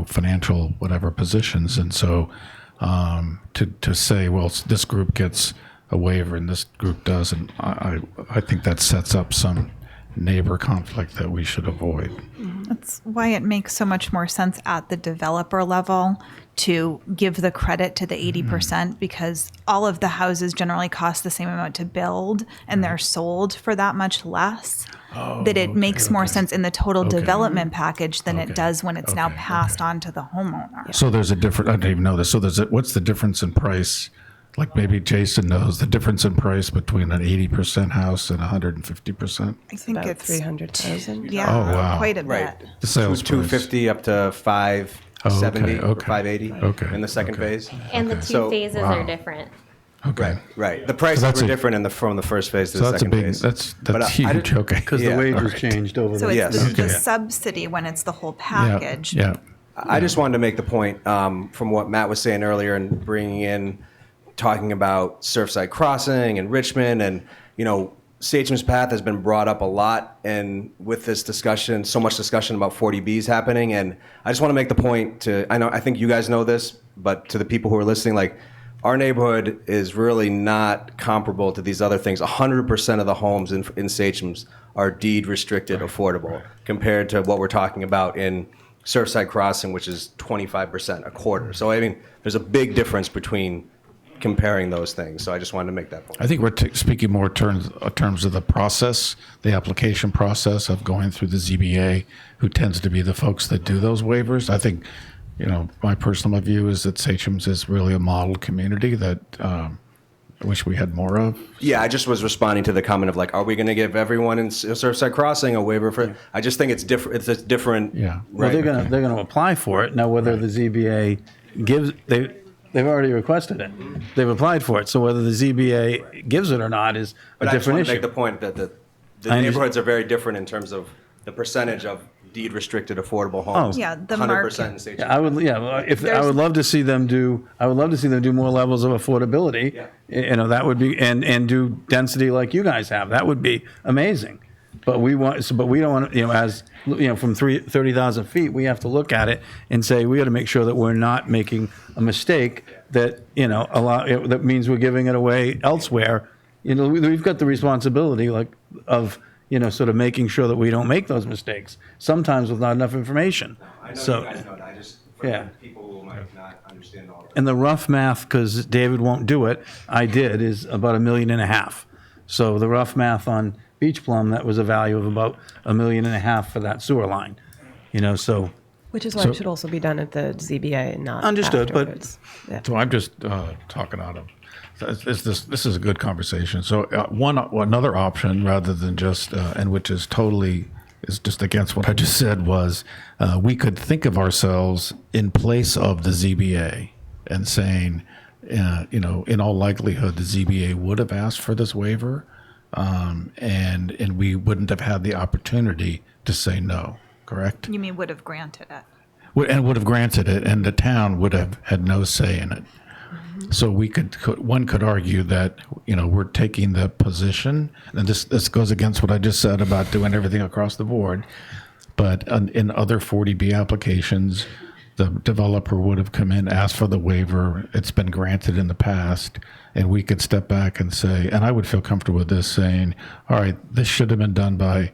financial whatever positions, and so to say, well, this group gets a waiver and this group doesn't, I think that sets up some neighbor conflict that we should avoid.
That's why it makes so much more sense at the developer level to give the credit to the 80% because all of the houses generally cost the same amount to build and they're sold for that much less. That it makes more sense in the total development package than it does when it's now passed on to the homeowner.
So there's a different, I didn't even know this. So what's the difference in price? Like maybe Jason knows the difference in price between an 80% house and 150%.
I think
About
it's
300,000.
Yeah,
Oh, wow.
quite a
Right.
bit.
The sales price.
250 up to 570 or
okay.
580
Okay,
in the second phase.
And the two
So-
phases are different.
Okay.
Right. The prices
that's
were
a-
different from the first phase to
So
the
that's a
second
big,
phase.
that's
But
huge. Okay.
Because
Yeah,
the wages
all right.
changed over
So
the
it's
Yes.
the
Okay.
subsidy when it's the whole package.
Yeah.
I just wanted to make the point from what Matt was saying earlier and bringing in, talking about Surfside Crossing and Richmond and, Satcham's Path has been brought up a lot. And with this discussion, so much discussion about 40Bs happening. And I just want to make the point I think you guys know this, but to the people who are listening, like, our neighborhood is really not comparable to these other things. 100% of the homes in Satcham's are deed restricted affordable compared to what we're talking about in Surfside Crossing, which is 25%, a quarter. So, there's a big difference between comparing those things. So I just wanted to make that point.
I think we're speaking more terms of the process, the application process of going through the ZBA, who tends to be the folks that do those waivers. I think, my personal view is that Satcham's is really a model community that I wish we had more of.
Yeah, I just was responding to the comment of like, are we going to give everyone in Surfside Crossing a waiver for? I just think it's different. It's a different.
Yeah.
Well,
Right.
they're gonna apply for it now. Whether the ZBA gives they've already requested it. They've applied for it. So whether the ZBA gives it or not is
But
a
I just
different
want to
issue.
make the point that the
I understand.
neighborhoods are very different in terms of the percentage of deed restricted affordable homes.
Yeah, the
100% in Satcham's.
Yeah, I would. Yeah, well, I would love to see them do. I would love to see them do more levels of affordability.
Yeah.
That would be and do density like you guys have. That would be amazing. But we don't want to. As from 30,000 feet, we have to look at it and say we got to make sure that we're not making a mistake that that means we're giving it away elsewhere. We've got the responsibility of sort of making sure that we don't make those mistakes. Sometimes with not enough information.
I know
So
you guys know that. for
Yeah.
people who might not understand all of it.
And the rough math, because David won't do it, I did, is about $1.5 million. So the rough math on Beach Plum, that was a value of about $1.5 million for that sewer line. You know, so.
Which is why
So-
it should also be done at the ZBA and not
Understood, but-
afterwards. Yeah.
So I'm just talking out of. This is a good conversation. So another option, rather than just and which is totally is just against what I just said, was we could think of ourselves in place of the ZBA and saying, in all likelihood, the ZBA would have asked for this waiver, and we wouldn't have had the opportunity to say no. Correct?
You mean would have granted it?
And would have granted it, and the town would have had no say in it. So one could argue that, we're taking the position, and this goes against what I just said about doing everything across the board, but in other 40B applications, the developer would have come in, asked for the waiver, it's been granted in the past, and we could step back and say, and I would feel comfortable with this saying, all right, this should have been done by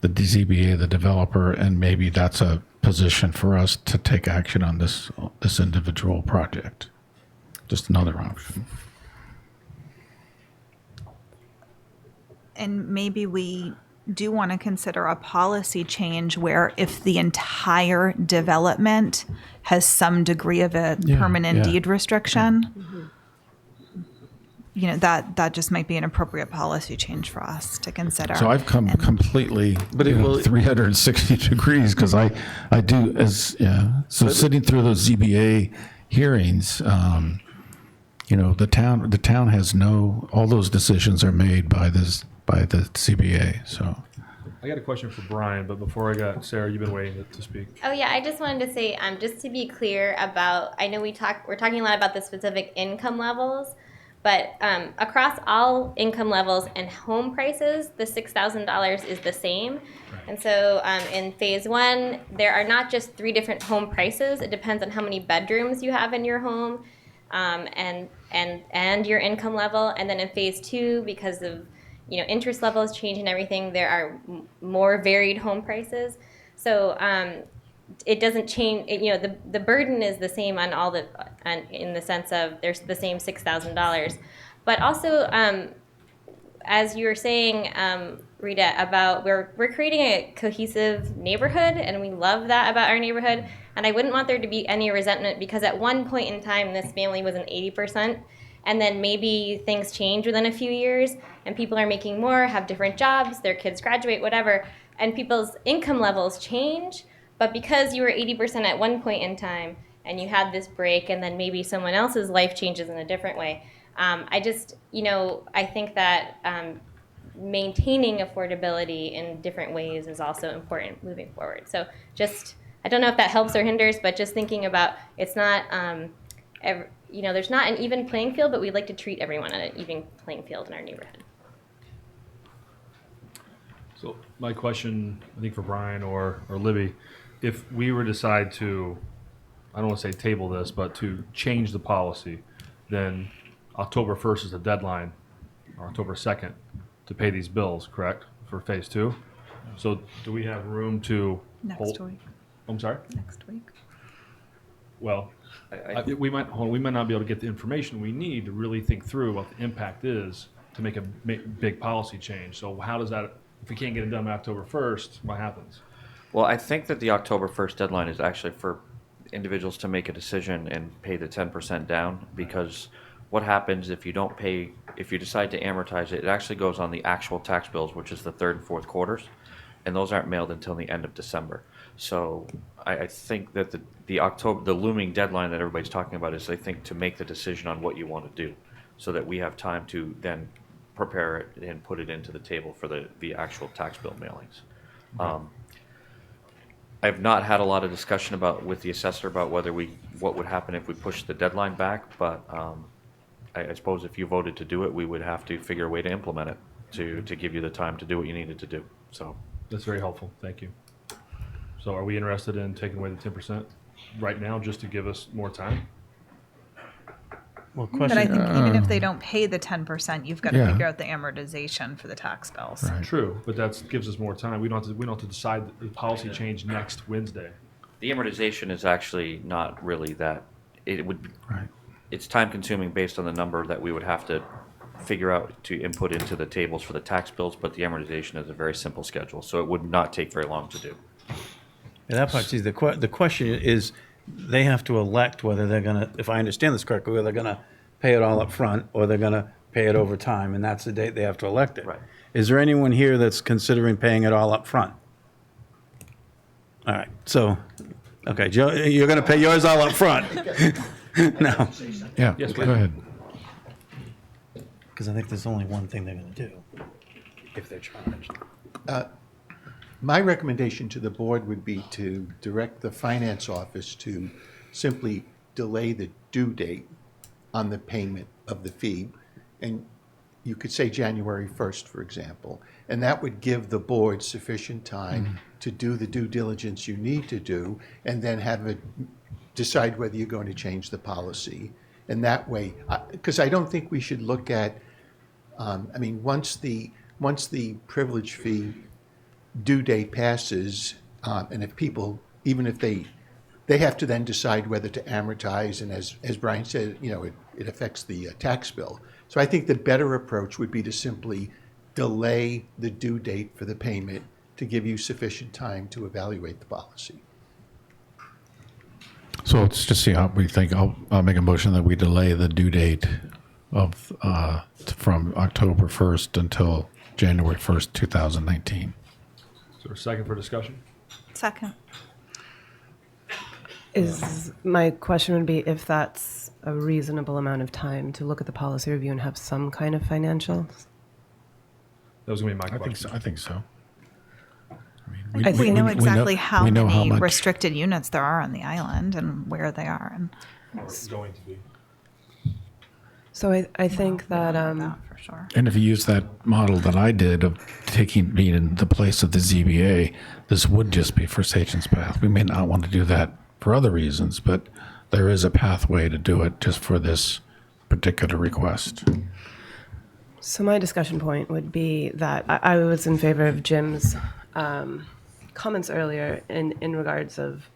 the ZBA, the developer, and maybe that's a position for us to take action on this individual project. Just another option.
And maybe we do want to consider a policy change where if the entire development has some degree of a permanent deed restriction, that just might be an appropriate policy change for us to consider.
So I've come completely 360 degrees because I do So sitting through those ZBA hearings, the town has all those decisions are made by the CBA. So
I got a question for Brian, but before I got Sarah, you've been waiting to speak.
Oh yeah, I just wanted to say, just to be clear about, I know we're talking a lot about the specific income levels, but across all income levels and home prices, the $6,000 is the same. And so in phase one, there are not just 3 different home prices. It depends on how many bedrooms you have in your home, and your income level. And then in phase two, because of interest levels change and everything, there are more varied home prices. So it doesn't change. The burden is the same on all in the sense of there's the same $6,000, but also as you were saying, Rita, about we're creating a cohesive neighborhood, and we love that about our neighborhood. And I wouldn't want there to be any resentment, because at one point in time, this family was an 80%. And then maybe things change within a few years, and people are making more, have different jobs, their kids graduate, whatever, and people's income levels change. But because you were 80% at one point in time, and you had this break, and then maybe someone else's life changes in a different way, I think that maintaining affordability in different ways is also important moving forward. So I don't know if that helps or hinders, but just thinking about, it's not, there's not an even playing field, but we'd like to treat everyone on an even playing field in our neighborhood.
So my question, I think for Brian or Libby, if we were to decide to, I don't want to say table this, but to change the policy, then October 1st is the deadline, or October 2nd, to pay these bills, correct, for phase two? So do we have room to
Next week.
I'm sorry?
Next week.
Well, we might not be able to get the information we need to really think through what the impact is to make a big policy change. So how does that, if we can't get it done by October 1st, what happens?
Well, I think that the October 1st deadline is actually for individuals to make a decision and pay the 10% down, because what happens if you don't pay, if you decide to amortize it, it actually goes on the actual tax bills, which is the third and fourth quarters, and those aren't mailed until the end of December. So I think that the looming deadline that everybody's talking about is, I think, to make the decision on what you want to do, so that we have time to then prepare it and put it into the table for the actual tax bill mailings.
Okay.
I've not had a lot of discussion with the assessor about what would happen if we pushed the deadline back, but I suppose if you voted to do it, we would have to figure a way to implement it to give you the time to do what you needed to do. So
that's very helpful. Thank you. So are we interested in taking away the 10% right now just to give us more time?
Well,
But I think even if they don't pay the 10%, you've got to figure out the amortization for the tax bills.
Right. True, but that gives us more time. We don't have to decide the policy change next Wednesday.
The amortization is actually not really that, it would, it's time consuming based on the number that we would have to figure out to input into the tables for the tax bills, but the amortization is a very simple schedule, so it would not take very long to do.
And that part, see, the question is, they have to elect whether they're gonna, if I understand this correctly, whether they're gonna pay it all up front or they're gonna pay it over time, and that's the date they have to elect it.
Right.
Is there anyone here that's considering paying it all up front? All right, so, okay, Joe, you're gonna pay yours all up front? No.
Yeah,
Yes,
go
please.
ahead.
Because I think there's only one thing they're gonna do, if they're charged.
My recommendation to the board would be to direct the finance office to simply delay the due date on the payment of the fee. And you could say January 1st, for example. And that would give the board sufficient time to do the due diligence you need to do, and then have it decide whether you're going to change the policy. And that way, because I don't think we should look at, once the privilege fee due date passes, and if people, even if they have to then decide whether to amortize, and as Brian said, it affects the tax bill. So I think the better approach would be to simply delay the due date for the payment to give you sufficient time to evaluate the policy.
So let's just see how we think. I'll make a motion that we delay the due date of from October 1st until January 1st, 2019.
Is there a second for discussion?
Second.
My question would be if that's a reasonable amount of time to look at the policy review and have some kind of financials?
That was going to be my
I
question.
think so.
I think we know exactly how
we know how
many
much.
restricted units there are on the island and where they are. And
It's going to be.
So I think that,
for sure.
And if you use that model that I did of being in the place of the ZBA, this would just be for Sachem's Path. We may not want to do that for other reasons, but there is a pathway to do it just for this particular request.
So my discussion point would be that I was in favor of Jim's comments earlier in regards of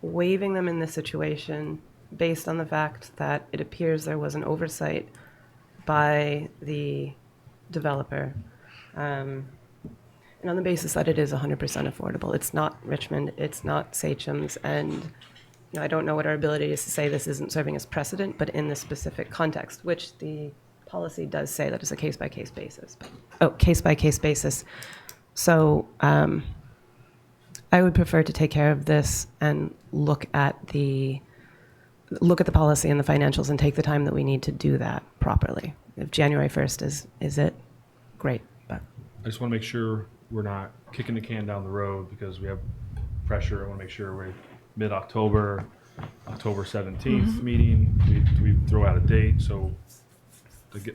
waiving them in this situation based on the fact that it appears there was an oversight by the developer, and on the basis that it is 100% affordable. It's not Richmond, it's not Sachem's, and I don't know what our ability is to say this isn't serving as precedent, but in this specific context, which the policy does say that it's a case-by-case basis. Case-by-case basis. So I would prefer to take care of this and look at the policy and the financials and take the time that we need to do that properly. If January 1st is it, great. But
I just want to make sure we're not kicking the can down the road because we have pressure. I want to make sure we're mid-October, October 17th meeting. Do we throw out a date? So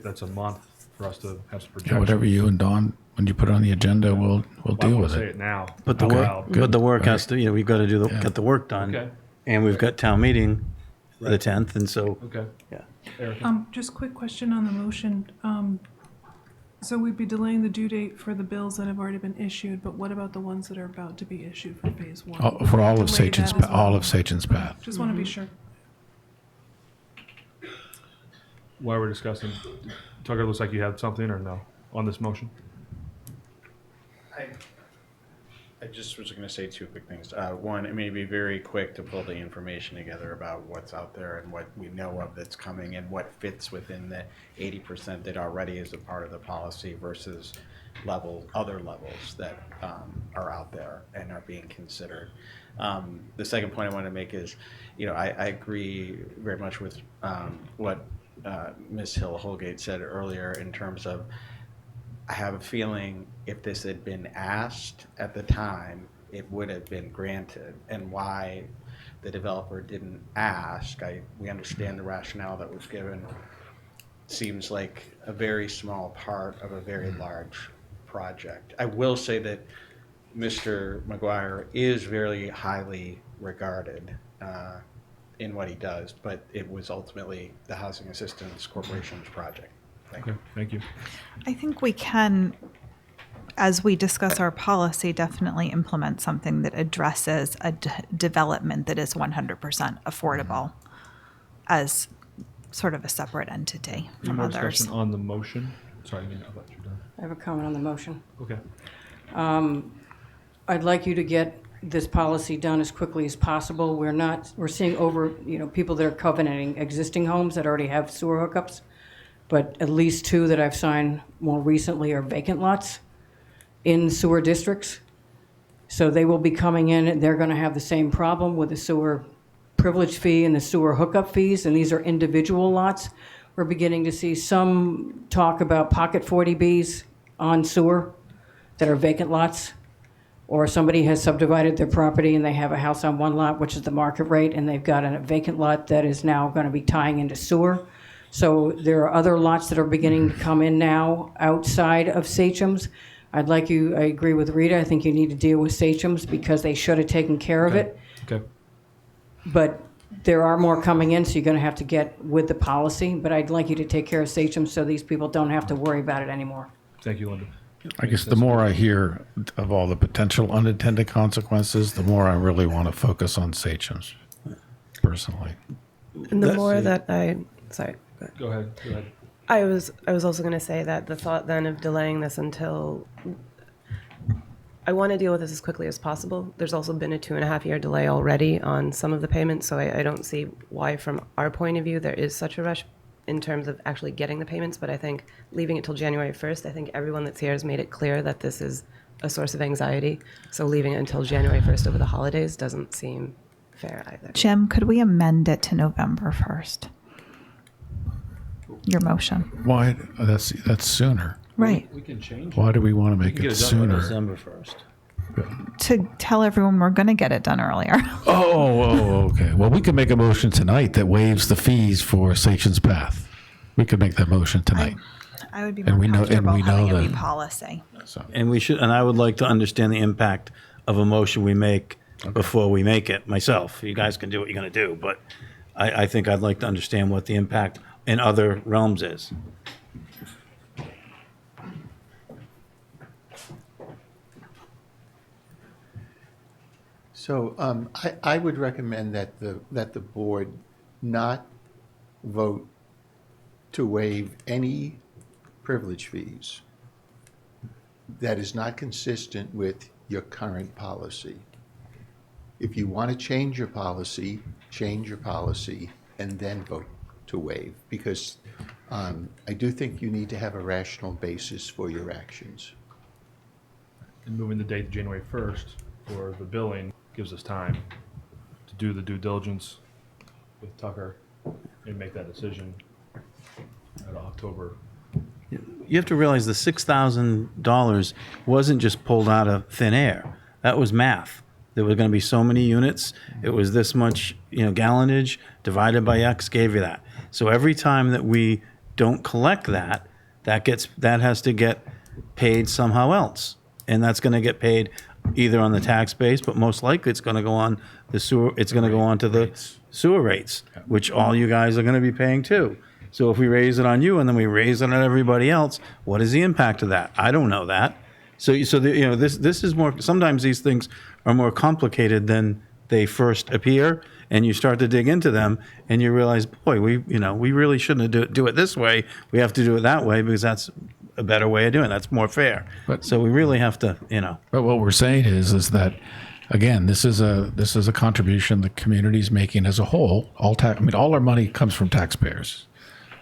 that's a month for us to have some projections.
Yeah, whatever you and Dawn, when you put it on the agenda, we'll deal with
Say
it.
it now.
But the
out
work,
loud.
but the work has to, we've got to get the work done.
Okay.
And we've got town meeting the 10th, and so.
Okay.
Yeah.
Erica?
Just quick question on the motion. So we'd be delaying the due date for the bills that have already been issued, but what about the ones that are about to be issued for phase one?
For all of
Delay
Sachem's,
that as well?
all of Sachem's Path.
Just want to be sure.
While we're discussing, Tucker, looks like you had something or no on this motion?
I just was going to say two quick things. One, it may be very quick to pull the information together about what's out there and what we know of that's coming and what fits within the 80% that already is a part of the policy versus other levels that are out there and are being considered. The second point I want to make is, I agree very much with what Ms. Hill-Holgate said earlier in terms of I have a feeling if this had been asked at the time, it would have been granted. And why the developer didn't ask, we understand the rationale that was given. Seems like a very small part of a very large project. I will say that Mr. McGuire is very highly regarded in what he does, but it was ultimately the Housing Assistance Corporation's project. Thank you.
Thank you.
I think we can as we discuss our policy, definitely implement something that addresses a development that is 100% affordable as sort of a separate entity
Any
from
more
others.
discussion on the motion? Sorry, I thought you were done.
I have a comment on the motion.
Okay.
I'd like you to get this policy done as quickly as possible. We're seeing over, people that are covenanting existing homes that already have sewer hookups, but at least 2 that I've signed more recently are vacant lots in sewer districts. So they will be coming in and they're gonna have the same problem with the sewer privilege fee and the sewer hookup fees, and these are individual lots. We're beginning to see some talk about pocket 40Bs on sewer that are vacant lots. Or somebody has subdivided their property and they have a house on one lot, which is the market rate, and they've got a vacant lot that is now going to be tying into sewer. So there are other lots that are beginning to come in now outside of Sachem's. I agree with Rita, I think you need to deal with Sachem's because they should have taken care of it.
Okay.
But there are more coming in, so you're going to have to get with the policy. But I'd like you to take care of Sachem's so these people don't have to worry about it anymore.
Thank you, Linda.
I guess the more I hear of all the potential unintended consequences, the more I really want to focus on Sachem's, personally.
And the more that sorry.
Go ahead.
I was also going to say that the thought then of delaying this until I want to deal with this as quickly as possible. There's also been a 2.5-year delay already on some of the payments, so I don't see why, from our point of view, there is such a rush in terms of actually getting the payments. But I think leaving it till January 1st, I think everyone that's here has made it clear that this is a source of anxiety. So leaving it until January 1st over the holidays doesn't seem fair either.
Jim, could we amend it to November 1st? Your motion.
Why? That's sooner.
Right.
We can change.
Why do we want to make
get
it
it done
sooner?
December 1st.
To tell everyone we're going to get it done earlier.
Okay. Well, we can make a motion tonight that waives the fees for Sachem's Path. We could make that motion tonight.
I would be
And
more
we know- and
comfortable
we know
having it be
that-
policy.
And I would like to understand the impact of a motion we make before we make it myself. You guys can do what you're going to do, but I think I'd like to understand what the impact in other realms is.
So I would recommend that the board not vote to waive any privilege fees that is not consistent with your current policy. If you want to change your policy, and then vote to waive, because I do think you need to have a rational basis for your actions.
And moving the date to January 1st for the billing gives us time to do the due diligence with Tucker and make that decision at October.
You have to realize the $6,000 wasn't just pulled out of thin air. That was math. There were going to be so many units. It was this much, gallonage divided by X gave you that. So every time that we don't collect that, that has to get paid somehow else, and that's going to get paid either on the tax base, but most likely it's going to go on the sewer. It's going to go on to the sewer rates, which all you guys are going to be paying too. So if we raise it on you and then we raise it on everybody else, what is the impact of that? I don't know that. This is more. Sometimes these things are more complicated than they first appear, and you start to dig into them, and you realize, boy, we really shouldn't do it this way. We have to do it that way because that's a better way of doing it. That's more fair. So we really have to,
But what we're saying is that, again, this is a contribution the community's making as a whole. All our money comes from taxpayers.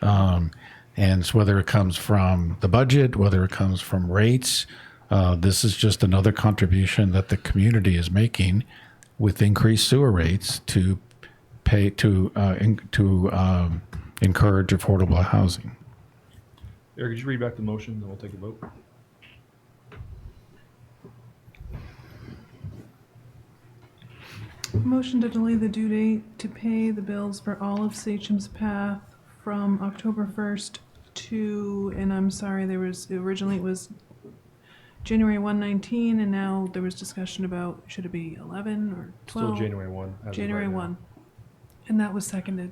And so whether it comes from the budget, whether it comes from rates, this is just another contribution that the community is making with increased sewer rates to pay to encourage affordable housing.
Eric, could you read back the motion, then we'll take a vote?
Motion to delay the due date to pay the bills for all of Sachem's Path from October 1st to, and I'm sorry, originally it was January 1/19, and now there was discussion about, should it be 11 or 12?
Still January 1. as of
January
right now.
1. And that was seconded.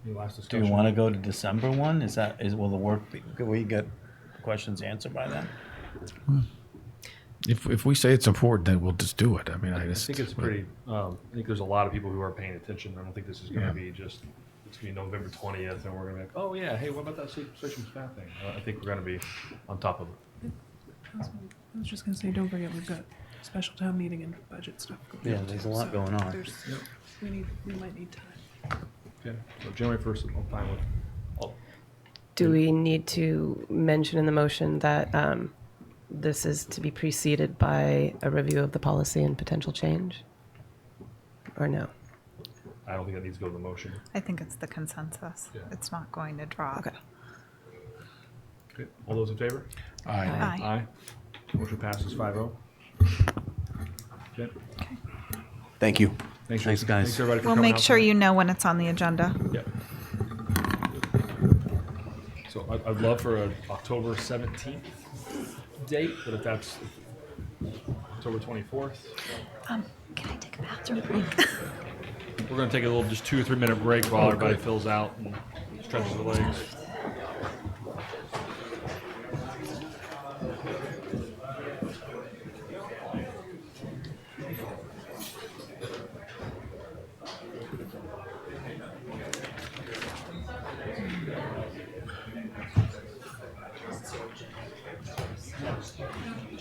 Any last
do
discussion?
you want to go to December 1? Will the work be, we get questions answered by then.
If we say it's important, then we'll just do it. I mean, I
I think it's pretty, I think there's a lot of people who are paying attention. I don't think this is gonna be just, it's gonna be November 20th and we're gonna be like, oh yeah, hey, what about that Sachem Spath thing? I think we're gonna be on top of it.
I was just gonna say, don't forget, we've got special town meeting and budget stuff going on.
Yeah, there's a lot
So
going on.
we might need time.
Okay, so January 1st, I'm fine with.
Do we need to mention in the motion that this is to be preceded by a review of the policy and potential change? Or no?
I don't think that needs to go to the motion.
I think it's the consensus.
Yeah.
It's not going to drop.
Okay.
Okay, all those in favor?
Aye.
Aye.
Aye. Motion passes 5-0. Okay.
Thank you.
Thanks,
Thanks,
Jason.
guys.
Thanks, everybody, for
We'll
coming
make
out
sure
tonight.
you know when it's on the agenda.
Yep. So I'd love for an October 17th date, but if that's October 24th,
Can I take a bathroom break?
we're gonna take a little, just 2 or 3 minute break while everybody fills out and stretches their legs.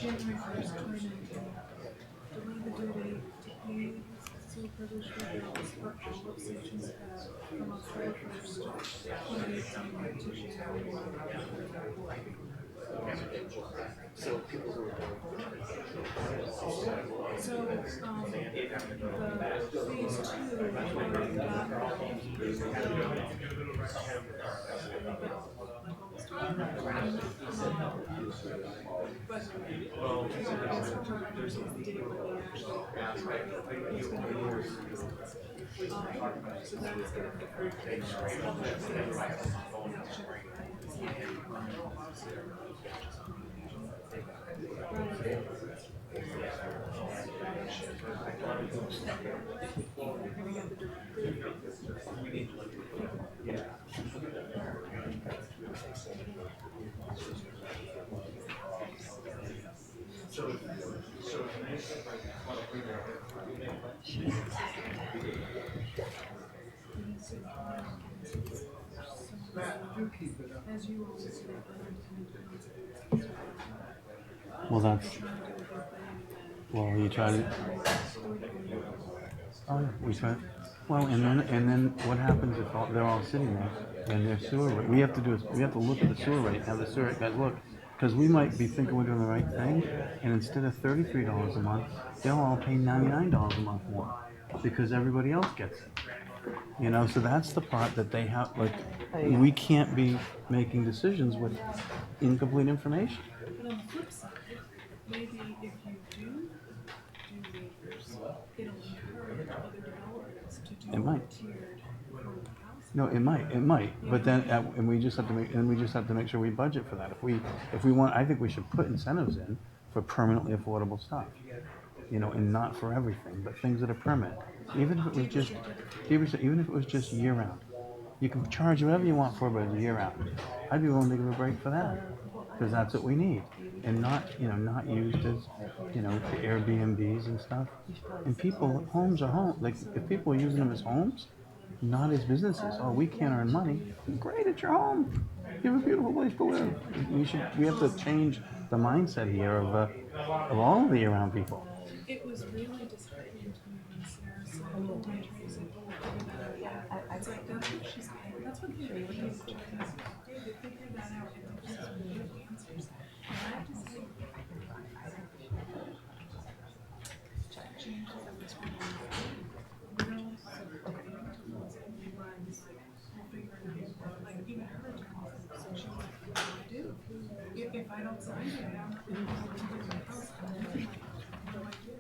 January 1st, 2019. Delay the due date to pay civil privilege bills for all of Sachem Spath from October 1st, 2018 to January 1. So, the phase 2 already as you always say,
Well, that's. Well, you try to. Oh, yeah, we try. Well, and then what happens if they're all sitting there and their sewer rate? We have to look at the sewer rate and have the sewer guys look, because we might be thinking we're doing the right thing, and instead of $33 a month, they'll all pay $99 a month more, because everybody else gets it. You know, so that's the part that they have. Like, we can't be making decisions with incomplete information.
But on the flip side, maybe if you do waivers, it'll encourage other developers to do
It might.
tiered affordable housing.
No, it might, but then, and we just have to make sure we budget for that. If we want, I think we should put incentives in for permanently affordable stuff, you know, and not for everything, but things that are permanent. Even if it was just year round, you can charge whatever you want for it, but year round. I'd be willing to give a break for that, because that's what we need, and not used as, the Airbnbs and stuff. And homes are home. Like, if people are using them as homes, not as businesses. Oh, we can't earn money. Great, it's your home. You have a beautiful place to live. We have to change the mindset here of all of the year-round people.
It was really disheartening to me when Sarah said, oh, my attorney said, oh, we'll figure that out. Yeah, it's like, that's what she's saying. That's what they really need to do. They figure that out and they just give answers. And I have to say, changes that was really real supporting to what's in the runs, like, we'll figure it out. Like, even her attorney said, so she's like, what do I do? If I don't sign it, I'm not going to get my house. I'm doing like, what do I do?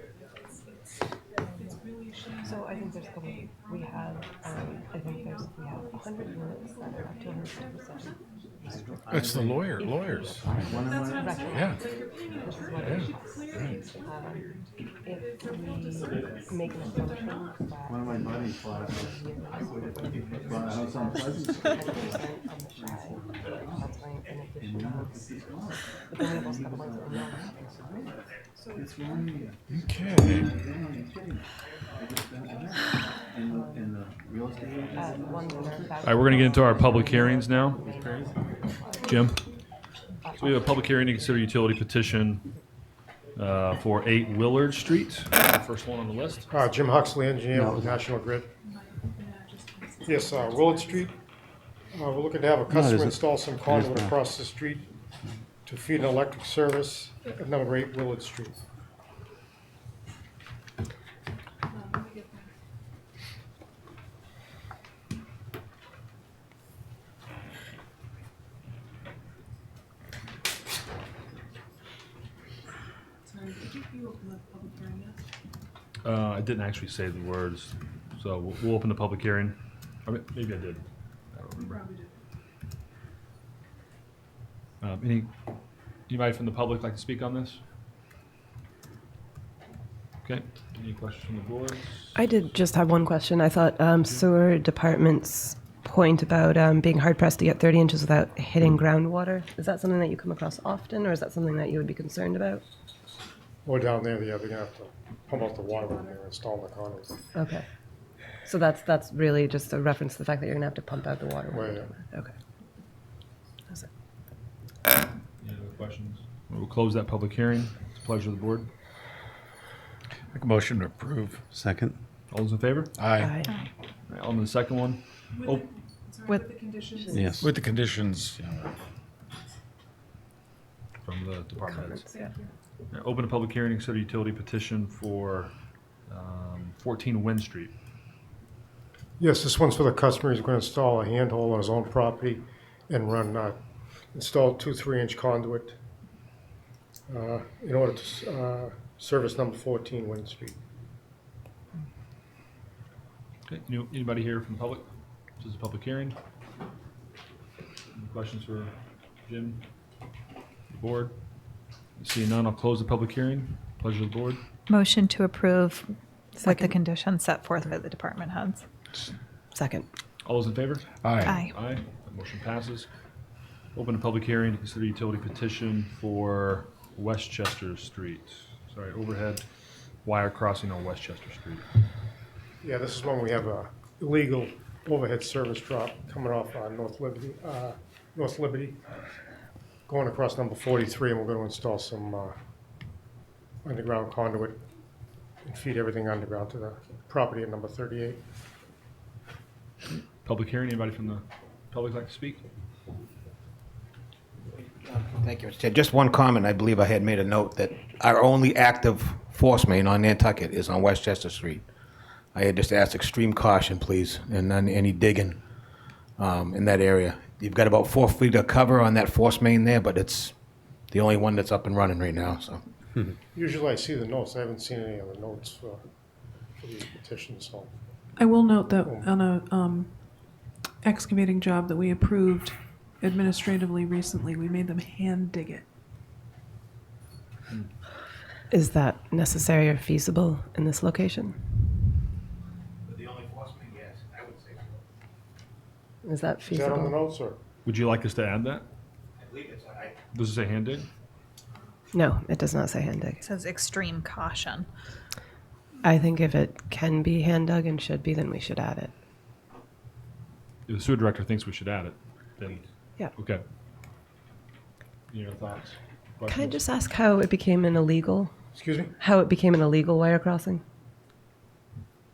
It's really a shame.
So I think there's a couple, we have 100 units that are up to 100%.
It's the lawyers. Yeah.
One of my buddies bought a house on Pleasant
Okay.
All right, we're going to get into our public hearings now. Jim? So we have a public hearing to consider utility petition for 8 Willard Street. The first one on the list.
Jim Huxley, engineer with National Grid. Yes, Willard Street. We're looking to have a customer install some conduit across the street to feed an electric service at number 8 Willard Street.
I didn't actually say the words, so we'll open the public hearing. I mean, maybe I did. I don't remember. Anybody from the public like to speak on this? Okay. Any questions from the board?
I did just have one question. I thought sewer department's point about being hard pressed to get 30 inches without hitting groundwater, is that something that you come across often, or is that something that you would be concerned about?
Or down there, they're gonna have to pump out the water when they're installing the conduit.
Okay. So that's really just a reference to the fact that you're gonna have to pump out the water.
Right, yeah.
Okay. That's it.
Any other questions? We'll close that public hearing. It's a pleasure of the board.
Make a motion to approve.
Second.
All those in favor?
Aye.
Aye.
All right, on to the second one. Oh,
With the conditions.
Yes.
With the conditions.
from the department heads.
Yeah.
Now, open a public hearing, consider utility petition for 14 Wynn Street.
Yes, this one's for the customer. He's gonna install a handhole on his own property and install 2 3-inch conduit in order to service number 14 Wynn Street.
Okay, anybody here from the public? This is a public hearing. Any questions for Jim? The board? Seeing none, I'll close the public hearing. Pleasure of the board.
Motion to approve with the conditions set forth by the department heads.
Second.
All those in favor?
Aye.
Aye.
Aye. That motion passes. Open a public hearing to consider utility petition for Westchester Street. Sorry, overhead wire crossing on Westchester Street.
Yeah, this is when we have a illegal overhead service drop coming off North Liberty, going across number 43, and we're going to install some underground conduit and feed everything underground to the property at number 38.
Public hearing, anybody from the public like to speak?
Thank you, Mr. Chair. Just one comment. I believe I had made a note that our only active force main on Nantucket is on Westchester Street. I had just asked extreme caution, please, and none any digging in that area. You've got about 4 feet of cover on that force main there, but it's the only one that's up and running right now. So,
Usually I see the notes. I haven't seen any of the notes for the petition, so.
I will note that on a excavating job that we approved administratively recently, we made them hand dig it.
Is that necessary or feasible in this location?
the only force main, yes, I would say so.
Is that
Is that on the
feasible?
notes, or?
Would you like us to add that?
I believe it's.
Does it say hand dig?
No, it does not say hand dig.
It says extreme caution.
I think if it can be hand dug and should be, then we should add it.
If the sewer director thinks we should add it, then.
Yeah.
Okay. Any other thoughts?
Can I
Questions?
just ask how it became an illegal?
Excuse me?
How it became an illegal wire crossing?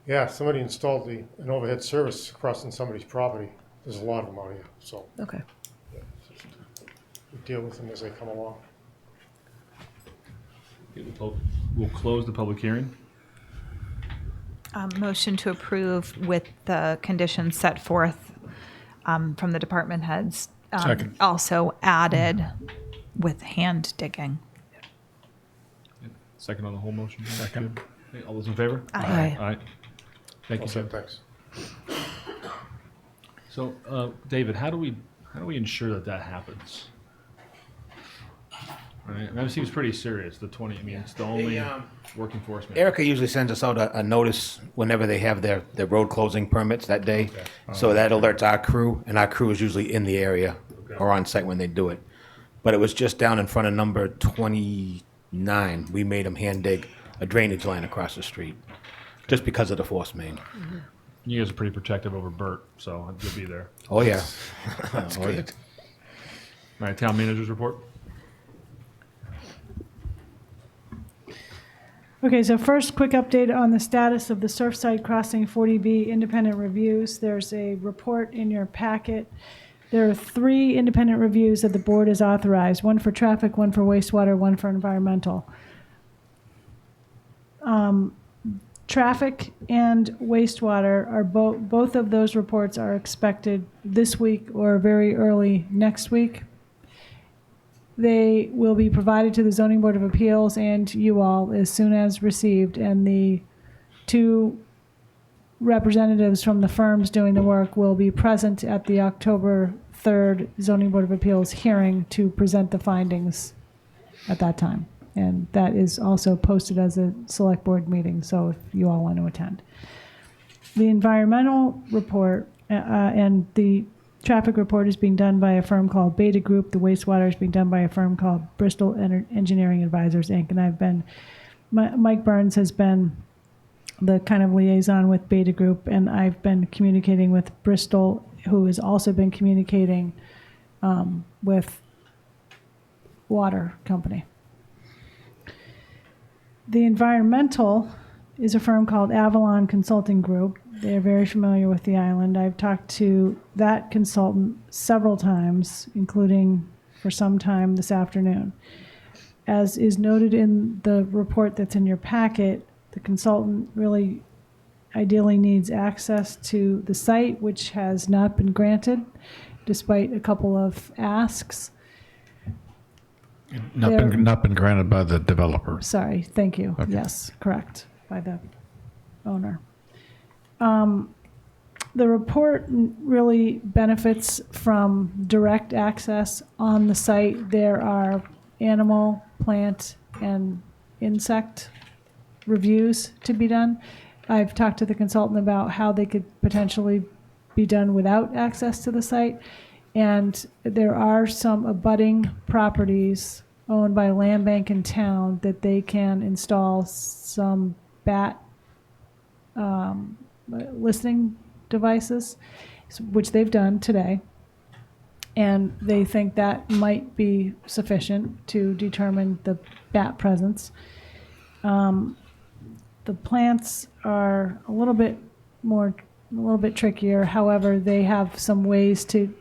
Yeah, somebody installed an overhead service crossing somebody's property. There's a lot of them out here, so
Okay.
we deal with them as they come along.
Okay, we'll close the public hearing.
Motion to approve with the conditions set forth from the department heads.
Second.
Also added with hand digging.
Second on the whole motion. Second. Okay, all those in favor?
Aye.
Aye. Thank you,
All
sir.
set, thanks.
So, David, how do we how do we ensure that that happens? Right, that seems pretty serious. The 20. I mean, it's the only work enforcement.
Erica usually sends us out a notice whenever they have their road closing permits that day. So that alerts our crew, and our crew is usually in the area or on site when they do it. But it was just down in front of number 29. We made them hand dig a drainage line across the street just because of the force main.
You guys are pretty protective over Bert, so you'll be there.
Oh, yeah.
That's
Oh,
good. All right, town manager's report.
Okay, so first, quick update on the status of the Surfside Crossing 40B independent reviews. There's a report in your packet. There are 3 independent reviews that the board has authorized, one for traffic, one for wastewater, one for environmental. Traffic and wastewater are both of those reports are expected this week or very early next week. They will be provided to the Zoning Board of Appeals and you all as soon as received, and the 2 representatives from the firms doing the work will be present at the October 3rd Zoning Board of Appeals hearing to present the findings at that time. And that is also posted as a select board meeting, so if you all want to attend. The environmental report and the traffic report is being done by a firm called Beta Group. The wastewater is being done by a firm called Bristol Engineering Advisors, Inc. And Mike Burns has been the kind of liaison with Beta Group, and I've been communicating with Bristol, who has also been communicating with Water Company. The environmental is a firm called Avalon Consulting Group. They're very familiar with the island. I've talked to that consultant several times, including for some time this afternoon. As is noted in the report that's in your packet, the consultant really ideally needs access to the site, which has not been granted, despite a couple of asks.
Not been granted by the developer.
Sorry, thank you.
Okay.
Yes, correct, by the owner. The report really benefits from direct access on the site. There are animal, plant, and insect reviews to be done. I've talked to the consultant about how they could potentially be done without access to the site. And there are some abutting properties owned by Land Bank in town that they can install some bat listening devices, which they've done today. And they think that might be sufficient to determine the bat presence. The plants are a little bit trickier. However, they have some ways to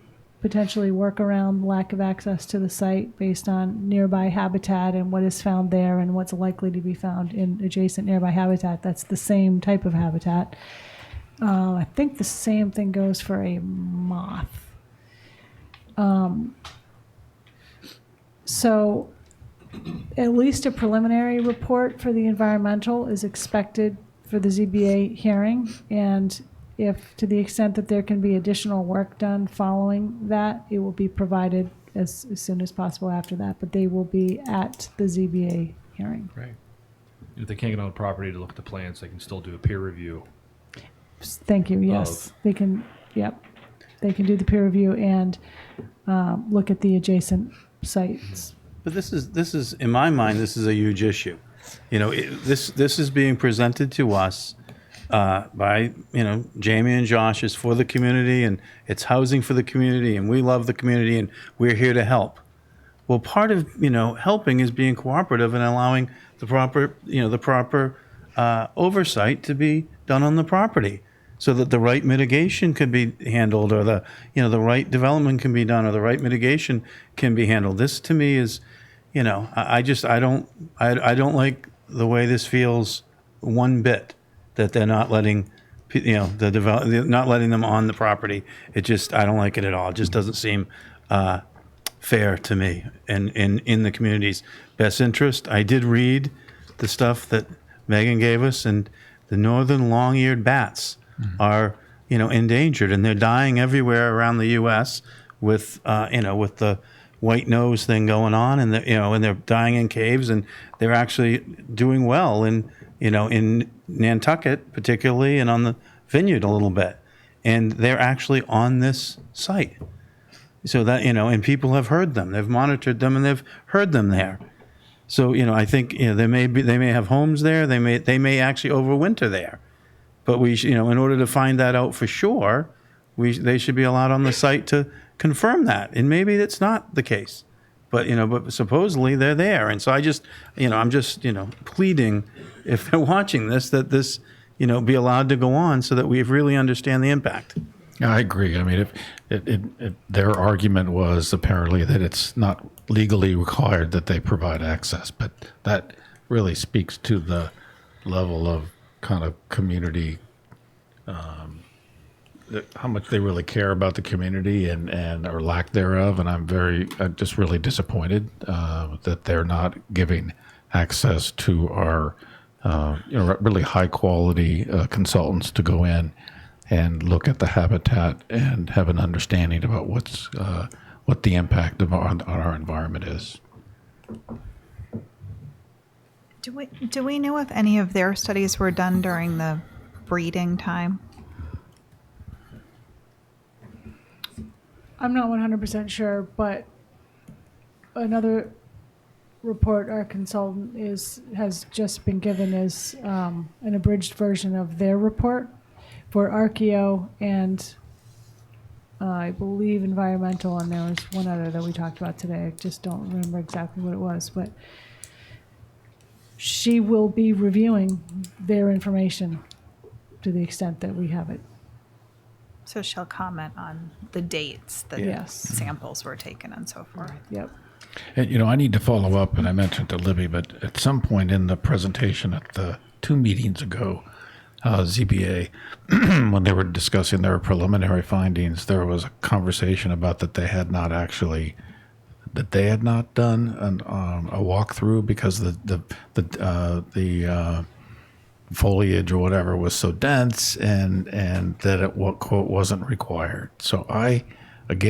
potentially work around lack of access to the site based on nearby habitat and what is found there and what's likely to be found in adjacent nearby habitat. That's the same type of habitat. I think the same thing goes for a moth. So at least a preliminary report for the environmental is expected for the ZBA hearing, and if to the extent that there can be additional work done following that, it will be provided as soon as possible after that, but they will be at the ZBA hearing.
Right. If they can't get on the property to look at the plants, they can still do a peer review.
Thank you, yes. They can, yep. They can do the peer review and look at the adjacent sites.
But this is, in my mind, this is a huge issue. You know, this is being presented to us by, Jamie and Josh. Is for the community, and it's housing for the community, and we love the community, and we're here to help. Well, part of, helping is being cooperative and allowing the proper oversight to be done on the property, so that the right mitigation can be handled, or the right development can be done, or the right mitigation can be handled. This to me is, I don't like the way this feels one bit, that they're not letting, not letting them on the property. I don't like it at all. It just doesn't seem fair to me, and in the community's best interest. I did read the stuff that Megan gave us, and the northern long-eared bats are, endangered, and they're dying everywhere around the U.S. with with the white nose thing going on, and and they're dying in caves, and they're actually doing well in Nantucket particularly, and on the vineyard a little bit, and they're actually on this site. So that, and people have heard them, they've monitored them, and they've heard them there. So, I think, they may have homes there, they may actually overwinter there. But in order to find that out for sure, they should be allowed on the site to confirm that. And maybe that's not the case. But, but supposedly they're there. And so I'm just pleading, if they're watching this, that this, be allowed to go on so that we really understand the impact.
I agree. I mean, if their argument was apparently that it's not legally required that they provide access, but that really speaks to the level of kind of community, how much they really care about the community and or lack thereof. And I'm just really disappointed that they're not giving access to our really high quality consultants to go in and look at the habitat and have an understanding about what the impact on our environment is.
Do we know if any of their studies were done during the breeding time?
I'm not 100% sure, but another report our consultant has just been given is an abridged version of their report for Archeo and I believe environmental, and there was one other that we talked about today. I just don't remember exactly what it was, but she will be reviewing their information to the extent that we have it.
So she'll comment on the dates that
Yes.
samples were taken and so forth.
Yep.
And, I need to follow up, and I mentioned to Libby, but at some point in the presentation at the 2 meetings ago, ZBA, when they were discussing their preliminary findings, there was a conversation about that they had not done a walkthrough because the foliage or whatever was so dense and that it quote wasn't required. So I have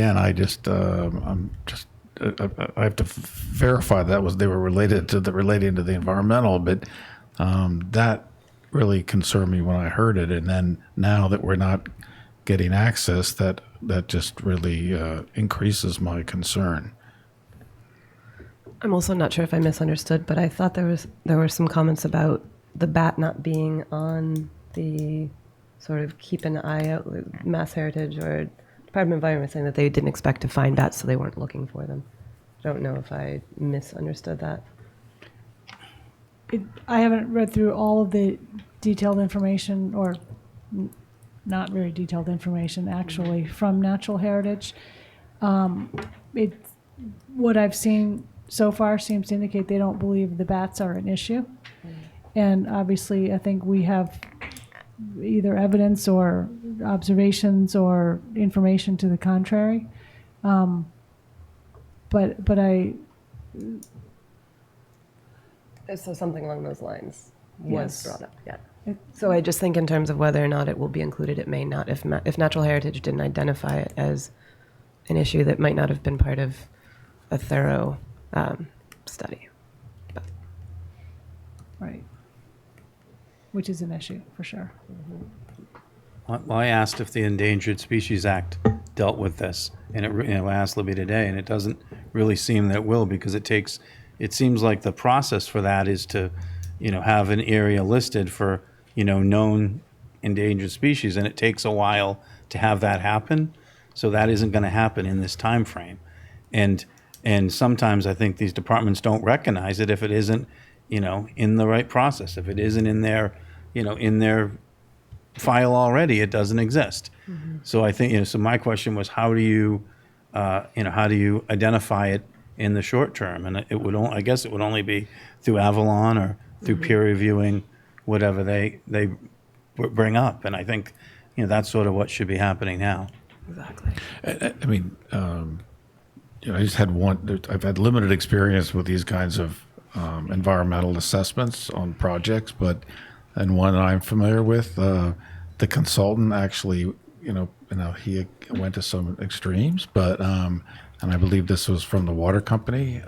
to verify that they were relating to the environmental, but that really concerned me when I heard it. And then now that we're not getting access, that just really increases my concern.
I'm also not sure if I misunderstood, but I thought there were some comments about the bat not being on the sort of keep an eye out, Mass Heritage or Department of Environment saying that they didn't expect to find bats, so they weren't looking for them. I don't know if I misunderstood that.
I haven't read through all of the detailed information, or not very detailed information actually, from Natural Heritage. What I've seen so far seems to indicate they don't believe the bats are an issue. And obviously, I think we have either evidence or observations or information to the contrary. But
So something along those lines was
Yes.
brought up, yeah. So I just think in terms of whether or not it will be included, it may not. If Natural Heritage didn't identify it as an issue, that might not have been part of a thorough study. But.
Right. Which is an issue, for sure.
Well, I asked if the Endangered Species Act dealt with this, and I asked Libby today, and it doesn't really seem that it will, because it seems like the process for that is to, have an area listed for, known endangered species, and it takes a while to have that happen. So that isn't going to happen in this time frame, and sometimes I think these departments don't recognize it if it isn't, in the right process. If it isn't in their, in their file already, it doesn't exist. Mm-hmm. So I think, so my question was, how do you identify it in the short term? And I guess it would only be through Avalon or through peer reviewing whatever they bring up. And I think, that's sort of what should be happening now.
Exactly.
I mean, I just had I've had limited experience with these kinds of environmental assessments on projects, and one I'm familiar with, the consultant actually, he went to some extremes, but and I believe this was from the water company.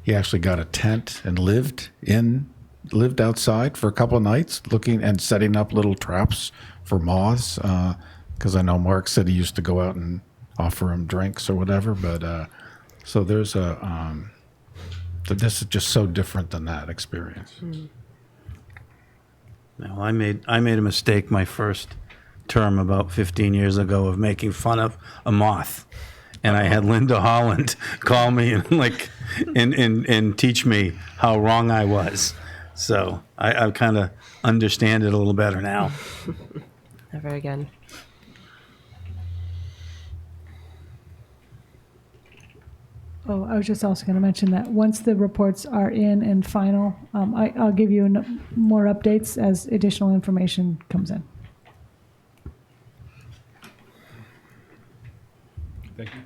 He actually got a tent and lived outside for a couple of nights, looking and setting up little traps for moths. Because I know Mark said he used to go out and offer him drinks or whatever. But so there's so this is just so different than that experience.
Now, I made a mistake my first term about 15 years ago of making fun of a moth. And I had Linda Holland call me and teach me how wrong I was. So I kind of understand it a little better now.
Never again.
Oh, I was just also going to mention that once the reports are in and final, I'll give you more updates as additional information comes in.
Thank you.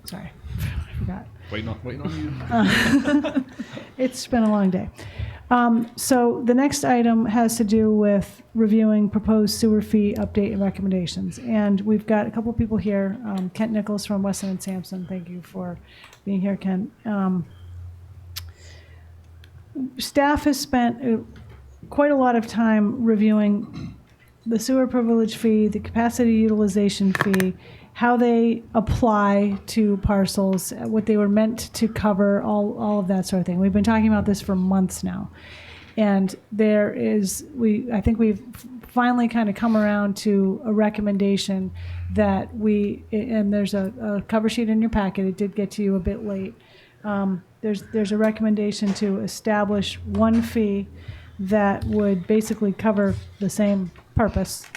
Sorry, I forgot.
Waiting on you.
It's been a long day. So the next item has to do with reviewing proposed sewer fee update and recommendations. And we've got a couple people here. Kent Nichols from Weston and Sampson. Thank you for being here, Kent. Staff has spent quite a lot of time reviewing the sewer privilege fee, the capacity utilization fee, how they apply to parcels, what they were meant to cover, all of that sort of thing. We've been talking about this for months now. And I think we've finally kind of come around to a recommendation that and there's a cover sheet in your packet. It did get to you a bit late. There's a recommendation to establish one fee that would basically cover the same purpose.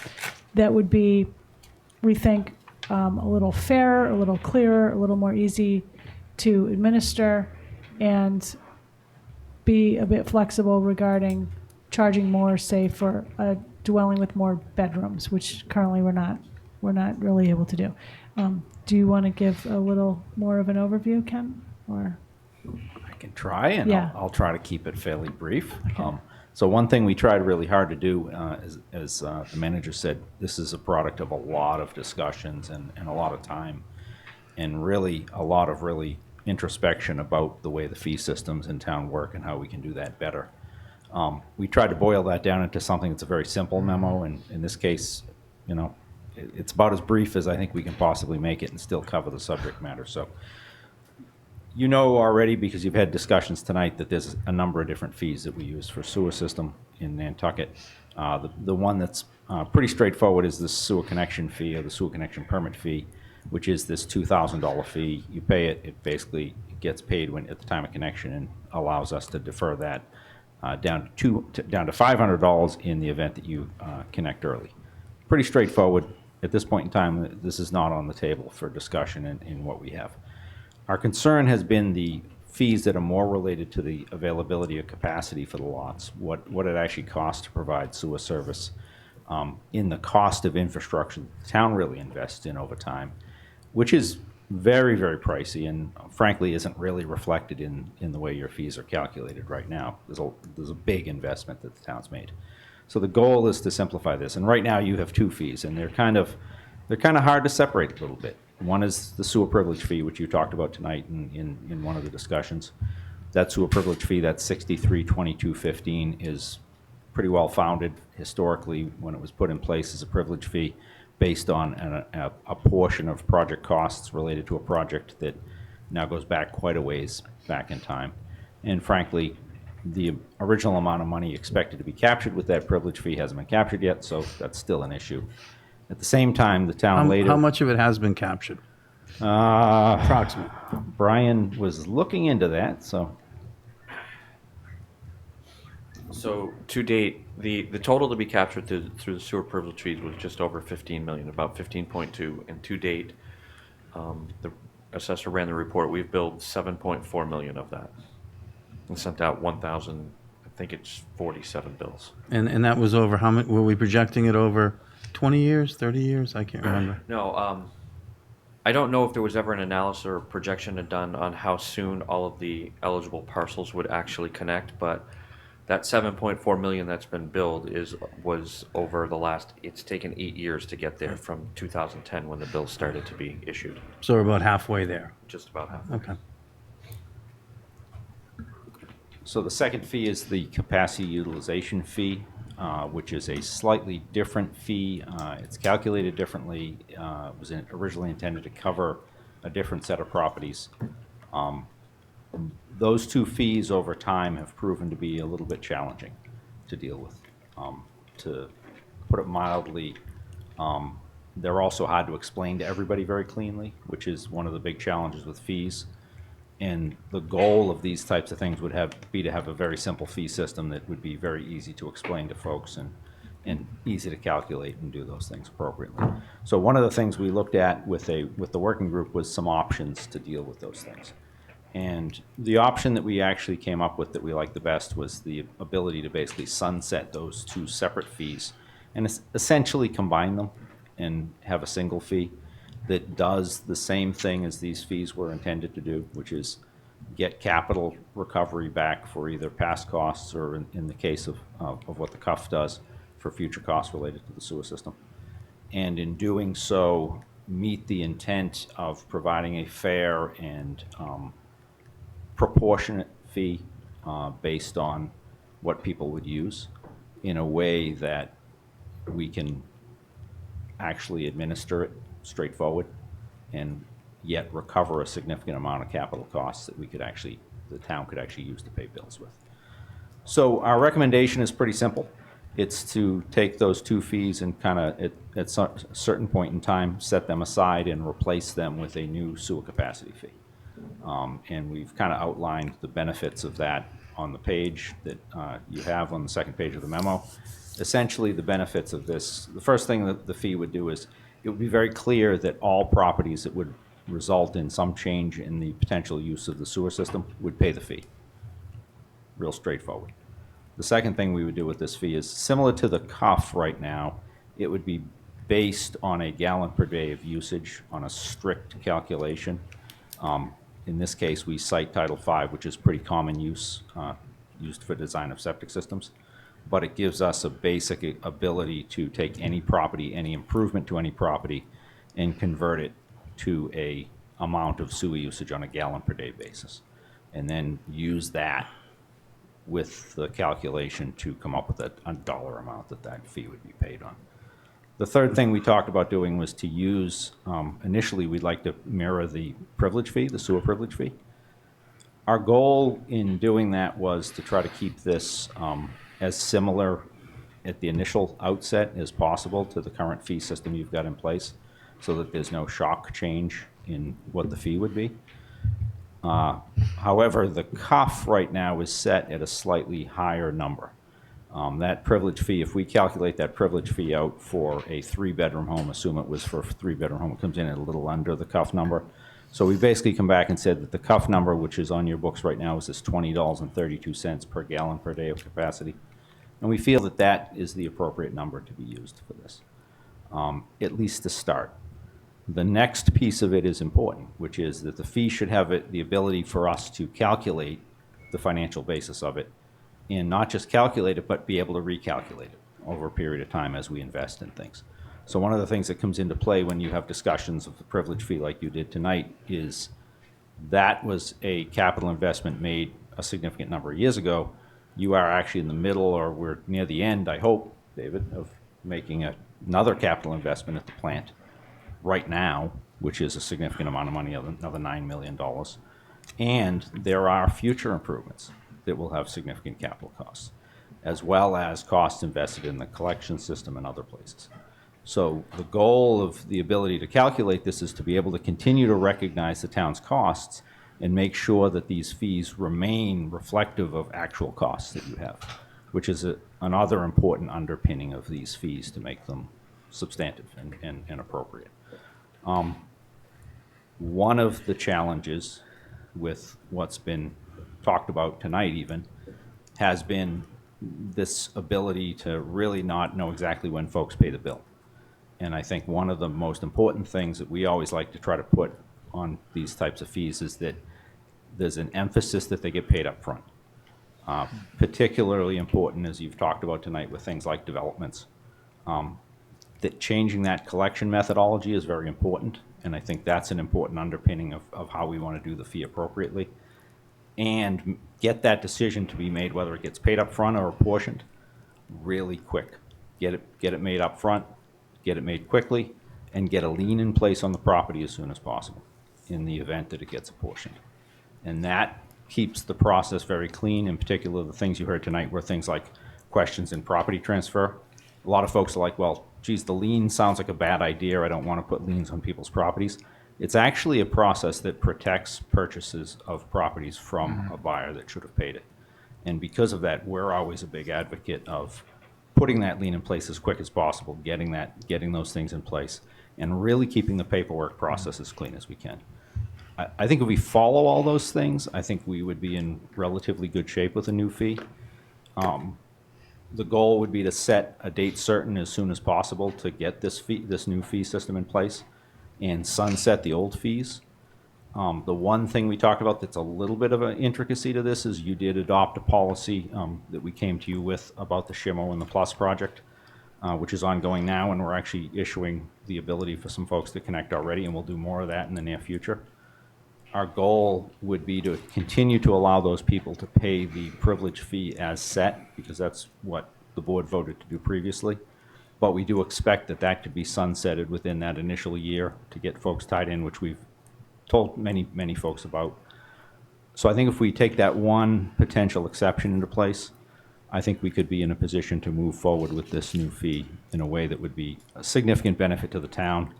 That would be, we think, a little fairer, a little clearer, a little more easy to administer, and be a bit flexible regarding charging more, say, for a dwelling with more bedrooms, which currently we're not really able to do. Do you want to give a little more of an overview, Ken? Or
I can try, and
Yeah.
I'll try to keep it fairly brief. So one thing we tried really hard to do, as the manager said, this is a product of a lot of discussions and a lot of time, and really a lot of really introspection about the way the fee systems in town work and how we can do that better. We tried to boil that down into something that's a very simple memo, and in this case, it's about as brief as I think we can possibly make it and still cover the subject matter. So you know already, because you've had discussions tonight, that there's a number of different fees that we use for sewer system in Nantucket. The one that's pretty straightforward is the sewer connection fee, or the sewer connection permit fee, which is this $2,000 fee. You pay it, it basically gets paid at the time of connection, and allows us to defer that down to $500 in the event that you connect early. Pretty straightforward. At this point in time, this is not on the table for discussion in what we have. Our concern has been the fees that are more related to the availability of capacity for the lots, what it actually costs to provide sewer service, in the cost of infrastructure that the town really invests in over time, which is very, very pricey, and frankly isn't really reflected in the way your fees are calculated right now. There's a big investment that the town's made. So the goal is to simplify this, and right now you have two fees, and they're kind of hard to separate a little bit. One is the sewer privilege fee, which you talked about tonight in one of the discussions. That sewer privilege fee, that $63.22.15, is pretty well founded historically when it was put in place as a privilege fee based on a portion of project costs related to a project that now goes back quite a ways back in time. And frankly, the original amount of money expected to be captured with that privilege fee hasn't been captured yet, so that's still an issue. At the same time, the town later...
How much of it has been captured?
Approximately. Brian was looking into that, so...
So to date, the total to be captured through the sewer privilege fees was just over 15 million, about 15.2, and to date, the assessor ran the report. We've billed 7.4 million of that, and sent out 1,000. I think it's 47 bills.
And that was over how many? Were we projecting it over 20 years, 30 years? I can't remember.
No, I don't know if there was ever an analysis or projection done on how soon all of the eligible parcels would actually connect, but That 7.4 million that's been billed was over the last, it's taken 8 years to get there from 2010 when the bill started to be issued.
So we're about halfway there.
Just about half.
Okay.
So the second fee is the capacity utilization fee, which is a slightly different fee. It's calculated differently. It was originally intended to cover a different set of properties. Those two fees over time have proven to be a little bit challenging to deal with. To put it mildly, they're also hard to explain to everybody very cleanly, which is one of the big challenges with fees. And the goal of these types of things would be to have a very simple fee system that would be very easy to explain to folks and easy to calculate and do those things appropriately. So one of the things we looked at with the working group was some options to deal with those things. And the option that we actually came up with that we liked the best was the ability to basically sunset those two separate fees and essentially combine them and have a single fee that does the same thing as these fees were intended to do, which is get capital recovery back for either past costs or in the case of what the CUF does for future costs related to the sewer system. And in doing so, meet the intent of providing a fair and proportionate fee based on what people would use in a way that we can actually administer it straightforward and yet recover a significant amount of capital costs that the town could actually use to pay bills with. So our recommendation is pretty simple. It's to take those two fees and kind of at a certain point in time set them aside and replace them with a new sewer capacity fee. And we've kind of outlined the benefits of that on the page that you have on the second page of the memo. Essentially, the benefits of this, the first thing that the fee would do is it would be very clear that all properties that would result in some change in the potential use of the sewer system would pay the fee. Real straightforward. The second thing we would do with this fee is similar to the CUF right now. It would be based on a gallon per day of usage on a strict calculation. In this case, we cite Title V, which is pretty common use, used for design of septic systems. But it gives us a basic ability to take any property, any improvement to any property, and convert it to a amount of sewer usage on a gallon per day basis. And then use that with the calculation to come up with a dollar amount that fee would be paid on. The third thing we talked about doing was to use, initially we'd like to mirror the privilege fee, the sewer privilege fee. Our goal in doing that was to try to keep this as similar at the initial outset as possible to the current fee system you've got in place so that there's no shock change in what the fee would be. However, the CUF right now is set at a slightly higher number. That privilege fee, if we calculate that privilege fee out for a 3-bedroom home, assume it was for a 3-bedroom home, it comes in at a little under the CUF number. So we basically come back and said that the CUF number, which is on your books right now, is this $20.32 per gallon per day of capacity. And we feel that that is the appropriate number to be used for this, at least to start. The next piece of it is important, which is that the fee should have the ability for us to calculate the financial basis of it, and not just calculate it, but be able to recalculate it over a period of time as we invest in things. So one of the things that comes into play when you have discussions of the privilege fee like you did tonight is that was a capital investment made a significant number of years ago. You are actually in the middle, or we're near the end, I hope, David, of making another capital investment at the plant right now, which is a significant amount of money, another $9 million. And there are future improvements that will have significant capital costs, as well as costs invested in the collection system and other places. So the goal of the ability to calculate this is to be able to continue to recognize the town's costs and make sure that these fees remain reflective of actual costs that you have, which is another important underpinning of these fees to make them substantive and appropriate. One of the challenges with what's been talked about tonight even has been this ability to really not know exactly when folks pay the bill. And I think one of the most important things that we always like to try to put on these types of fees is that there's an emphasis that they get paid up front. Particularly important, as you've talked about tonight, with things like developments. That changing that collection methodology is very important, and I think that's an important underpinning of how we want to do the fee appropriately. And get that decision to be made, whether it gets paid up front or apportioned, really quick. Get it made up front, get it made quickly, and get a lien in place on the property as soon as possible in the event that it gets apportioned. And that keeps the process very clean. In particular, the things you heard tonight were things like questions in property transfer. A lot of folks are like, well, geez, the lien sounds like a bad idea. I don't want to put liens on people's properties. It's actually a process that protects purchases of properties from a buyer that should have paid it. And because of that, we're always a big advocate of putting that lien in place as quick as possible, getting those things in place, and really keeping the paperwork process as clean as we can. I think if we follow all those things, I think we would be in relatively good shape with a new fee. The goal would be to set a date certain as soon as possible to get this new fee system in place and sunset the old fees. The one thing we talked about that's a little bit of an intricacy to this is you did adopt a policy that we came to you with about the SHMO and the Plus project, which is ongoing now, and we're actually issuing the ability for some folks to connect already, and we'll do more of that in the near future. Our goal would be to continue to allow those people to pay the privilege fee as set, because that's what the board voted to do previously. But we do expect that that could be sunsetted within that initial year to get folks tied in, which we've told many, many folks about. So I think if we take that one potential exception into place, I think we could be in a position to move forward with this new fee in a way that would be a significant benefit to the town.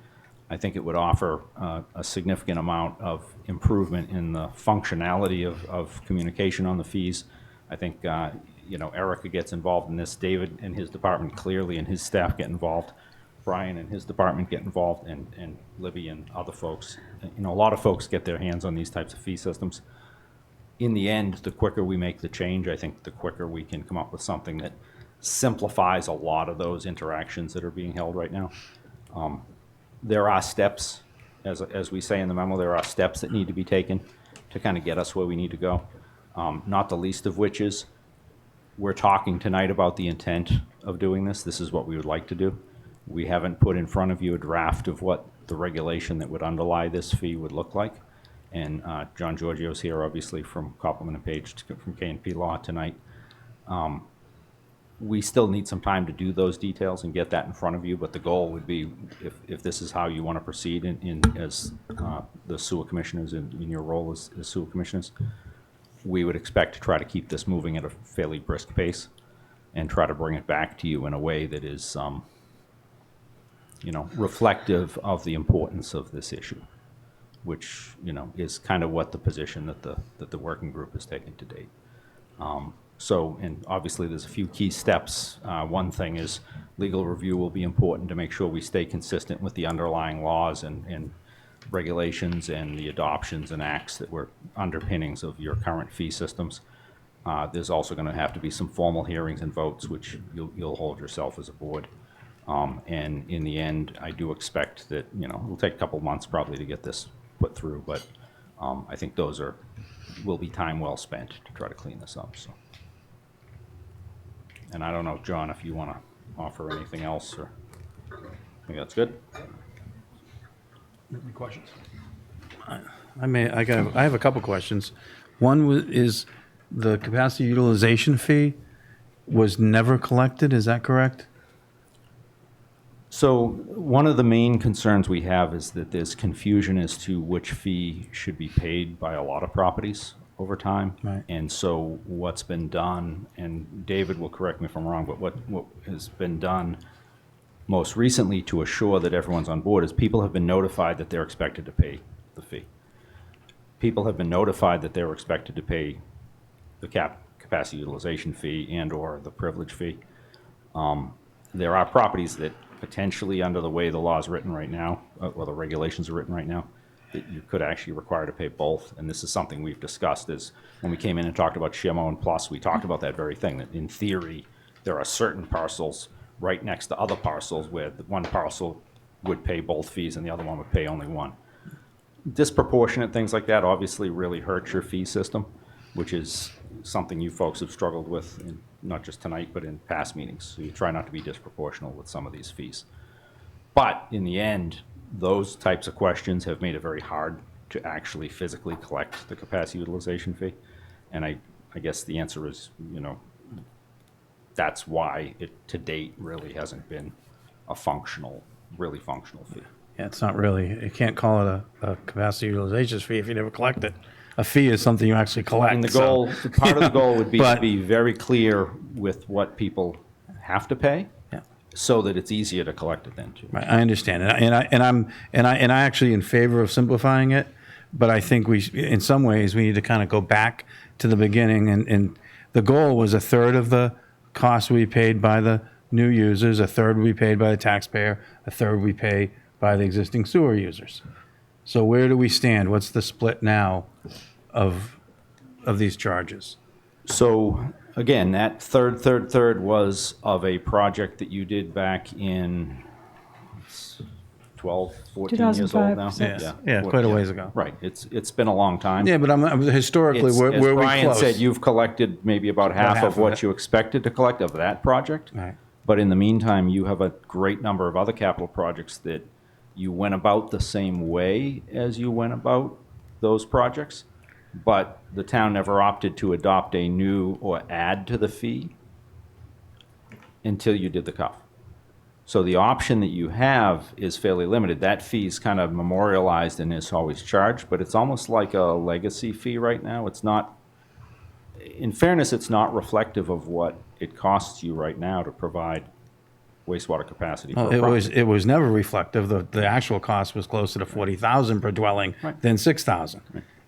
I think it would offer a significant amount of improvement in the functionality of communication on the fees. I think, Erica gets involved in this, David and his department clearly, and his staff get involved, Brian and his department get involved, and Libby and other folks. A lot of folks get their hands on these types of fee systems. In the end, the quicker we make the change, I think the quicker we can come up with something that simplifies a lot of those interactions that are being held right now. There are steps, as we say in the memo, there are steps that need to be taken to kind of get us where we need to go. Not the least of which is we're talking tonight about the intent of doing this. This is what we would like to do. We haven't put in front of you a draft of what the regulation that would underlie this fee would look like. And John Giorgio's here, obviously, from Copeland and Page, from K&P Law tonight. We still need some time to do those details and get that in front of you, but the goal would be, if this is how you want to proceed as the sewer commissioners, in your role as sewer commissioners, we would expect to try to keep this moving at a fairly brisk pace and try to bring it back to you in a way that is, reflective of the importance of this issue, which, is kind of what the position that the working group has taken to date. And obviously there's a few key steps. One thing is legal review will be important to make sure we stay consistent with the underlying laws and regulations and the adoptions and acts that were underpinnings of your current fee systems. There's also going to have to be some formal hearings and votes, which you'll hold yourself as a board. And in the end, I do expect that, it'll take a couple months probably to get this put through, but I think those will be time well spent to try to clean this up. So. And I don't know, John, if you want to offer anything else, or I think that's good.
Any questions?
I have a couple questions. One is the capacity utilization fee was never collected. Is that correct?
So one of the main concerns we have is that there's confusion as to which fee should be paid by a lot of properties over time.
Right.
And so what's been done, and David will correct me if I'm wrong, but what has been done most recently to assure that everyone's on board is people have been notified that they're expected to pay the fee. People have been notified that they're expected to pay the capacity utilization fee and or the privilege fee. There are properties that potentially, under the way the law is written right now, or the regulations are written right now, that you could actually require to pay both. And this is something we've discussed is when we came in and talked about SHMO and Plus, we talked about that very thing, that in theory, there are certain parcels right next to other parcels where the one parcel would pay both fees and the other one would pay only one. Disproportionate things like that obviously really hurt your fee system, which is something you folks have struggled with, not just tonight, but in past meetings. So you try not to be disproportional with some of these fees. But in the end, those types of questions have made it very hard to actually physically collect the capacity utilization fee. And I guess the answer is, that's why it to date really hasn't been a really functional fee.
Yeah, it's not really, you can't call it a capacity utilization fee if you never collect it. A fee is something you actually collect.
And the goal, part of the goal would be
But-
to be very clear with what people have to pay, so that it's easier to collect it then too.
Right, I understand, I'm actually in favor of simplifying it, but I think in some ways, we need to kind of go back to the beginning, and the goal was a third of the cost we paid by the new users, a third we paid by the taxpayer, a third we pay by the existing sewer users. So where do we stand? What's the split now of these charges?
So again, that third was of a project that you did back in 12, 14 years old
2005,
now.
yes. Yeah, quite a ways ago.
Right. It's been a long time.
Yeah, but I'm historically,
It's-
we're
as
we
Brian
close?
said, you've collected maybe about half of what you expected to collect of that project.
Right.
But in the meantime, you have a great number of other capital projects that you went about the same way as you went about those projects, but the town never opted to adopt a new or add to the fee until you did the cuff. So the option that you have is fairly limited. That fee is kind of memorialized and is always charged, but it's almost like a legacy fee right now. It's not, in fairness, it's not reflective of what it costs you right now to provide wastewater capacity.
Well,
for a property.
it was never reflective. The actual cost was closer to 40,000 per dwelling than 6,000.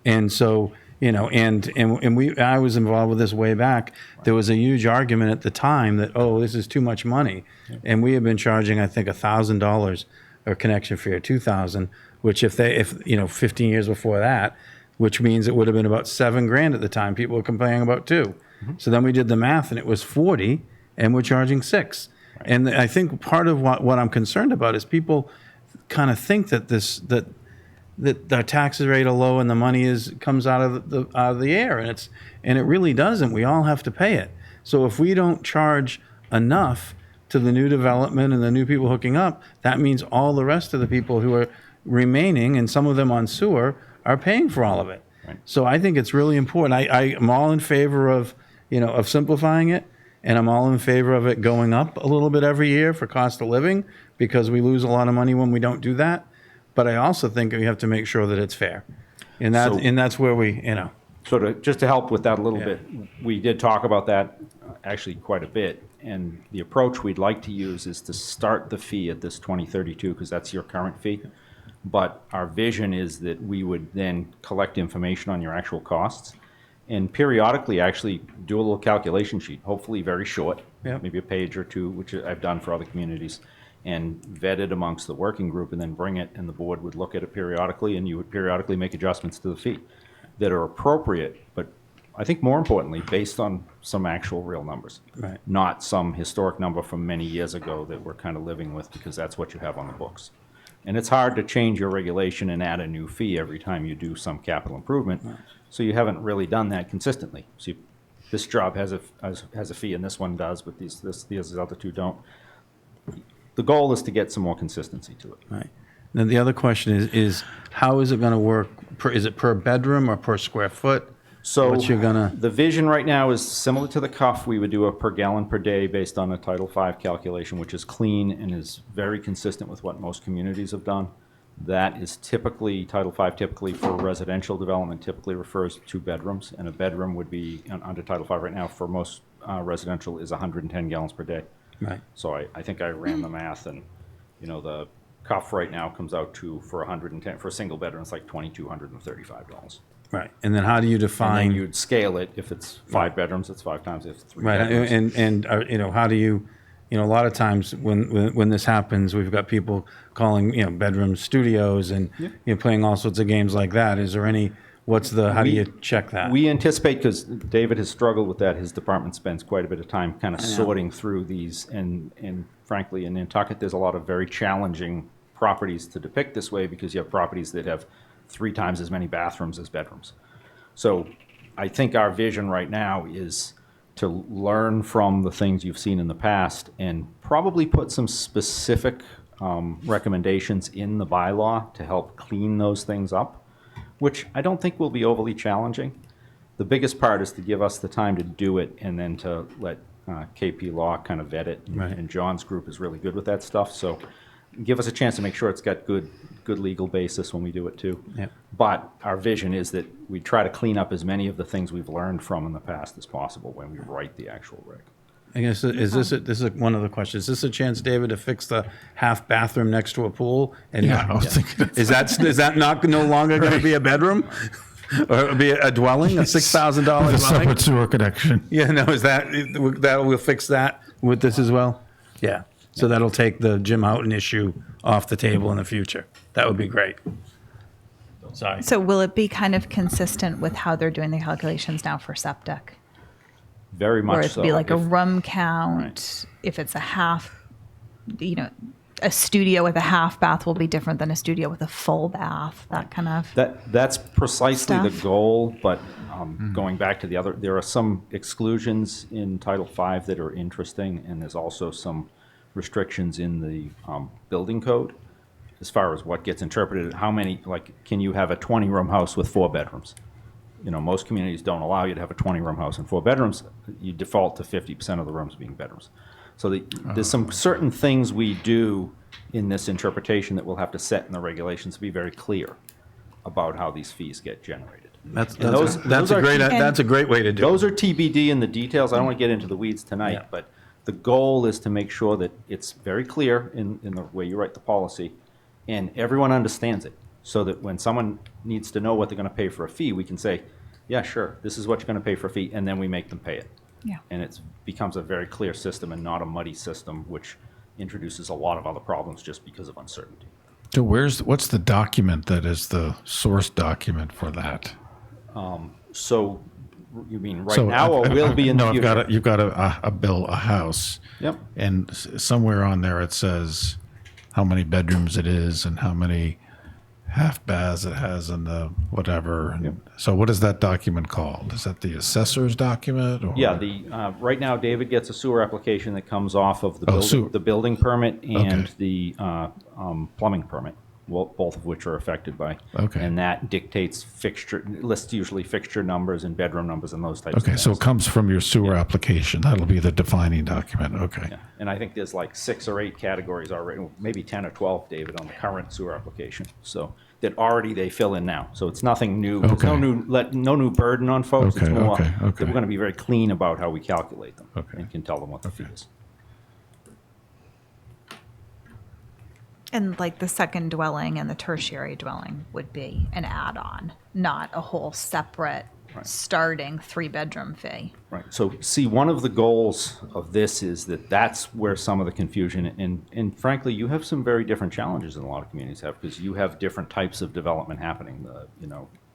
And so, I was involved with this way back. There was a huge argument at the time that, this is too much money. And we had been charging, I think, $1,000 a connection fee or 2,000, which if 15 years before that, which means it would have been about $7,000 at the time. People were complaining about two. So then we did the math and it was 40 and we're charging 6. And I think part of what I'm concerned about is people kind of think that that the taxes rate are low and the money comes out of the air, and it really doesn't. We all have to pay it. So if we don't charge enough to the new development and the new people hooking up, that means all the rest of the people who are remaining, and some of them on sewer, are paying for all of it. So I think it's really important. I am all in favor of simplifying it. And I'm all in favor of it going up a little bit every year for cost of living, because we lose a lot of money when we don't do that. But I also think we have to make sure that it's fair. And that's where we,
So just to help with that a little bit, we did talk about that actually quite a bit. And the approach we'd like to use is to start the fee at this 2032, because that's your current fee. But our vision is that we would then collect information on your actual costs, and periodically actually do a little calculation sheet, hopefully very short, maybe a page or two, which I've done for other communities, and vet it amongst the working group, and then bring it, and the board would look at it periodically, and you would periodically make adjustments to the fee that are appropriate, but I think more importantly, based on some actual real numbers.
Right.
Not some historic number from many years ago that we're kind of living with, because that's what you have on the books. And it's hard to change your regulation and add a new fee every time you do some capital improvement. Right. So you haven't really done that consistently. So this job has a fee and this one does, but these other two don't. The goal is to get some more consistency to it.
Right. Then the other question is how is it going to work? Is it per bedroom or per square foot?
So
What's
the vision right now is similar to the cuff. We would do a per gallon per day based on a Title V calculation, which is clean and is very consistent with what most communities have done. That is typically, Title V typically for residential development typically refers to 2 bedrooms, and a bedroom would be, under Title V right now for most residential, is 110 gallons per day.
Right.
So I think I ran the math, and the cuff right now comes out to, for 110, for a single bedroom, it's like $2,235.
Right. And then how do you define?
And then you'd scale it. If it's 5 bedrooms, it's 5 times. If it's 3
right.
bedrooms.
And how do you, a lot of times when this happens, we've got people calling, bedroom studios and, playing all sorts of games like that. Is there any, how do you check that?
We anticipate, because David has struggled with that, his department spends quite a bit of time kind of sorting through these. And frankly, in Nantucket, there's a lot of very challenging properties to depict this way, because you have properties that have 3 times as many bathrooms as bedrooms. So I think our vision right now is to learn from the things you've seen in the past and probably put some specific recommendations in the bylaw to help clean those things up, which I don't think will be overly challenging. The biggest part is to give us the time to do it and then to let KP Law kind of vet it.
Right.
And John's group is really good with that stuff. So give us a chance to make sure it's got good legal basis when we do it too.
Yep.
But our vision is that we try to clean up as many of the things we've learned from in the past as possible when we write the actual reg.
I guess, this is one of the questions. Is this a chance, David, to fix the half bathroom next to a pool? And
Yeah, I was thinking
is that not no longer going to be a bedroom? Or be a dwelling, a $6,000
With a
dwelling?
separate sewer connection.
Yeah, no, that will fix that with this as well? Yeah. So that'll take the Jim Houghton issue off the table in the future. That would be great. Sorry.
So will it be kind of consistent with how they're doing the calculations now for septic?
Very much
Or it
so.
would be like a
If-
room count, if it's a half, a studio with a half bath will be different than a studio with a full bath, that kind of.
That's precisely the
Stuff.
goal, but going back to the other, there are some exclusions in Title V that are interesting, and there's also some restrictions in the building code as far as what gets interpreted. How many, like, can you have a 20-room house with 4 bedrooms? Most communities don't allow you to have a 20-room house and 4 bedrooms. You default to 50% of the rooms being bedrooms. So there's some certain things we do in this interpretation that we'll have to set in the regulations to be very clear about how these fees get generated.
That's
And those are-
that's a great way to do it.
Those are TBD in the details. I don't want to get into the weeds tonight,
Yeah.
but the goal is to make sure that it's very clear in the way you write the policy, and everyone understands it, so that when someone needs to know what they're going to pay for a fee, we can say, yeah, sure, this is what you're going to pay for a fee, and then we make them pay it.
Yeah.
And it becomes a very clear system and not a muddy system, which introduces a lot of other problems just because of uncertainty.
So what's the document that is the source document for that?
So you mean right now, or will be in the
no,
future?
you've got a house.
Yep.
And somewhere on there it says how many bedrooms it is and how many half baths it has and the whatever. And so what is that document called? Is that the assessor's document? Or?
Yeah, right now David gets a sewer application that comes off of
sewer.
the building permit and
Okay.
the plumbing permit, both of which are affected by.
Okay.
And that dictates lists usually fixture numbers and bedroom numbers and those types of
Okay,
things.
so it comes from your sewer application. That'll be the defining document. Okay.
Yeah. And I think there's like 6 or 8 categories already, maybe 10 or 12, David, on the current sewer application. So that already they fill in now. So it's nothing new. There's no new burden on folks. It's
Okay,
more
okay,
that
okay.
we're going to be very clean about how we calculate them
Okay.
and can tell them what the fee is.
And like the second dwelling and the tertiary dwelling would be an add-on, not a whole separate starting 3-bedroom fee.
Right. So, see, one of the goals of this is that's where some of the confusion, and frankly, you have some very different challenges than a lot of communities have, because you have different types of development happening.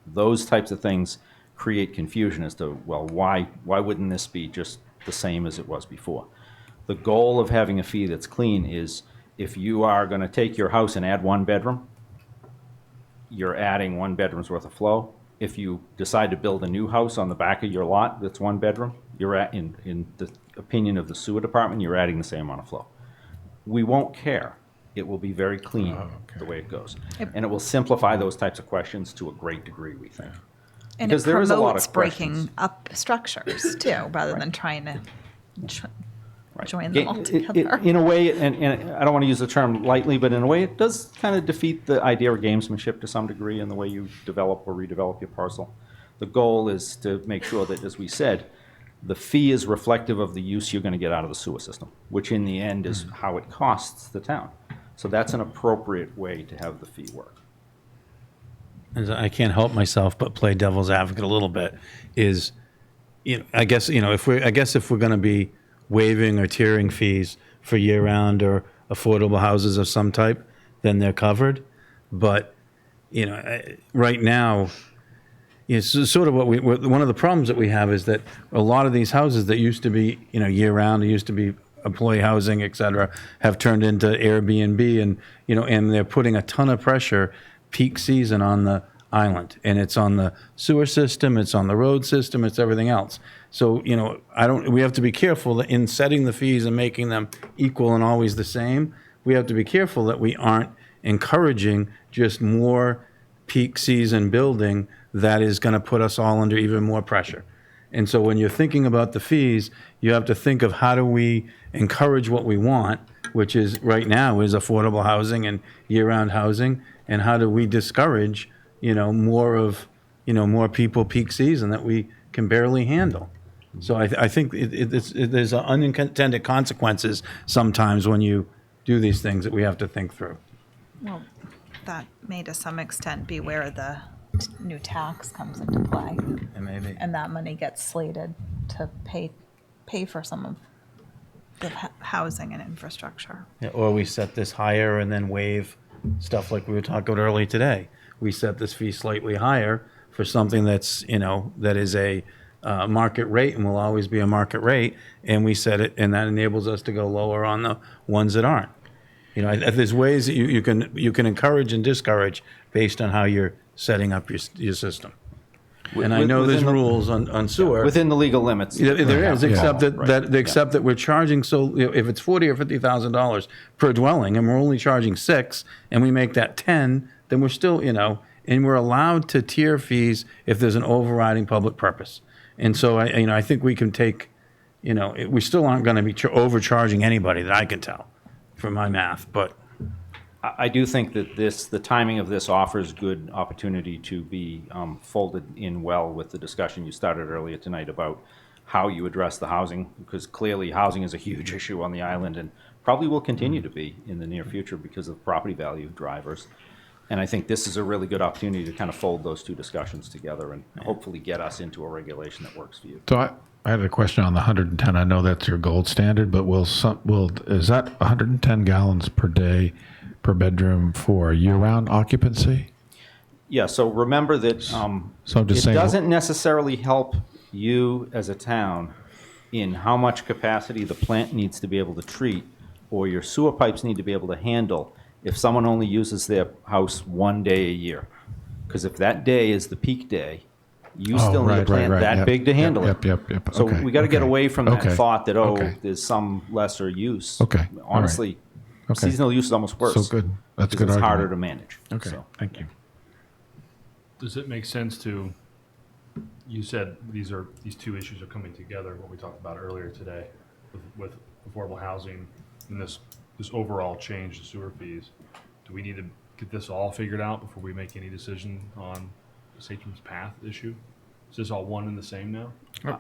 Those types of things create confusion as to, well, why wouldn't this be just the same as it was before? The goal of having a fee that's clean is, if you are going to take your house and add 1 bedroom, you're adding 1 bedroom's worth of flow. If you decide to build a new house on the back of your lot that's 1 bedroom, you're in the opinion of the sewer department, you're adding the same amount of flow. We won't care. It will be very clean the way it goes. And it will simplify those types of questions to a great degree, we think.
And
Because
it
there is a lot
promotes
of questions.
breaking up structures too, rather than trying to join them all together.
In a way, and I don't want to use the term lightly, but in a way, it does kind of defeat the idea of gamesmanship to some degree in the way you develop or redevelop your parcel. The goal is to make sure that, as we said, the fee is reflective of the use you're going to get out of the sewer system, which in the end is how it costs the town. So that's an appropriate way to have the fee work.
And I can't help myself but play devil's advocate a little bit. I guess if we're going to be waiving or tiering fees for year-round or affordable houses of some type, then they're covered. But right now, it's sort of one of the problems that we have is that a lot of these houses that used to be year-round, used to be employee housing, et cetera, have turned into Airbnb, and they're putting a ton of pressure peak season on island, and it's on the sewer system, it's on the road system, it's everything else. So, you know, we have to be careful that in setting the fees and making them equal and always the same, we have to be careful that we aren't encouraging just more peak season building that is going to put us all under even more pressure. And so when you're thinking about the fees, you have to think of how do we encourage what we want, which is right now is affordable housing and year-round housing, and how do we discourage, more people peak season that we can barely handle. So I think there's unintended consequences sometimes when you do these things that we have to think through.
Well, that may to some extent be where the new tax comes into play.
And maybe.
And that money gets slated to pay for some of the housing and infrastructure.
Yeah, or we set this higher and then waive stuff like we were talking about earlier today. We set this fee slightly higher for something that's, that is a market rate and will always be a market rate, and we set it, and that enables us to go lower on the ones that aren't. There's ways that you can encourage and discourage based on how you're setting up your system. And I know there's rules on sewer.
Within the legal limits.
There is, except
Right.
except that we're charging, so if it's $40,000 or $50,000 per dwelling, and we're only charging $6,000, and we make that $10,000, then we're still, and we're allowed to tier fees if there's an overriding public purpose. And so I think we can take, we still aren't going to be overcharging anybody that I can tell from my math, but.
I do think that the timing of this offers good opportunity to be folded in well with the discussion you started earlier tonight about how you address the housing, because clearly housing is a huge issue on the island and probably will continue to be in the near future because of property value drivers. And I think this is a really good opportunity to kind of fold those two discussions together and hopefully get us into a regulation that works for you.
So I had a question on the 110. I know that's your gold standard, but is that 110 gallons per day per bedroom for year-round occupancy?
Yeah, so remember that
So I'm just
it
saying,
doesn't necessarily help you as a town in how much capacity the plant needs to be able to treat or your sewer pipes need to be able to handle if someone only uses their house one day a year. Because if that day is the peak day, you still need a plant that big to handle it.
Yep.
So we got to get away from that thought that,
Okay.
there's some lesser use.
Okay. All right.
Honestly,
Okay.
seasonal use is almost worse.
So good. That's a
because
good
it's
argument.
harder to manage.
Okay,
So.
thank you.
Does it make sense to, you said these two issues are coming together, what we talked about earlier today with affordable housing and this overall change to sewer fees. Do we need to get this all figured out before we make any decision on the Satcham's Path issue? Is this all one and the same now?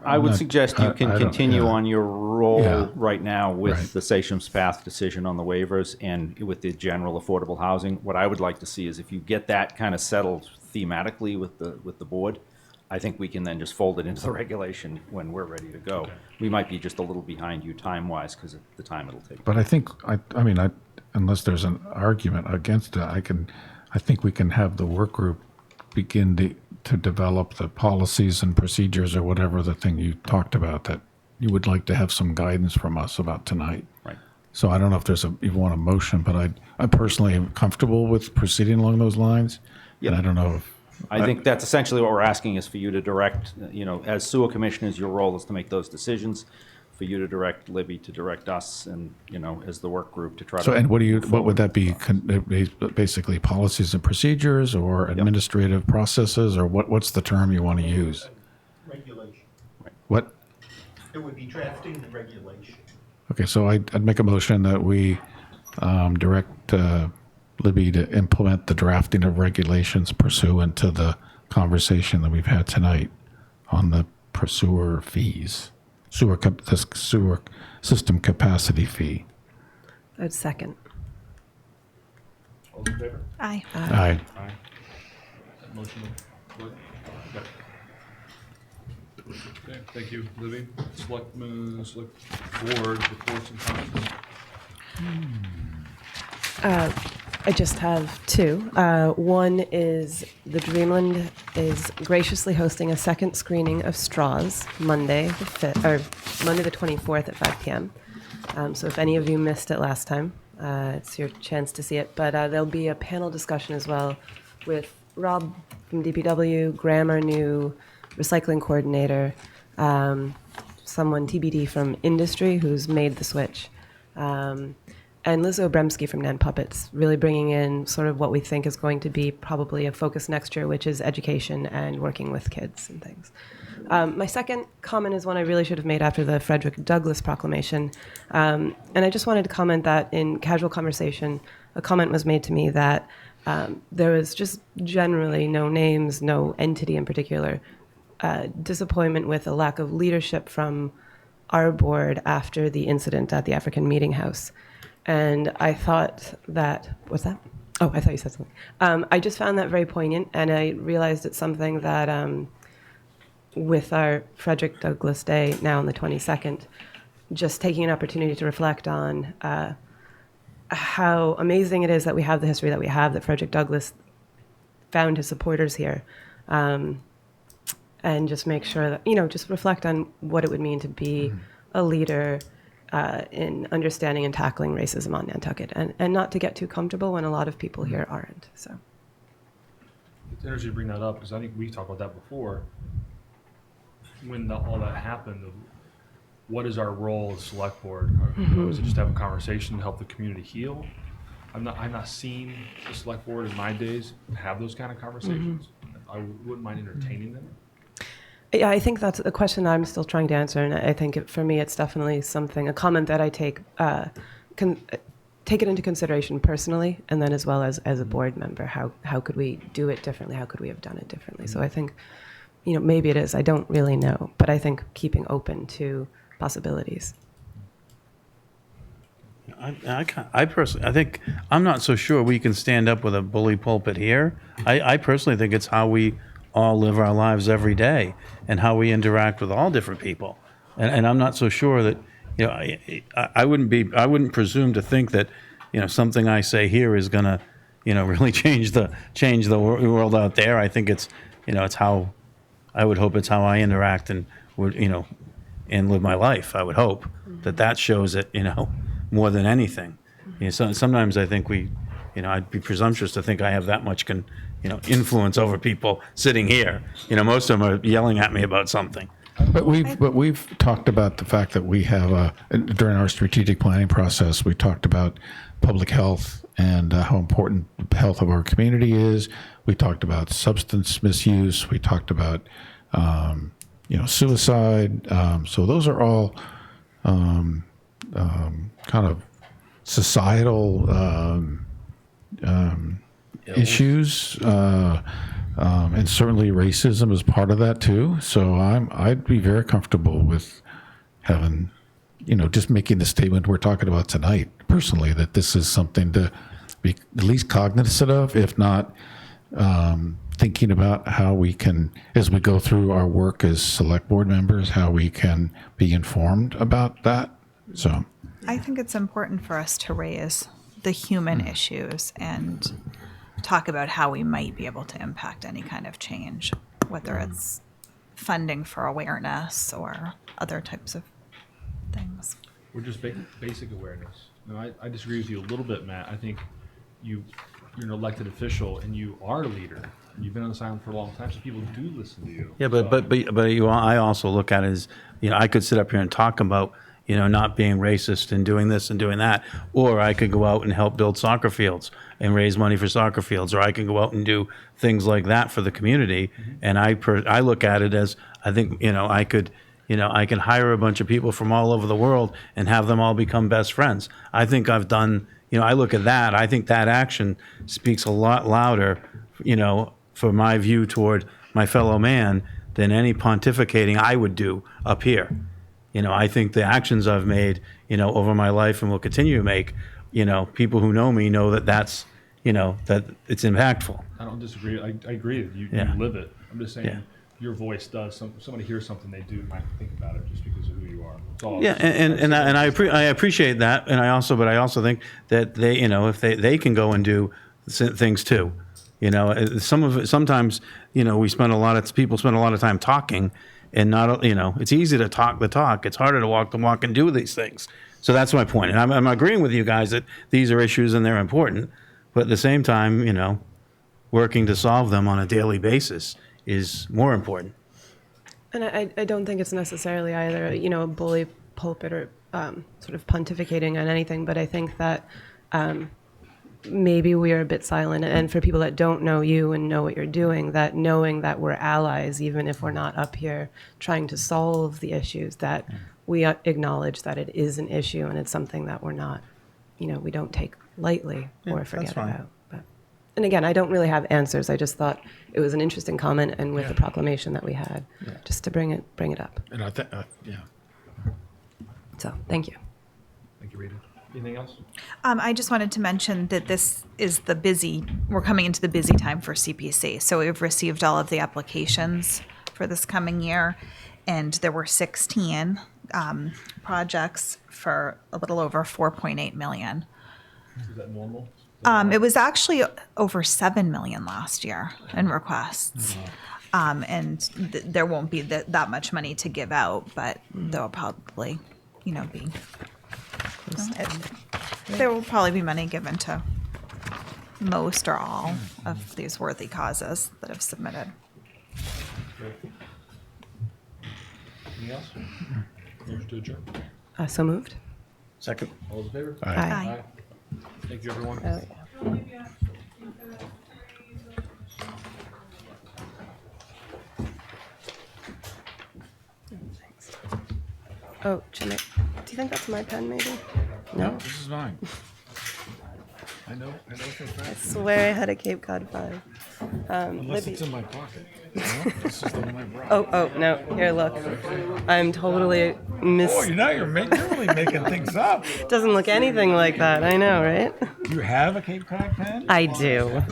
I would suggest you can continue on your role
Yeah.
right now with
Right.
the Satcham's Path decision on the waivers and with the general affordable housing. What I would like to see is if you get that kind of settled thematically with the board, I think we can then just fold it into the regulation when we're ready to go. We might be just a little behind you time-wise because of the time it'll take.
But I think, unless there's an argument against it, I think we can have the work group begin to develop the policies and procedures or whatever the thing you talked about that you would like to have some guidance from us about tonight.
Right.
So I don't know if there's you want a motion, but I personally am comfortable with proceeding along those lines.
Yeah.
And I don't know if.
I think that's essentially what we're asking is for you to direct, as sewer commissioners, your role is to make those decisions, for you to direct Libby to direct us and, as the work group to try to.
So, and what would that be? Basically policies and procedures or administrative processes, or what's the term you want to use?
Regulation.
What?
It would be drafting the regulation.
Okay, so I'd make a motion that we direct Libby to implement the drafting of regulations pursuant to the conversation that we've had tonight on the sewer fees, the sewer system capacity fee.
I'd second.
All in favor?
Aye.
Aye.
Aye. That motion will work? Okay, thank you, Libby. Select board reports and comments.
I just have two. One is the Dreamland is graciously hosting a second screening of Straws Monday the 24th at 5 p.m. So if any of you missed it last time, it's your chance to see it. But there'll be a panel discussion as well with Rob from DPW, Graham, our new recycling coordinator, someone TBD from industry who's made the switch, and Liz Obremski from Nantucket, really bringing in sort of what we think is going to be probably a focus next year, which is education and working with kids and things. My second comment is one I really should have made after the Frederick Douglass proclamation. And I just wanted to comment that in casual conversation, a comment was made to me that there was just generally no names, no entity in particular, disappointment with a lack of leadership from our board after the incident at the African Meeting House. And I thought that, what's that? Oh, I thought you said something. I just found that very poignant, and I realized it's something that with our Frederick Douglass Day now on the 22nd, just taking an opportunity to reflect on how amazing it is that we have the history that we have, that Frederick Douglass found his supporters here, and just make sure that, just reflect on what it would mean to be a leader in understanding and tackling racism on Nantucket, and not to get too comfortable when a lot of people here aren't. So
It's interesting to bring that up because I think we talked about that before. When all that happened, what is our role as select board? Is it just to have a conversation and help the community heal? I've not seen the select board in my days have those kind of conversations. I wouldn't mind entertaining them.
yeah, I think that's a question I'm still trying to answer, and I think for me it's definitely a comment that I take it into consideration personally, and then as well as a board member, how could we do it differently? How could we have done it differently? So I think, maybe it is. I don't really know, but I think keeping open to possibilities.
I personally, I think, I'm not so sure we can stand up with a bully pulpit here. I personally think it's how we all live our lives every day and how we interact with all different people. And I'm not so sure that, I wouldn't presume to think that, something I say here is gonna, really change the world out there. I think it's, it's how, I would hope it's how I interact and would, and live my life. I would hope that shows it, more than anything. So sometimes I think I'd be presumptuous to think I have that much influence over people sitting here. Most of them are yelling at me about something.
But we've talked about the fact that we have during our strategic planning process, we talked about public health and how important the health of our community is. We talked about substance misuse. We talked about suicide. So those are all kind of societal issues, and certainly racism is part of that too. So I'd be very comfortable with having, just making the statement we're talking about tonight, personally, that this is something to be at least cognizant of, if not thinking about how we can, as we go through our work as select board members, how we can be informed about that. So
I think it's important for us to raise the human issues and talk about how we might be able to impact any kind of change, whether it's funding for awareness or other types of things.
Or just basic awareness. No, I disagree with you a little bit, Matt. I think you're an elected official and you are a leader. You've been on this island for a long time, so people do listen to you.
Yeah, I also look at it as, I could sit up here and talk about, not being racist and doing this and doing that, or I could go out and help build soccer fields and raise money for soccer fields, or I can go out and do things like that for the community. And I look at it as, I think, I can hire a bunch of people from all over the world and have them all become best friends. I think I've done, I look at that, I think that action speaks a lot louder, for my view toward my fellow man than any pontificating I would do up here. I think the actions I've made, over my life and will continue to make, people who know me know that that's, that it's impactful.
I don't disagree. I agree with you.
Yeah.
You live it. I'm just saying
Yeah.
your voice does. Somebody hears something they do might think about it just because of who you are. That's all.
Yeah, and I appreciate that, and I also think that they, if they can go and do things too. Sometimes people spend a lot of time talking, and not, it's easy to talk the talk. It's harder to walk the walk and do these things. So that's my point. And I'm agreeing with you guys that these are issues and they're important, but at the same time, working to solve them on a daily basis is more important.
And I don't think it's necessarily either, a bully pulpit or sort of pontificating on anything, but I think that maybe we are a bit silent. And for people that don't know you and know what you're doing, that knowing that we're allies, even if we're not up here trying to solve the issues, that we acknowledge that it is an issue and it's something that we're not, we don't take lightly or forget about. And again, I don't really have answers. I just thought it was an interesting comment, and with the proclamation that we had, just to bring it up.
And I think, yeah.
So, thank you.
Thank you, Rita. Anything else?
I just wanted to mention that this is we're coming into the busy time for CPC. So we've received all of the applications for this coming year, and there were 16 projects for a little over 4.8 million.
Is that normal?
It was actually over 7 million last year in requests. And there won't be that much money to give out, but there'll probably, be. There will probably be money given to most or all of these worthy causes that have submitted.
Anything else? Motion to adjourn.
So moved.
Second.
All those in favor?
Aye. Aye.
Thank you, everyone.
Oh, Jimmy, do you think that's my pen, maybe? No?
This is mine. I know for a fact.
I swear I had a Cape Cod 5.
Unless
Libby.
it's in my pocket. No, this is the one I brought.
Oh, no. Here, look. I'm totally
Oh, you're really making things up.
Doesn't look anything like that. I know, right?
You have a Cape Cod pen?
I do.